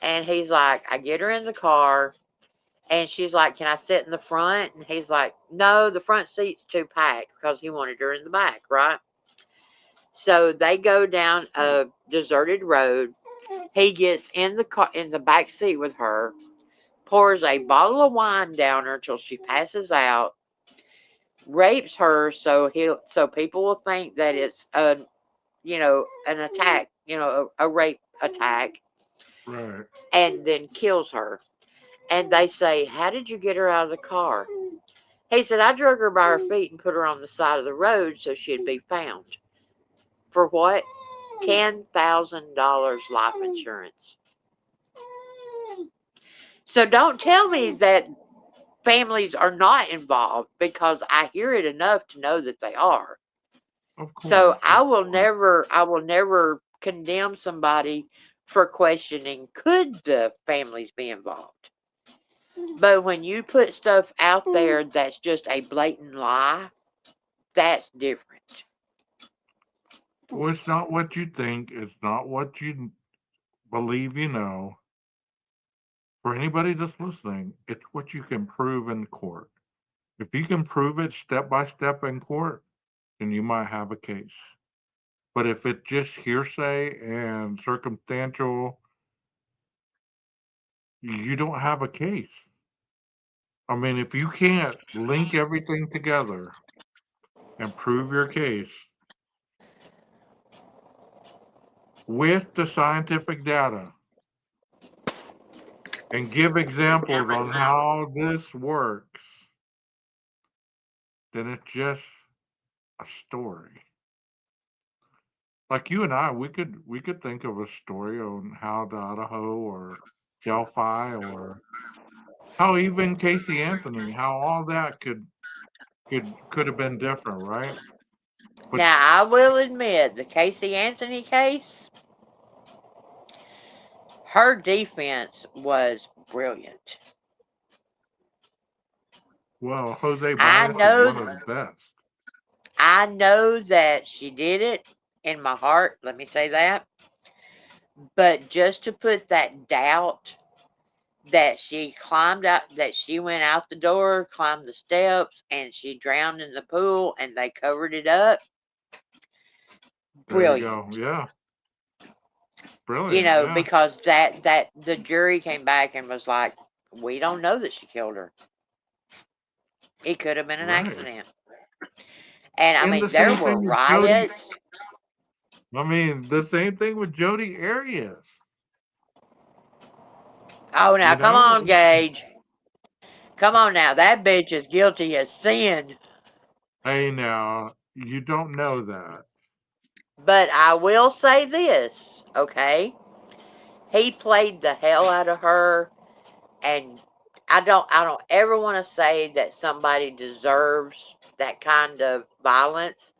and he's like, I get her in the car and she's like, can I sit in the front? And he's like, no, the front seat's too packed because he wanted her in the back, right? So they go down a deserted road. He gets in the car in the back seat with her, pours a bottle of wine down her till she passes out, rapes her so people will think that it's an attack, a rape attack,
Right.
and then kills her. And they say, how did you get her out of the car? He said, I drug her by her feet and put her on the side of the road so she'd be found. For what? $10,000 life insurance. So don't tell me that families are not involved because I hear it enough to know that they are.
Of
So
course. Of course.
I will never condemn somebody for questioning could the families be involved. But when you put stuff out there that's just a blatant lie, that's different.
Well, it's not what you think. It's not what you believe you know. For anybody that's listening, it's what you can prove in court. If you can prove it step by step in court, then you might have a case. But if it's just hearsay and circumstantial, you don't have a case. I mean, if you can't link everything together and prove your case with the scientific data and give examples on how this works, then it's just a story. Like you and I, we could think of a story on how the Idaho or Delphi or how even Casey Anthony, how all that could have been different, right? But
Now, I will admit the Casey Anthony case, her defense was brilliant.
well, Jose
I
Bias is
know
one of the best.
I know that she did it in my heart, let me say that. But just to put that doubt that she climbed out, that she went out the door, climbed the steps, and she drowned in the pool and they covered it up,
There you
brilliant.
go. Yeah, brilliant. Yeah,
Because that the jury came back and was like, we don't know that she killed her. It could have been an
right.
accident. And I
And the
mean, there
same
were
thing with Jody.
riots.
I mean, the same thing with Jody Arias.
Oh, now
You
come
know,
on, Gage. Come on now. That bitch is guilty as sin.
hey, now you don't know that.
But I will say this, okay? He played the hell out of her, and I don't ever want to say that somebody deserves that kind of violence,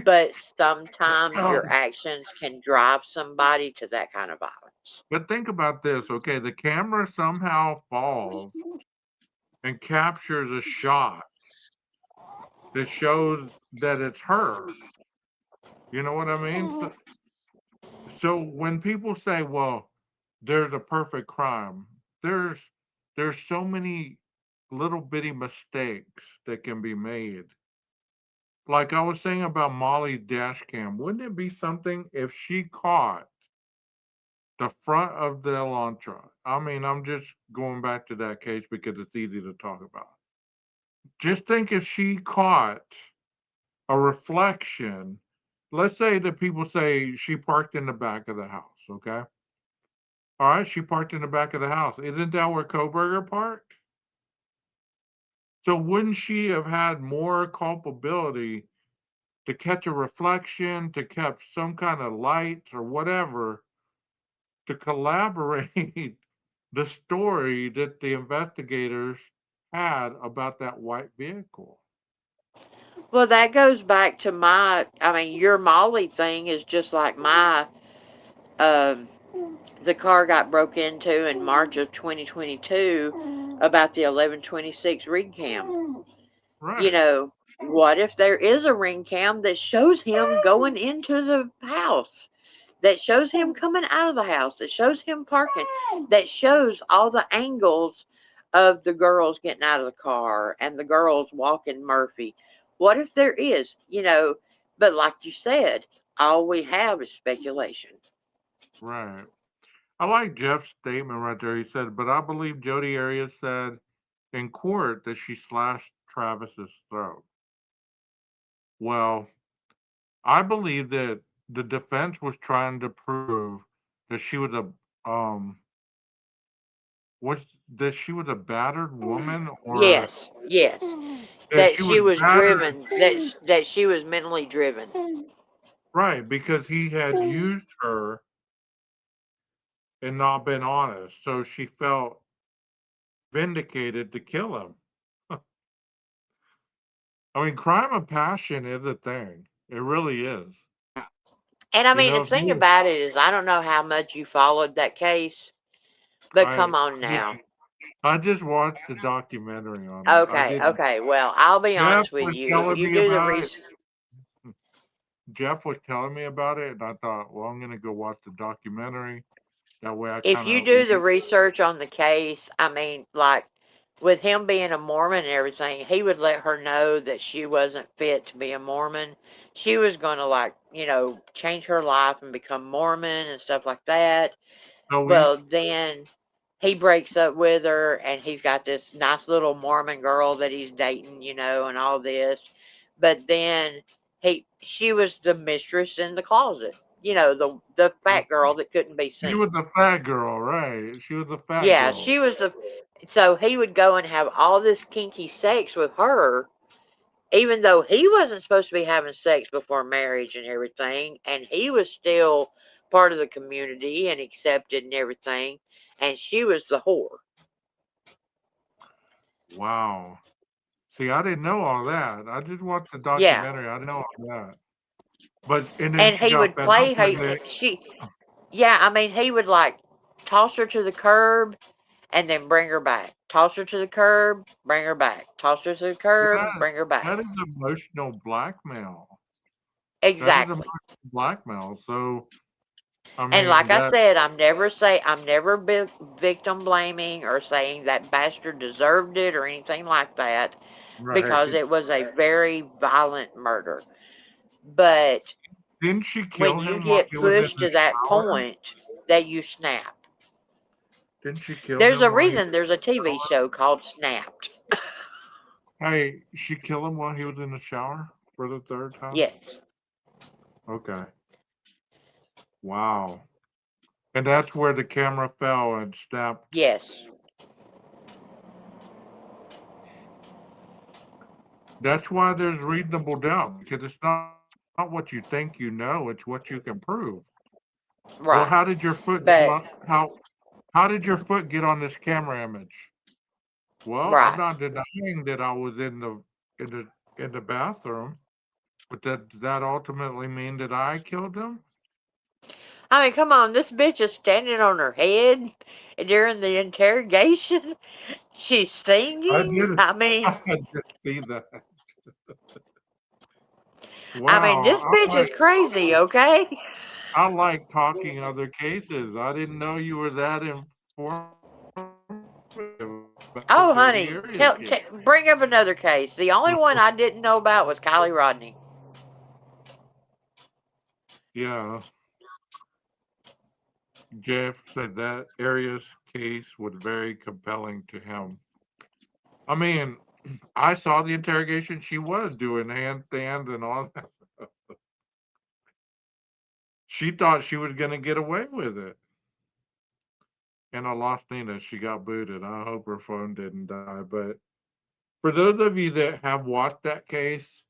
but sometimes your
Oh,
actions can drive somebody to that kind of violence.
but think about this, okay? The camera somehow falls and captures a shot that shows that it's her. You know what I mean? So when people say, "Well, there's a perfect crime," there's there's so many little bitty mistakes that can be made. Like I was saying about Molly's dash cam, wouldn't it be something if she caught the front of the Elantra? I mean, I'm just going back to that case because it's easy to talk about. Just think if she caught a reflection. Let's say that people say she parked in the back of the house, okay? All right, she parked in the back of the house. Isn't that where Koberger parked? So wouldn't she have had more culpability to catch a reflection, to catch some kind of light or whatever, to collaborate the story that the investigators had about that white vehicle?
Well, that goes back to I mean, your Molly thing is just like um, the car got broke into in March of 2022 about the 1126 ring cam. You
Right,
know, what if there is a ring cam that shows him going into the house, that shows him coming out of the house, that shows him parking, that shows all the angles of the girls getting out of the car and the girls walking Murphy? What if there is, but like you said, all we have is speculation.
right. I like Jeff's statement right there. He said, but I believe Jodi Arias said in court that she slashed Travis's throat. Well, I believe that the defense was trying to prove that she was a um was that she was a battered woman, or
Yes, yes.
that
That
she was
she was
battered,
driven, that she was mentally driven.
right, because he had used her and not been honest. So she felt vindicated to kill him. I mean, crime of passion is a thing. It really is.
Yeah. And I
You
mean, the
know, if
thing
you,
about it is, I don't know how much you followed that case, but
I
come on
just,
now.
I just watched the documentary on it. I
Okay,
didn't.
okay. Well, I'll be
Jeff
honest with
was
you. If
telling
you
me
do the
about it.
research,
Jeff was telling me about it, and I thought, well, I'm gonna go watch the documentary. That way, I
if
kind
you
of,
do the research on the case, I mean, like with him being a Mormon and everything, he would let her know that she wasn't fit to be a Mormon. She was going to, like, change her life and become Mormon and stuff like that.
so we,
Well, then he breaks up with her, and he's got this nice little Mormon girl that he's dating, and all this. But then she was the mistress in the closet, the fat girl that couldn't be
she
seen.
was the fat girl, right? She was the fat
Yeah,
girl.
she was the. So he would go and have all this kinky sex with her, even though he wasn't supposed to be having sex before marriage and everything, and he was still part of the community and accepted and everything, and she was the whore.
Wow. See, I didn't know all that. I just watched the
Yeah,
documentary. I didn't know all that. But and then
and
she
he
got
would
fed up
play
with
her.
it.
Yeah, I mean, he would like toss her to the curb and then bring her back. Toss her to the curb, bring her back. Toss her to the
Well,
curb,
that
bring her back.
that is emotional blackmail. That is
Exactly.
emotional blackmail. So I
And
mean
like I
that,
said, I'm never victim blaming or saying that bastard deserved it or anything like that,
right?
because it was a very violent murder. But
Didn't she
when
kill
you
him while
get
he was in
pushed
the
to that
shower?
point, that you snap.
Didn't she kill
There's
him
a
while he was
reason
in
there's a
the
TV
shower?
show called Snapped.
Hey, she killed him while he was in the shower for the third time?
Yes.
Okay. Wow. And that's where the camera fell and snapped.
Yes.
That's why there's reasonable doubt, because it's not what you think you know, it's what you can prove. Well,
Right. But
how did your foot get on this camera image? Well, I'm
right.
not denying that I was in the in the bathroom, but does that ultimately mean that I killed him?
I mean, come on, this bitch is standing on her head during the interrogation. She's
I
singing.
didn't.
I mean,
I didn't see that.
I mean, this
Wow,
bitch is crazy, okay?
I like talking other cases. I didn't know you were that informative about the Jodi
Oh,
Arias
honey,
case.
bring up another case. The only one I didn't know about was Kylie Rodney.
Yeah, Jeff said that Arias case was very compelling to him. I mean, I saw the interrogation. She was doing handstands and all that. She thought she was going to get away with it. And I lost Nina. She got booted. I hope her phone didn't die. But for those of you that have watched that case,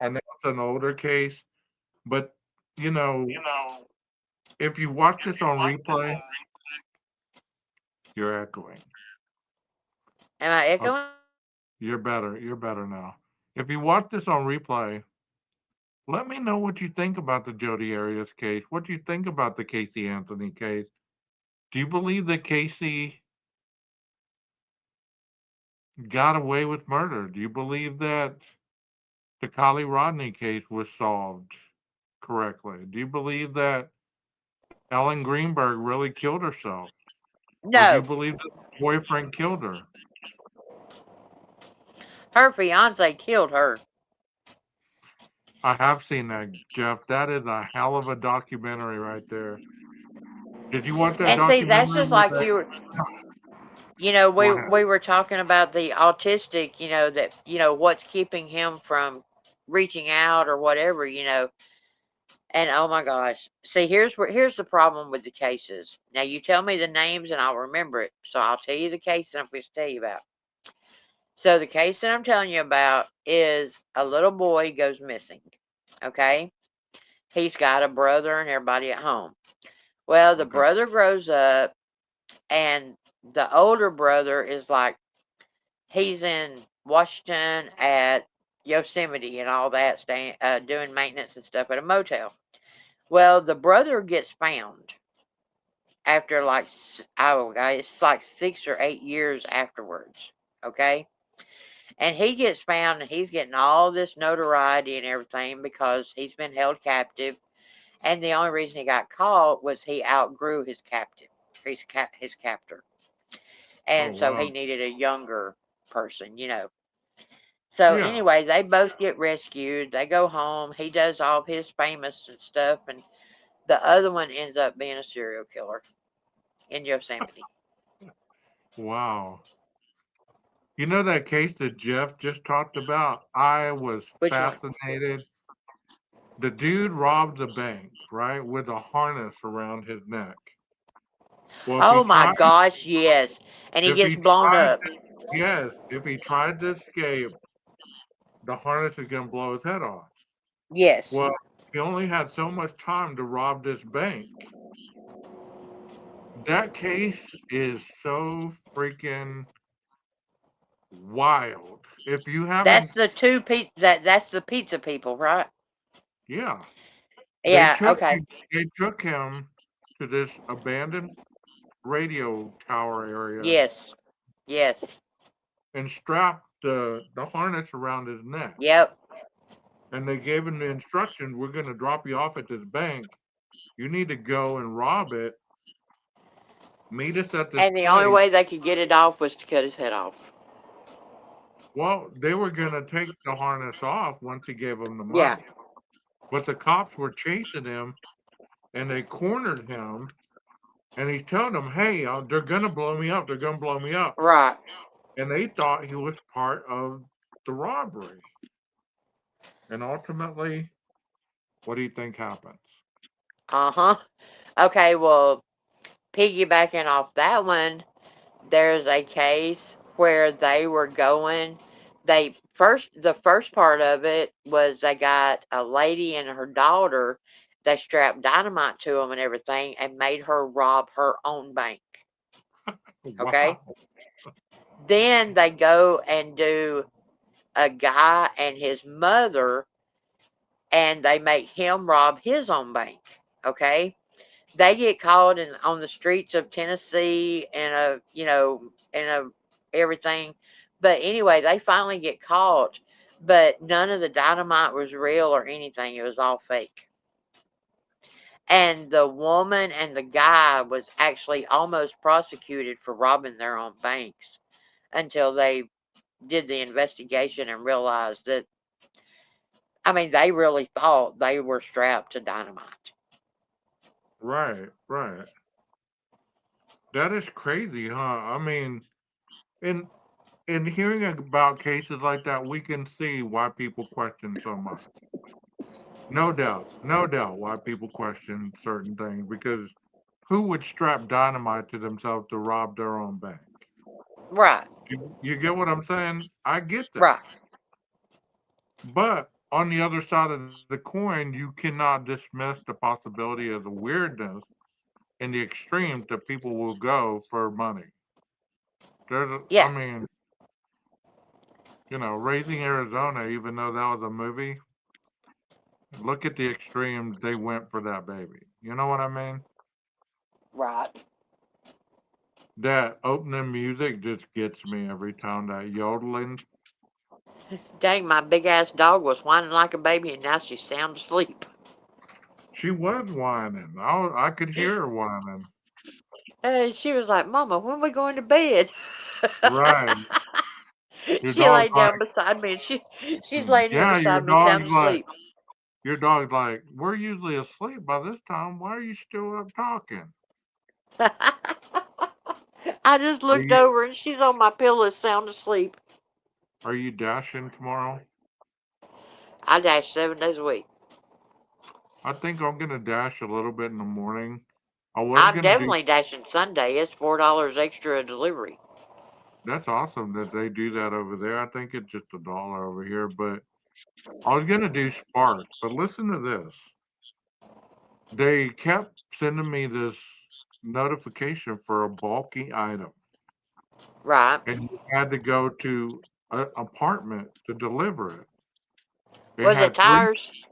I know it's an older case, but you know, if you watch this on replay, you're echoing.
Am I
Okay,
echoing?
you're better. You're better now. If you watch this on replay, let me know what you think about the Jodi Arias case. What do you think about the Casey Anthony case? Do you believe that Casey got away with murder? Do you believe that the Kylie Rodney case was solved correctly? Do you believe that Ellen Greenberg really killed herself? Or do you
No,
believe that her boyfriend killed her?
her fiance killed her.
I have seen that, Jeff. That is a hell of a documentary right there. Did you watch that
And see, that's
documentary
just
with
like
that?
you were, you know,
Go
we
ahead.
were talking about the autistic, that, what's keeping him from reaching out or whatever, and oh my gosh. See, here's the problem with the cases. Now you tell me the names and I'll remember it. So I'll tell you the case that I'm going to tell you about. So the case that I'm telling you about is a little boy goes missing. Okay? He's got a brother and everybody at home. Well, the
Okay.
brother grows up and the older brother is like he's in Washington at Yosemite and all that, staying doing maintenance and stuff at a motel. Well, the brother gets found after like oh god, it's like 6 or 8 years afterwards. Okay, and he gets found and he's getting all this notoriety and everything because he's been held captive, and the only reason he got caught was he outgrew his captive, his captor,
Oh
and so
wow.
he needed a younger person. So
Yeah.
anyway, they both get rescued. They go home. He does all of his famous and stuff, and the other one ends up being a serial killer in Yosemite.
Wow. You know that case that Jeff just talked about? I was
Which one?
fascinated. The dude robbed the bank, right, with a harness around his neck. Well,
Oh my gosh, yes. And he
if
gets
he
blown
tried
up.
to, yes, if he tried to escape, the harness was going to blow his head off.
Yes.
Well, he only had so much time to rob this bank. That case is so freaking wild. If you
That's
haven't,
the two pizza that's the pizza people, right?
yeah, they
Yeah,
took
okay.
him, they took him to this abandoned radio tower area
Yes. Yes.
and strapped the harness around his neck.
Yep.
And they gave him the instructions: we're going to drop you off at this bank. You need to go and rob it. Meet us at this
And the only
place.
way they could get it off was to cut his head off.
Well, they were going to take the harness off once he gave them the
Yeah.
money. But the cops were chasing him and they cornered him. And he's telling them, hey, they're going to blow me up. They're going to blow me up.
Right.
And they thought he was part of the robbery. And ultimately, what do you think happens?
Uh-huh. Okay, well, piggybacking off that one, there's a case where they were going the first part of it was they got a lady and her daughter. They strapped dynamite to them and everything and made her rob her own bank. Okay,
Wow.
then they go and do a guy and his mother, and they make him rob his own bank. Okay, they get caught in on the streets of Tennessee and a everything. But anyway, they finally get caught, but none of the dynamite was real or anything. It was all fake. And the woman and the guy was actually almost prosecuted for robbing their own banks until they did the investigation and realized that I mean they really thought they were strapped to dynamite.
Right, right. That is crazy, huh? I mean, in in hearing about cases like that, we can see why people question so much. No doubt, no doubt why people question certain things because who would strap dynamite to themselves to rob their own bank?
Right.
You get what I'm saying? I get that.
Right.
But on the other side of the coin, you cannot dismiss the possibility of the weirdness and the extremes that people will go for money. I
Yeah.
mean, Raising Arizona, even though that was a movie, look at the extremes they went for that baby. You know what I mean?
Right.
That opening music just gets me every time. That yodeling.
Dang, my big ass dog was whining like a baby, and now she's sound asleep.
She was whining. I could hear her whining.
She was like, "Mama, when we going to bed?"
Right. Your
She
dog's
laid
like,
down beside me, and she's laying here
yeah,
beside me, sound asleep.
your dog's like, we're usually asleep by this time. Why are you still up talking?
I just
Are
looked
you
over, and she's on my pillow, sound asleep.
are you dashing tomorrow?
I dash 7 days a week.
I think I'm gonna dash a little bit in the morning. I was
I'm
gonna do.
definitely dashing Sunday. It's $4 extra a delivery.
That's awesome that they do that over there. I think it's just $1 over here, but I was gonna do Spark. But listen to this. They kept sending me this notification for a bulky item,
Right.
and you had to go to an apartment to deliver it. It
Was it
had three.
tires?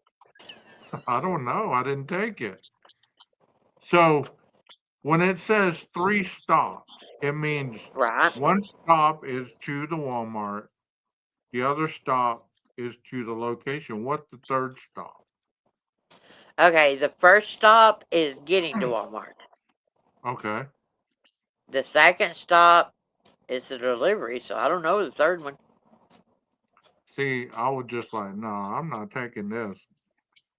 I don't know. I didn't take it. So when it says three stops, it means
Right.
one stop is to the Walmart, the other stop is to the location. What's the third stop?
Okay, the first stop is getting to Walmart.
Okay.
The second stop is the delivery, so I don't know the third one.
See, I was just like, no, I'm not taking this.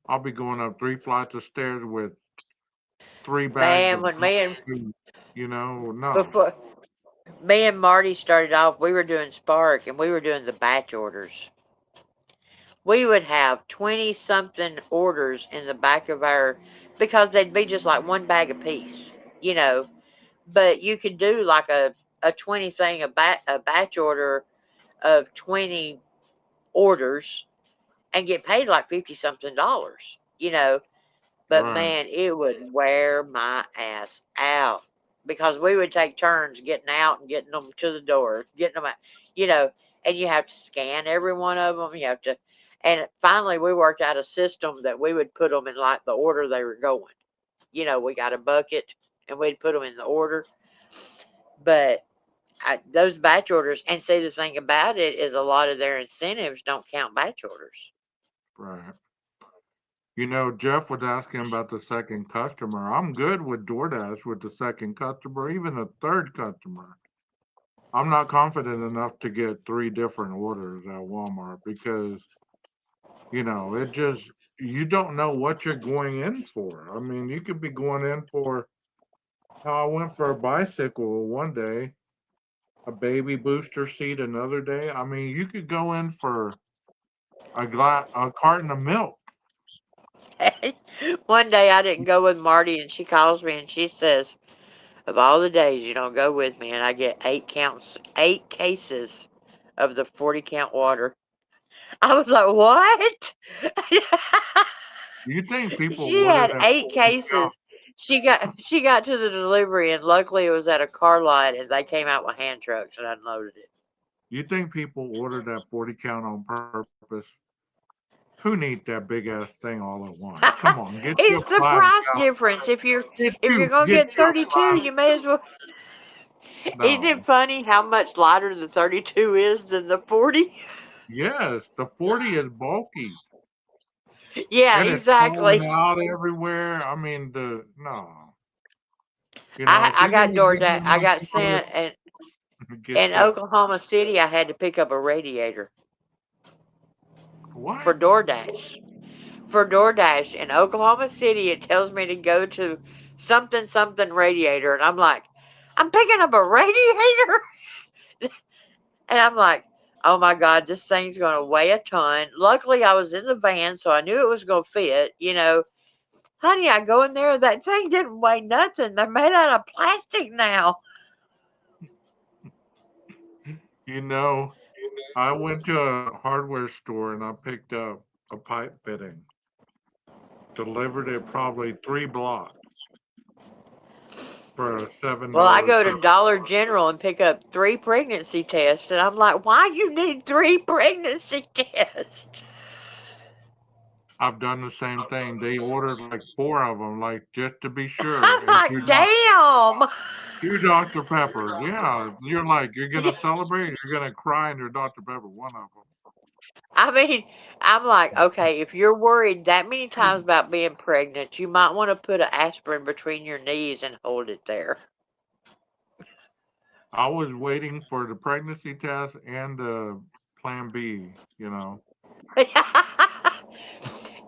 I'll be going up 3 flights of stairs with 3 bags
Man,
of
when
junk food. No.
before me and Marty started off, we were doing Spark and we were doing the batch orders. We would have 20 something orders in the back of our, because they'd be just like one bag a piece, you know. But you could do like a 20 thing, a batch order of 20 orders and get paid like 50 something dollars, you know. But
Right.
man, it would wear my ass out because we would take turns getting out and getting them to the door, getting them out, you know, and you have to scan every one of them. You have to, and finally we worked out a system that we would put them in like the order they were going. You know, we got a bucket and we'd put them in the order. But those batch orders, and see, the thing about it is a lot of their incentives don't count batch orders.
Right. Jeff was asking about the second customer. I'm good with DoorDash with the second customer, even the third customer. I'm not confident enough to get 3 different orders at Walmart because, it just, you don't know what you're going in for. I mean, you could be going in for, I went for a bicycle one day, a baby booster seat another day. I mean, you could go in for a carton of milk.
One day I didn't go with Marty, and she calls me and she says, "Of all the days you don't go with me," and I get 8 cases of the 40 count water. I was like, "What?"
You think people
She
order
had
that
eight
40 count?
cases. She got to the delivery, and luckily it was at a car lot, and they came out with hand trucks and unloaded it.
You think people order that 40 count on purpose? Who needs that big ass thing all at once? Come on, get you a
It's the
five
price
count.
difference. If you're gonna
Get
get
you a
32,
five.
you may as well. Isn't
No.
it funny how much lighter the 32 is than the 40?
Yes, the 40 is bulky
Yeah,
and it's pulling
exactly.
out everywhere. I mean, no. If
I
you're
got
gonna give
DoorDash.
me
I
much
got
more,
sent, and
get
in
the
Oklahoma City, I had to pick up a radiator for
what?
DoorDash. For DoorDash in Oklahoma City, it tells me to go to something something radiator, and I'm like, I'm picking up a radiator, and I'm like, oh my god, this thing's gonna weigh a ton. Luckily, I was in the van, so I knew it was gonna fit, you know. Honey, I go in there, that thing didn't weigh nothing. They're made out of plastic now.
You know, I went to a hardware store and I picked up a pipe fitting, delivered it probably 3 blocks for a seven
Well, I
dollar
go to
tip.
Dollar General and pick up 3 pregnancy tests, and I'm like, why you need 3 pregnancy tests?
I've done the same thing. They ordered like 4 of them, like just to be sure,
I'm
and
like, damn.
two Dr. Peppers. Yeah, you're like you're gonna celebrate. You're gonna cry in your Dr. Pepper. One of
I mean, I'm like, okay, if you're worried that many times about being pregnant, you might want to put an aspirin between your knees and hold it there.
I was waiting for the pregnancy test and the Plan B. You know,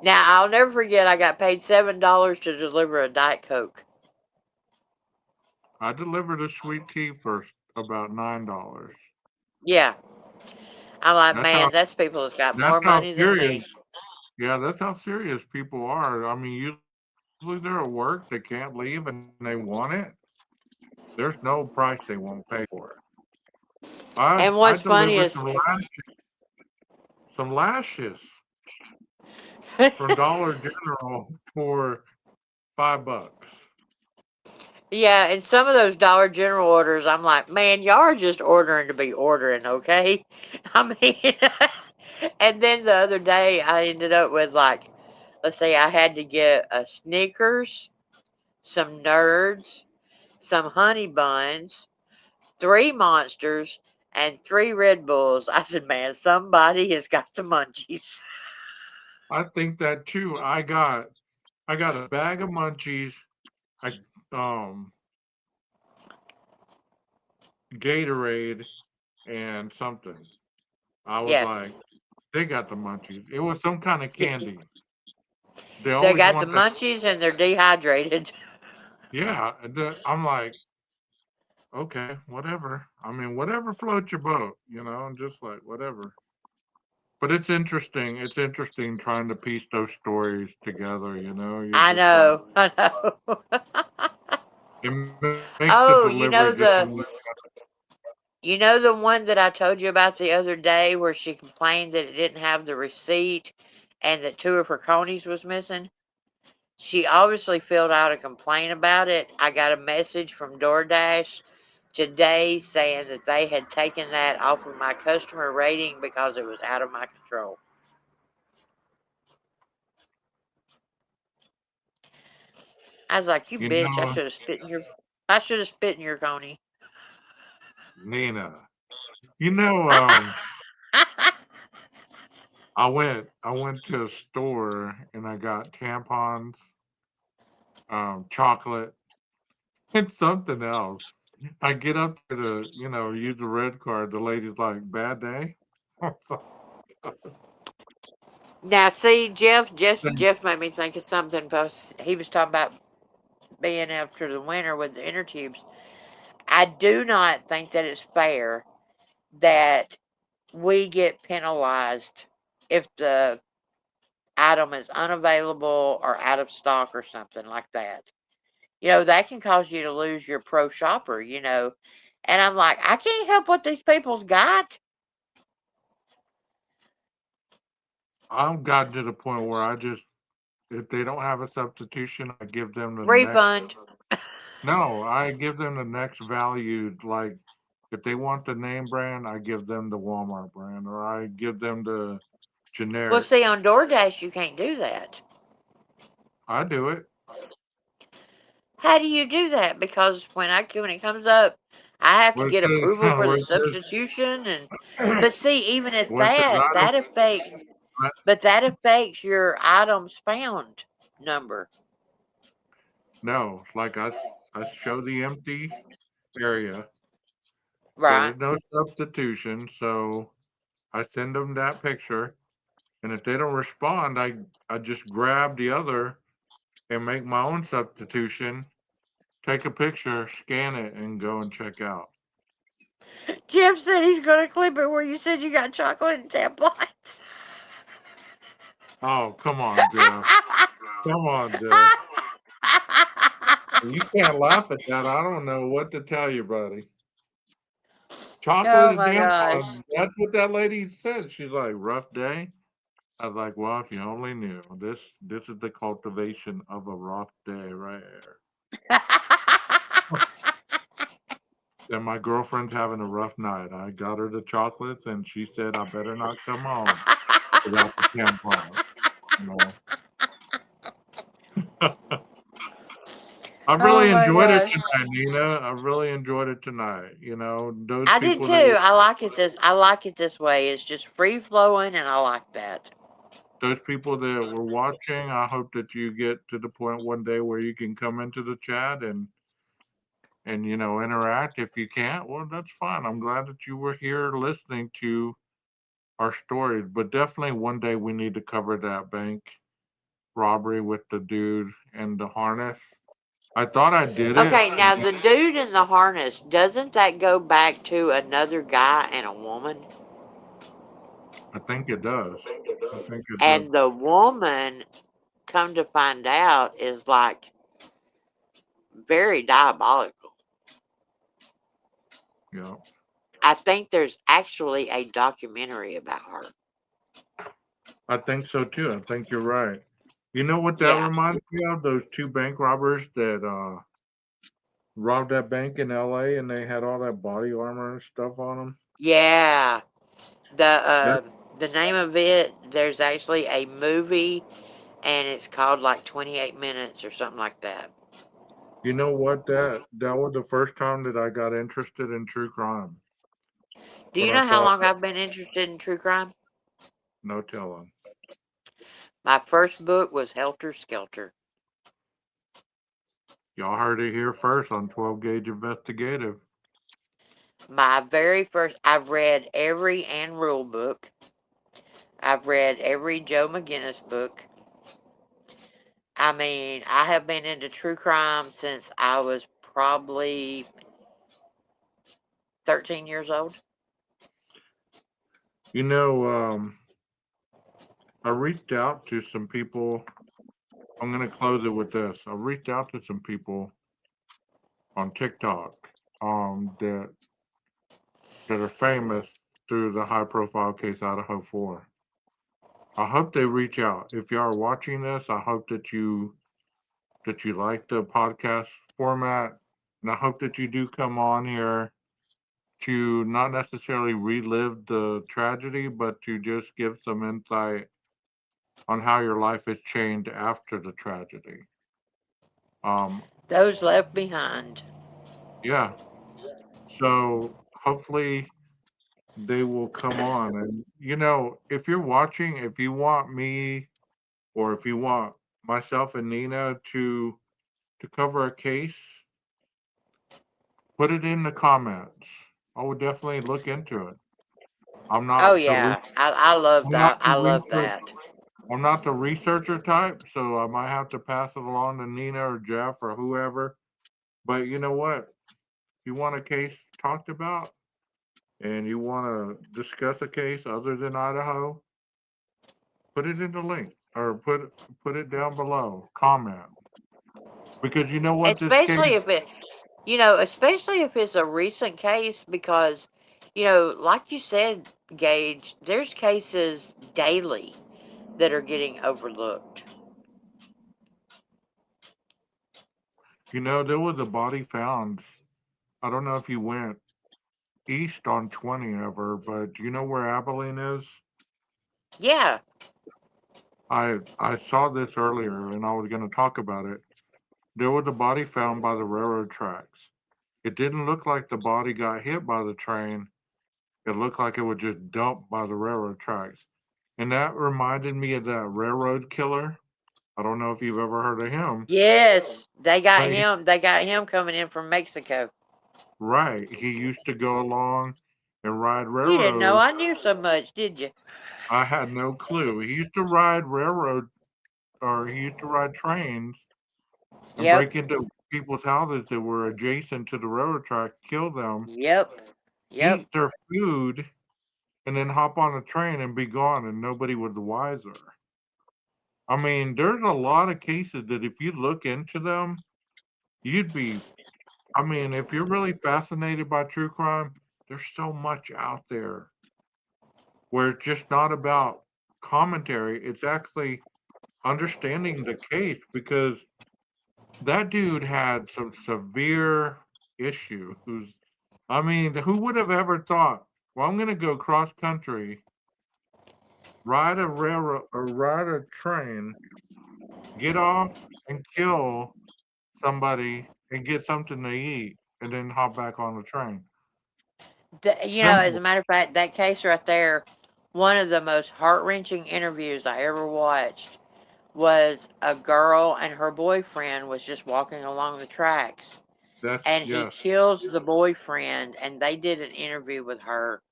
Now, I'll never forget, I got paid $7 to deliver a Diet Coke.
I delivered a sweet tea for about $9.
Yeah. I'm like,
That's how
man, that's people that's got more
that's how
money than
serious.
me.
Yeah, that's how serious people are. I mean, usually they're at work, they can't leave, and they want it. There's no price they won't pay for it. I
And what's
delivered
funny is,
some lashes from Dollar General for $5.
yeah, and some of those Dollar General orders, I'm like, man, y'all are just ordering to be ordering, okay? I mean, and then the other day I ended up with like, let's say I had to get a Snickers, some Nerds, some Honey Buns, 3 Monsters, and 3 Red Bulls. I said, man, somebody has got the munchies.
I think that too. I got a bag of munchies. I um Gatorade and something. I was
Yeah,
like, they got the munchies. It was some kind of
yeah.
candy. They
They
always
got the
want that.
munchies and they're dehydrated.
Yeah, I'm like, okay, whatever. I mean, whatever floats your boat, and just like whatever. But it's interesting. It's interesting trying to piece those stories together. You're
I
just like,
know, I know.
it makes the delivery
Oh,
just a little.
you know the one that I told you about the other day where she complained that it didn't have the receipt and that 2 of her conies was missing? She obviously filled out a complaint about it. I got a message from DoorDash today saying that they had taken that off of my customer rating because it was out of my control. I was like, you
You
bitch,
know,
I should have spit in your coney.
Nina. You know, I went to a store and I got tampons, chocolate, and something else. I get up there to, use the red card. The lady's like, "Bad day."
Now, see, Jeff made me think of something because he was talking about being after the winter with the inner tubes. I do not think that it's fair that we get penalized if the item is unavailable or out of stock or something like that. That can cause you to lose your pro shopper. And I'm like, I can't help what these people's got.
I've gotten to the point where if they don't have a substitution, I give them the next.
Refund.
No, I give them the next value. Like, if they want the name brand, I give them the Walmart brand, or I give them the
Well,
generic.
see, on DoorDash, you can't do that.
I do it.
How do you do that? Because when it comes up, I have to
Where it
get
says,
approval for
where
the
it says,
substitution, but see, even at
where it says
that affects,
I-
but that affects your items found number,
no, like I show the empty area.
right?
There's no substitution, so I send them that picture, and if they don't respond, I just grab the other and make my own substitution. Take a picture, scan it, and go and check out.
Jeff said he's going to clip it where you said you got chocolate and tampons.
Oh, come on, Jeff. Come on, Jill. You can't laugh at that. I don't know what to tell you, buddy. Chocolate
Oh
and
my gosh.
tampons. That's what that lady said. She's like, rough day. I was like, well, if you only knew. This is the cultivation of a rough day right here. And my girlfriend's having a rough night. I got her the chocolates, and she said I better not come home without the tampon. You know, I've
Oh
really
my
enjoyed it
gosh.
tonight, Nina. I've really enjoyed it tonight. Those
I did
people that
too. I like it this way. It's just free flowing and I like that.
were watching, I hope that you get to the point one day where you can come into the chat and interact. If you can't, well, that's fine. I'm glad that you were here listening to our stories, but definitely one day we need to cover that bank robbery with the dude and the harness. I thought I did it.
Okay, now the dude in the harness, doesn't that go back to another guy and a woman?
I think it does. I think it does.
And the woman, come to find out, is like very diabolical.
Yeah,
I think there's actually a documentary about her.
I think so too. I think you're right. You know what that
Yeah.
reminds me of? Those two bank robbers that robbed that bank in L.A. and they had all that body armor and stuff on them.
Yeah. The
That's
the name of it, there's actually a movie and it's called like 28 minutes or something like that.
you know what that was the first time that I got interested in true crime.
Do
When
you
I
know how
saw
long I've been interested in true crime?
No Telling.
My first book was Helter Skelter.
Y'all heard it here first on 12 Gauge Investigative.
My very first, I've read every Anne Rule book. I've read every Joe McGinnis book. I mean, I have been into true crime since I was probably 13 years old.
You know, I reached out to some people. I'm going to close it with this. I reached out to some people on TikTok that are famous through the high profile case Idaho 4. I hope they reach out. If you are watching this, I hope that you like the podcast format, and I hope that you do come on here to not necessarily relive the tragedy, but to just give some insight on how your life has changed after the tragedy. Um,
Those left behind.
yeah. So hopefully they will come on. And if you're watching, if you want me or if you want myself and Nina to cover a case, put it in the comments. I would definitely look into it. I'm
Oh
not the re-
yeah, I love
I'm not
that.
the
I love
research
that.
I'm not the researcher type, so I might have to pass it along to Nina or Jeff or whoever. But you know what? If you want a case talked about and you want to discuss a case other than Idaho, put it in the link or put it down below. Comment because you know what this
Especially
case.
if it, especially if it's a recent case, because, like you said, Gage, there's cases daily that are getting overlooked.
There was a body found. I don't know if you went east on 20 ever, but do you know where Abilene is?
Yeah.
I saw this earlier and I was going to talk about it. There was a body found by the railroad tracks. It didn't look like the body got hit by the train. It looked like it was just dumped by the railroad tracks. And that reminded me of that railroad killer. I don't know if you've ever heard of him,
Yes, they got
but
him. They got him coming in from Mexico.
right, he used to go along and ride
You didn't know
railroad.
I knew so much, did you?
I had no clue. He used to ride railroad or he used to ride trains and
Yep.
break into people's houses that were adjacent to the railroad track, kill them,
Yep. Yep.
eat their food, and then hop on a train and be gone, and nobody was the wiser. I mean, there's a lot of cases that if you look into them, you'd be, I mean, if you're really fascinated by true crime, there's so much out there where it's just not about commentary. It's actually understanding the case because that dude had some severe issues. I mean, who would have ever thought, well, I'm going to go cross country, ride a railroad or ride a train, get off and kill somebody and get something to eat and then hop back on the train.
As a
Simple.
matter of fact, that case right there, one of the most heart wrenching interviews I ever watched was a girl and her boyfriend was just walking along the tracks,
That's
and he
yes,
kills the boyfriend, and they did an interview with her,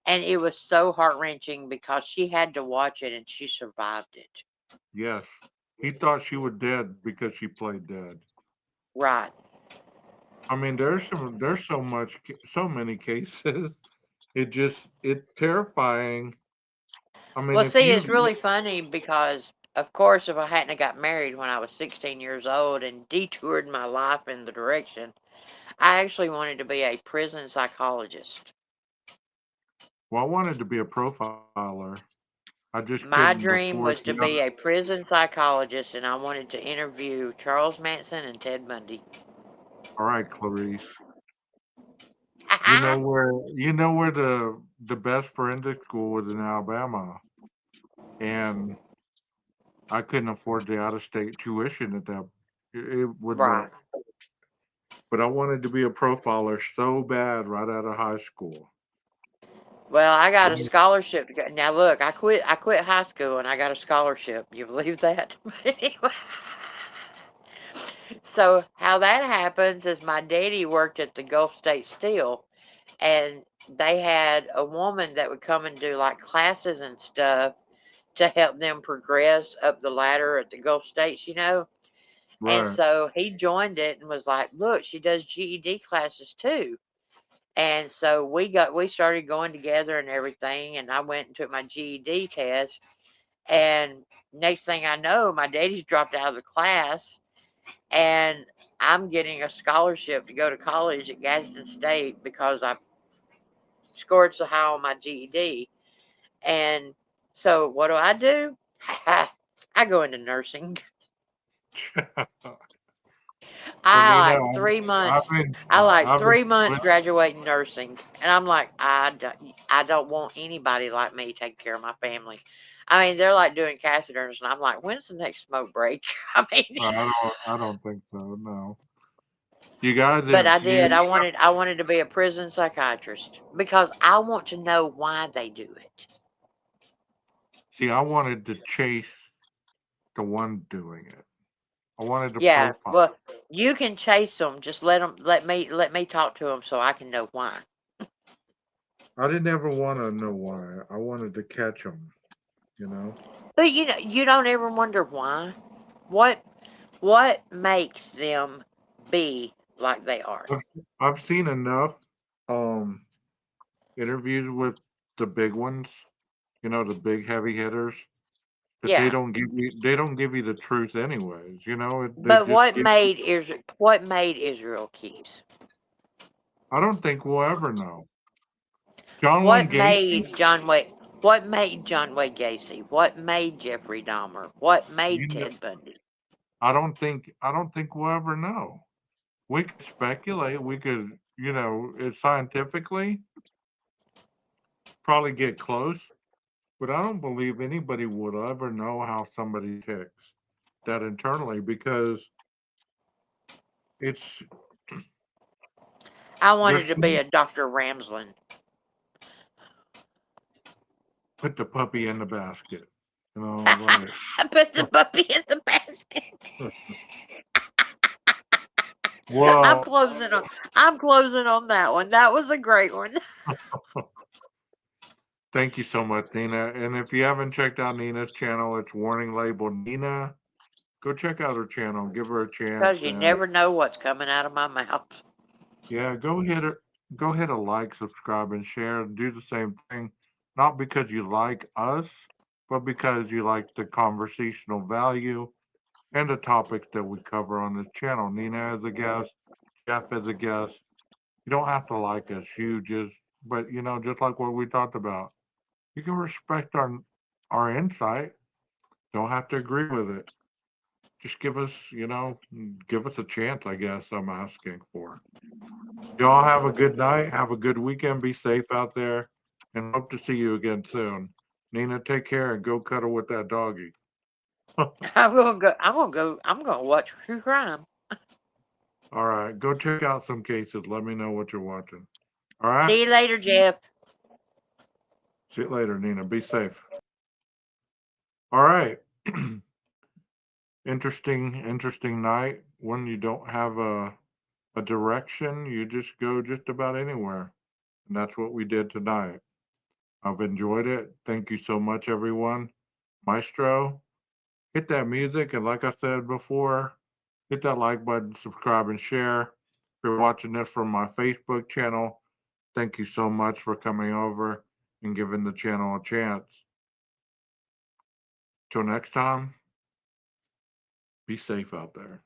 and it was so heart wrenching because she had to watch it and she survived it.
yes. He thought she was dead because she played dead.
Right.
I mean, there's so many cases. It's terrifying. I mean,
Well,
if
see,
you
it's really funny because, of course, if I hadn't have got married when I was 16 years old and detoured my life in the direction, I actually wanted to be a prison psychologist.
well, I wanted to be a profiler. I just couldn't
My dream
afford
was
the
to
other.
be a prison psychologist, and I wanted to interview Charles Manson and Ted Bundy.
All right, Clarice. You know where the best forensic school was in Alabama, and I couldn't afford the out of state tuition at that. It would,
Right.
but I wanted to be a profiler so bad right out of high school.
Well, I got a scholarship to go. Now, look, I quit high school and I got a scholarship. You believe that? But anyway, so how that happens is my daddy worked at the Gulf State Steel, and they had a woman that would come and do like classes and stuff to help them progress up the ladder at the Gulf States. And
Right.
so he joined it and was like, "Look, she does GED classes too." And so we started going together and everything, and I went and took my GED test, and next thing I know, my daddy's dropped out of the class, and I'm getting a scholarship to go to college at Gadsden State because I scored so high on my GED. And so what do? I go into nursing.
Well,
I
Nina,
like three
I've
months.
been,
I like
I've been,
3 months graduating nursing, and I'm like, I don't want anybody like me taking care of my family. I mean, they're like doing catheters, and I'm like, when's the next smoke break? I mean,
I don't think so. No, you guys,
but I
if
did.
you
I wanted to be a prison psychiatrist because I want to know why they do it.
see, I wanted to chase the one doing it. I wanted to
Yeah.
profile.
Well, you can chase them. Just let me talk to them so I can know why.
I didn't ever want to know why. I wanted to catch them. You know,
But you don't ever wonder why. What what makes them be like they are?
I've I've seen enough um interviews with the big ones. You know, the big heavy hitters that they
Yeah.
don't give you. They don't give you the truth, anyways. You know, they
But
just
what
give.
made Israel Keys?
I don't think we'll ever know. John Wayne
What
Gacy.
made John Wayne what made John Wayne Gacy? What made Jeffrey Dahmer? What made
You know,
Ted Bundy?
I don't think we'll ever know. We could speculate. We could, scientifically probably get close, but I don't believe anybody would ever know how somebody ticks that internally because it's
I wanted
there's
to
so
be
many,
a Dr. Ramslin.
put the puppy in the basket. Like
Put the puppy in the basket. I'm
well,
closing on I'm closing on that one. That was a great one.
thank you so much, Nina. And if you haven't checked out Nina's channel, it's warning labeled Nina. Go check out her channel, give her a chance,
Because you
and
never know what's coming out of my mouth.
yeah, go hit a like, subscribe, and share. Do the same thing, not because you like us, but because you like the conversational value and the topics that we cover on this channel. Nina as a guest, Jeff as a guest. You don't have to like us. You just, but just like what we talked about, you can respect our insight. Don't have to agree with it. Just give us a chance. I guess I'm asking for. Y'all have a good night. Have a good weekend. Be safe out there, and hope to see you again soon. Nina, take care and go cuddle with that doggy.
I'm gonna go. I'm gonna go. I'm gonna watch true crime.
All right, go check out some cases. Let me know what you're watching. All right,
See you later, Jeff.
see you later, Nina. Be safe. All right. Interesting night. When you don't have a direction, you just go just about anywhere. And that's what we did tonight. I've enjoyed it. Thank you so much, everyone. Maestro, hit that music. And like I said before, hit that like button, subscribe, and share. If you're watching this from my Facebook channel, thank you so much for coming over and giving the channel a chance. Till next time, be safe out there.